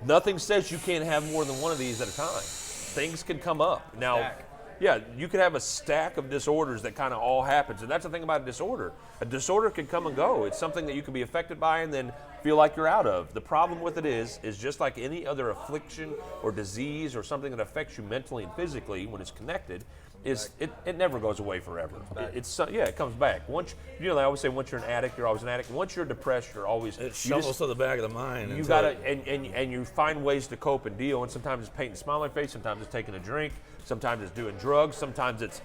Nothing says you can't have more than one of these at a time. Things can come up. Now, you could have a stack of disorders that kind of all happens, and that's the thing about a disorder. A disorder can come and go. It's something that you can be affected by and then feel like you're out of. The problem with it is just like any other affliction or disease or something that affects you mentally and physically when it's connected, it never goes away forever. It comes back. Once I always say once you're an addict, you're always an addict. Once you're depressed, you're always it shovels to the back of the mind. You gotta and you find ways to cope and deal. And sometimes it's painting a smile on your face. Sometimes it's taking a drink. Sometimes it's doing drugs. Sometimes it's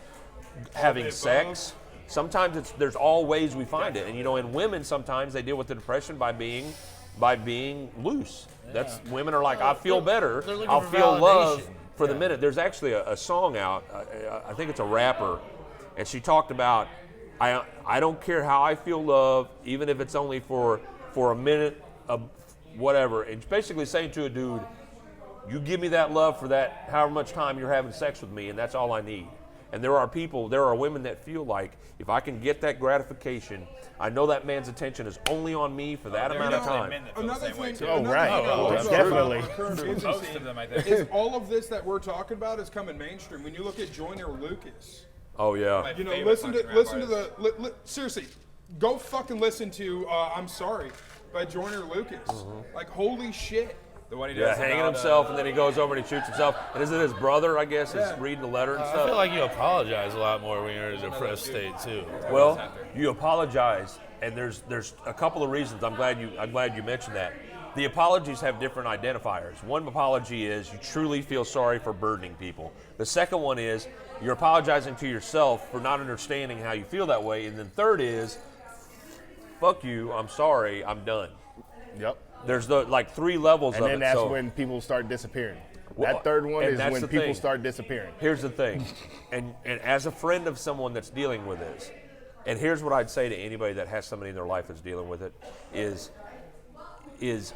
having sex. Sometimes there's all ways we find it. And in women sometimes they deal with the depression by being loose. That's women are like, I feel better. I'll feel love. For the minute, there's actually a song out. I think it's a rapper, and she talked about, I don't care how I feel love, even if it's only for a minute of whatever. It's basically saying to a dude, you give me that love for that however much time you're having sex with me, and that's all I need. And there are women that feel like if I can get that gratification, I know that man's attention is only on me for that amount of time. Another thing, definitely. Most of them, I think. Is all of this that we're talking about is coming mainstream. When you look at Joyner Lucas. Oh yeah. Listen to the seriously, go fucking listen to I'm Sorry by Joyner Lucas. Mm-hmm. Like holy shit. The one he does hanging himself, and then he goes over and he shoots himself. And is it his brother, I guess, is reading the letter and stuff? I feel like you apologize a lot more when you're in a depressed state too. Well, you apologize, and there's a couple of reasons. I'm glad you mentioned that. The apologies have different identifiers. One apology is you truly feel sorry for burdening people. The second one is you're apologizing to yourself for not understanding how you feel that way. And then third is, fuck you, I'm sorry, I'm done. Yep. There's three levels of it. And then that's when people start disappearing. That third one is when people start disappearing. Here's the thing, and as a friend of someone that's dealing with this, and here's what I'd say to anybody that has somebody in their life that's dealing with it, is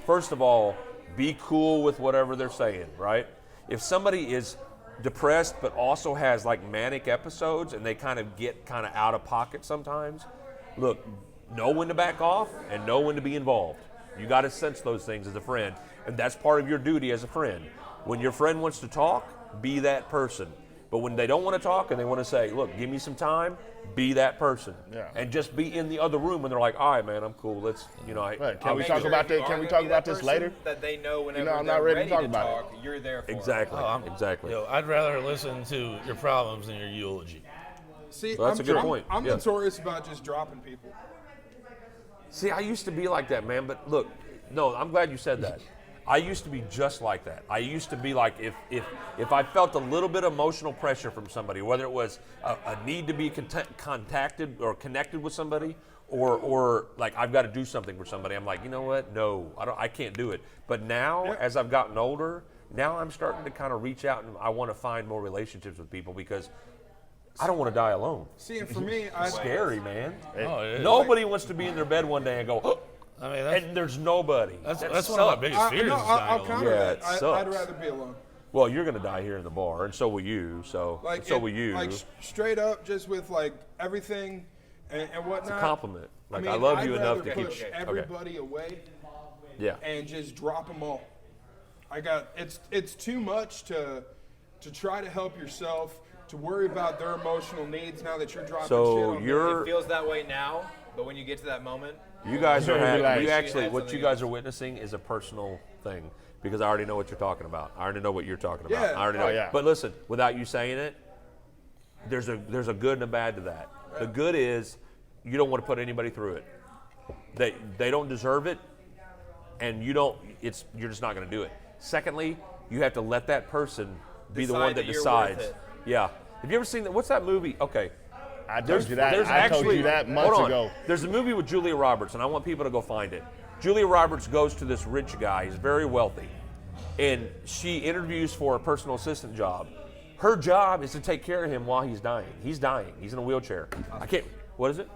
first of all, be cool with whatever they're saying, right? If somebody is depressed but also has like manic episodes and they kind of get out of pocket sometimes, look, know when to back off and know when to be involved. You got to sense those things as a friend, and that's part of your duty as a friend. When your friend wants to talk, be that person. But when they don't want to talk and they want to say, look, give me some time, be that person. Yeah. And just be in the other room when they're like, all right, man, I'm cool. Let's, Can we talk about that? Can we talk about this later? That they know whenever I'm not ready to talk about talk, you're there for exactly. Exactly. I'd rather listen to your problems than your eulogy. See, that's a good point. I'm notorious about just dropping people. See, I used to be like that, man, but look, no, I'm glad you said that. I used to be just like that. I used to be like, if I felt a little bit of emotional pressure from somebody, whether it was a need to be contacted or connected with somebody, or like I've got to do something for somebody, I'm like, you know what? No, I can't do it. But now, as I've gotten older, Now I'm starting to kind of reach out and I want to find more relationships with people because I don't want to die alone. See, and for me, It's scary, man. Oh, it is. Nobody wants to be in their bed one day and go, oh, I mean, that's, and there's nobody. that's That one of my sucks. biggest fears. no, is I'll dying alone. counter Yeah, that. it I'd sucks. rather be alone. Well, you're going to die here in the bar, and so will you. So, Like so it- will you. Like straight up, just with like everything and whatnot. It's a compliment. Like I mean, love I'd you enough rather to keep. push everybody away Yeah. and just drop them all. It's too much to try to help yourself, to worry about their emotional needs now that you're dropping So shit on you're- It feels that way now, but when you get to that moment, You guys are Relax. you You actually had what you something guys else. are witnessing is a personal thing because I already know what you're talking about. I already know what you're talking about. Yeah. I already know. Oh, yeah. But listen, without you saying it, there's a good and a bad to that. The good is you don't want to put anybody through it. They don't deserve it, and you're just not going to do it. Secondly, you have to let that person be the Decide one that that you're decides. worth it. Yeah. Have you ever seen that? What's that movie? Okay. I told you that. I told you that months hold on. ago. There's a movie with Julia Roberts, and I want people to go find it. Julia Roberts goes to this rich guy. He's very wealthy, and she interviews for a personal assistant job. Her job is to take care of him while he's dying. He's dying. He's in a wheelchair. I can't. What is it?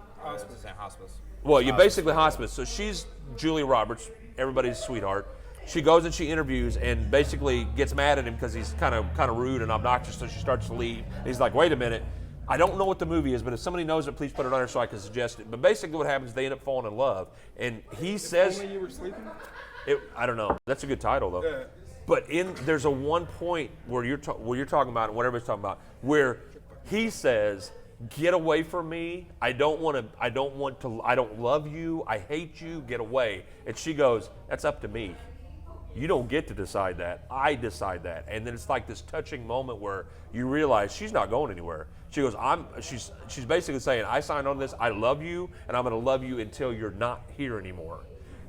hospice. Well, you basically hospice. So she's Julia Roberts, everybody's sweetheart. She goes and she interviews and basically gets mad at him because he's kind of rude and obnoxious. So she starts to leave. He's like, "Wait a minute. I don't know what the movie is, but if somebody knows it, please put it on there so I can suggest it." But basically, what happens is they end up falling in love, and he says, Only you were sleeping? I don't know. That's a good title though. Yeah. But there's a one point where you're talking about and what everybody's talking about where he says, "Get away from me. I don't love you. I hate you. Get away." And she goes, "That's up to me. You don't get to decide that. I decide that." And then it's like this touching moment where you realize she's not going anywhere. She goes, she's basically saying, "I signed on to this. I love you, and I'm going to love you until you're not here anymore."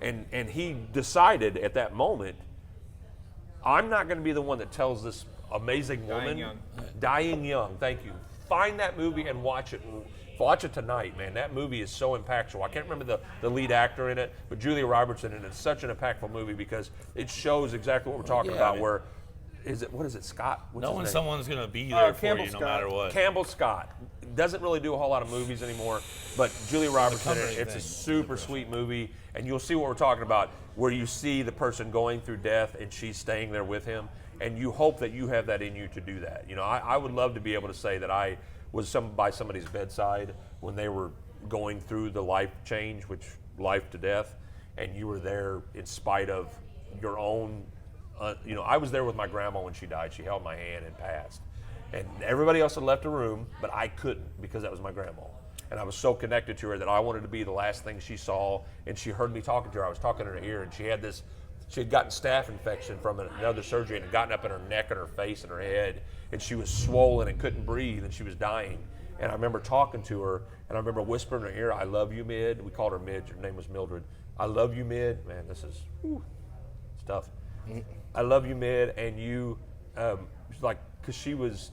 And he decided at that moment, I'm not going to be the one that tells this amazing woman, dying young. Thank you. Find that movie and watch it. Watch it tonight, man. That movie is so impactful. I can't remember the lead actor in it, but Julia Roberts in it. It's such an impactful movie because it shows exactly what we're talking about. What is it, Scott? What's Knowing his name? someone's going to be there for Campbell you no Scott. matter what. Campbell Scott doesn't really do a whole lot of movies anymore, but Julia Roberts in it. company It's a thing. super sweet movie, and you'll see what we're talking about, where you see the person going through death and she's staying there with him, and you hope that you have that in you to do that. You know, I would love to be able to say that I was by somebody's bedside when they were going through the life change, which life to death, and you were there in spite of your own. I was there with my grandma when she died. She held my hand and passed. And everybody else had left the room, but I couldn't because that was my grandma. And I was so connected to her that I wanted to be the last thing she saw. And she heard me talking to her. I was talking in her ear, and she had gotten staph infection from another surgery and had gotten up in her neck and her face and her head. And she was swollen and couldn't breathe, and she was dying. And I remember talking to her, and I remember whispering in her ear, "I love you, Mid." We called her Mid. Her name was Mildred. "I love you, Mid." Man, this is stuff. "I love you, Mid," and you, like, because she was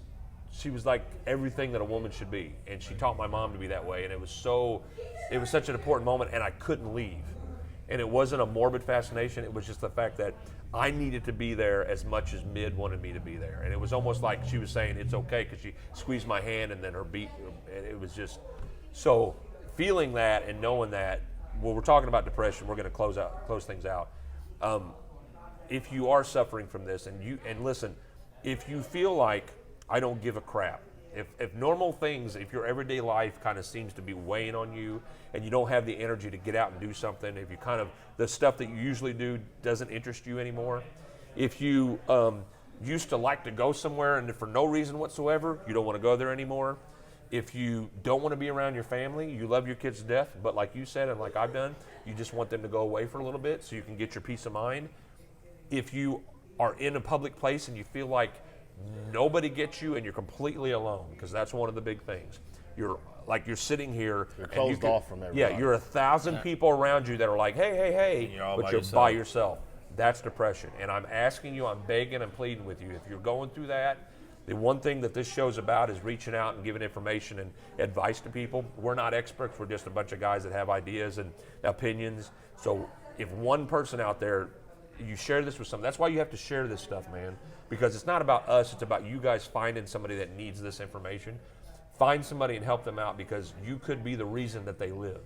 like everything that a woman should be, and she taught my mom to be that way, and it was such an important moment, and I couldn't leave. And it wasn't a morbid fascination, it was just the fact that I needed to be there as much as Mid wanted me to be there. And it was almost like she was saying it's okay, because she squeezed my hand and then her beat, and it was just, so feeling that and knowing that, well, we're talking about depression, we're gonna close things out. If you are suffering from this, and listen, if you feel like I don't give a crap, if normal things, if your everyday life kind of seems to be weighing on you and you don't have the energy to get out and do something, if you kind of, the stuff that you usually do doesn't interest you anymore, if you used to like to go somewhere and for no reason whatsoever, you don't want to go there anymore, if you don't want to be around your family, you love your kids to death, but like you said and like I've done, you just want them to go away for a little bit so you can get your peace of mind. If you are in a public place and you feel like nobody gets you and you're completely alone, because that's one of the big things. You're sitting here. You're and closed off from everybody. Yeah, you're 1,000 people around you that are like, hey, you're all but by you're yourself. by yourself. That's depression. And I'm asking you, I'm begging and pleading with you, if you're going through that, the one thing that this show's about is reaching out and giving information and advice to people. We're not experts. We're just a bunch of guys that have ideas and opinions. So if one person out there you share this with someone. That's why you have to share this stuff, man, because it's not about us. It's about you guys finding somebody that needs this information. Find somebody and help them out, because you could be the reason that they live.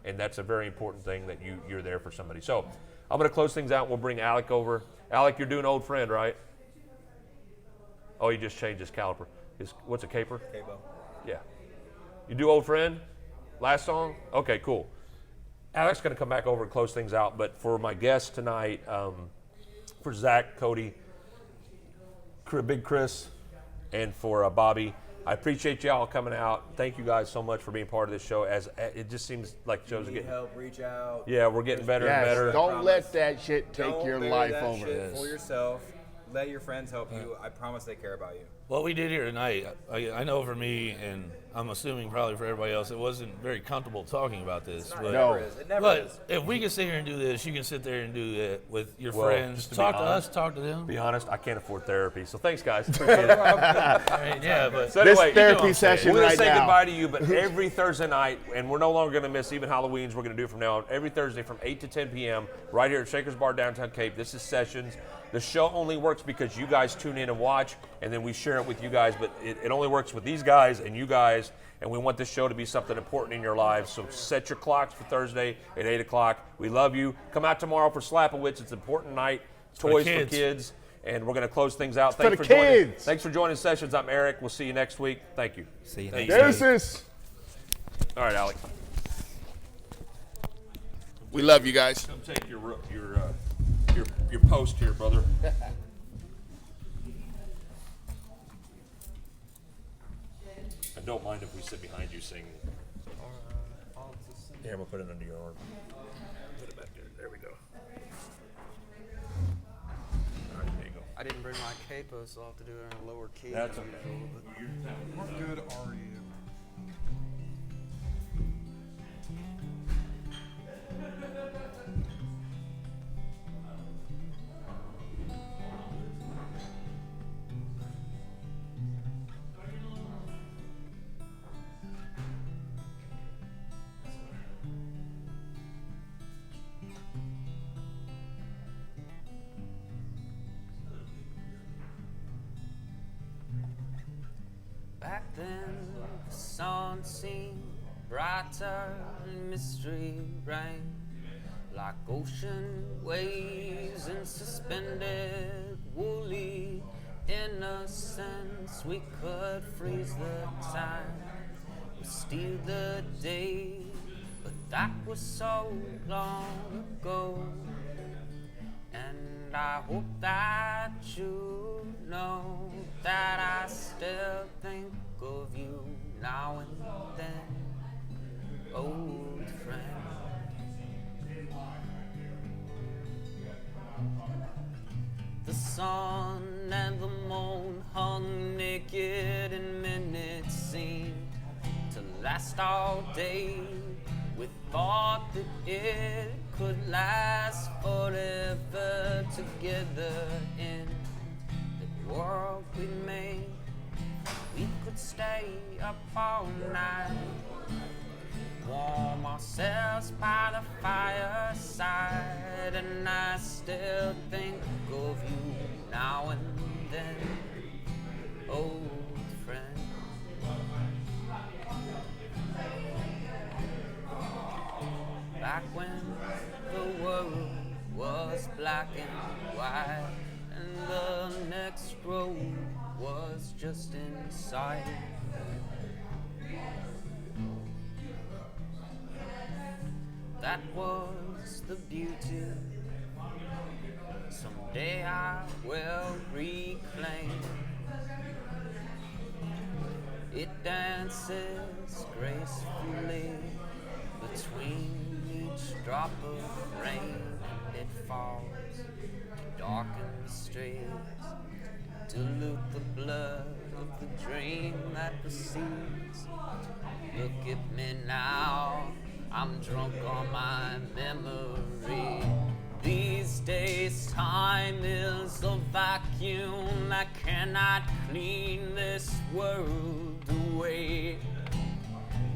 And that's a very important thing, that you're there for somebody. So I'm going to close things out. We'll bring Alec over. Alec, you're doing Old Friend, right? Oh, he just changed his caliper. What's a caper? Cabo. Yeah. You do Old Friend? Last song? Okay, cool. Alec's going to come back over and close things out. But for my guests tonight, for Zach, Cody, Big Chris, and for Bobby, I appreciate y'all coming out. Thank you guys so much for being part of this show. As it just seems like shows are getting help, reach out. Yeah, we're getting better and better. Don't let that shit take Don't your bury life that over. shit for yourself. Let your friends help you. I promise they care about you. What we did here tonight, I know for me, and I'm assuming probably for everybody else, it wasn't very comfortable talking about this. But, No. It never but is. if we can sit here and do this, you can sit there and do it with your Well, friends. just to be Talk to honest- us, talk to them. Be honest, I can't afford therapy. So thanks, guys. Appreciate it. I mean, yeah, but So This anyway, therapy session we're going right to say now. goodbye to you, but every Thursday night, and we're no longer going to miss even Halloween's, we're going to do it from now on. Every Thursday from 8 to 10 p.m. right here at Shaker's Bar, downtown Cape. This is Sessions. The show only works because you guys tune in and watch, and then we share it with you guys, but it only works with these guys and you guys, and we want this show to be something important in your lives. So set your clocks for Thursday at 8 o'clock. We love you. Come out tomorrow for Slapowitz. It's an important night. Toys for kids. And we're going to close things out. for the kids. Thanks for joining Sessions. I'm Eric. We'll see you next week. Thank you. See you Thanks. next Deuces. All right, Alec. We love you guys. Come take your post here, brother. And don't mind if we sit behind you singing. Here, we'll put it under your arm. Put it back there. There we go. All right, there you go. I didn't bring my capo, so I'll have to do it in a lower key. That's okay. What good are you? Back then, the sun seemed brighter and mystery rain, like ocean waves in suspended woolly innocence. We could freeze the time, we steal the day, but that was so long ago. And I hope that you know that I still think of you now and then, old friend. The sun and the moon hung naked in minutes seemed to last all day. We thought that it could last forever together in the world we made. We could stay up all night, warm ourselves by the fireside, and I still think of you now and then, old friend. Back when the world was black and white, and the next road was just in sight. That was the beauty. Someday I will reclaim. It dances gracefully between each drop of rain. It falls to darken the streets, dilute the blood of the dream that precedes. Look at me now, I'm drunk on my memory. These days time is a vacuum that cannot clean this world away.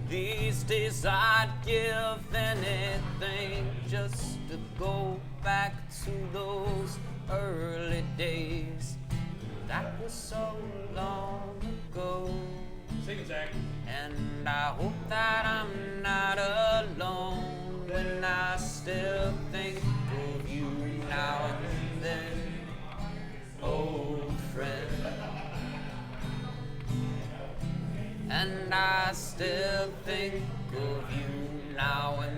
These days I'd give anything just to go back to those early days. That was so long ago. Sing it, Zach. And I hope that I'm not alone when I still think of you now and then, old friend. And I still think of you now and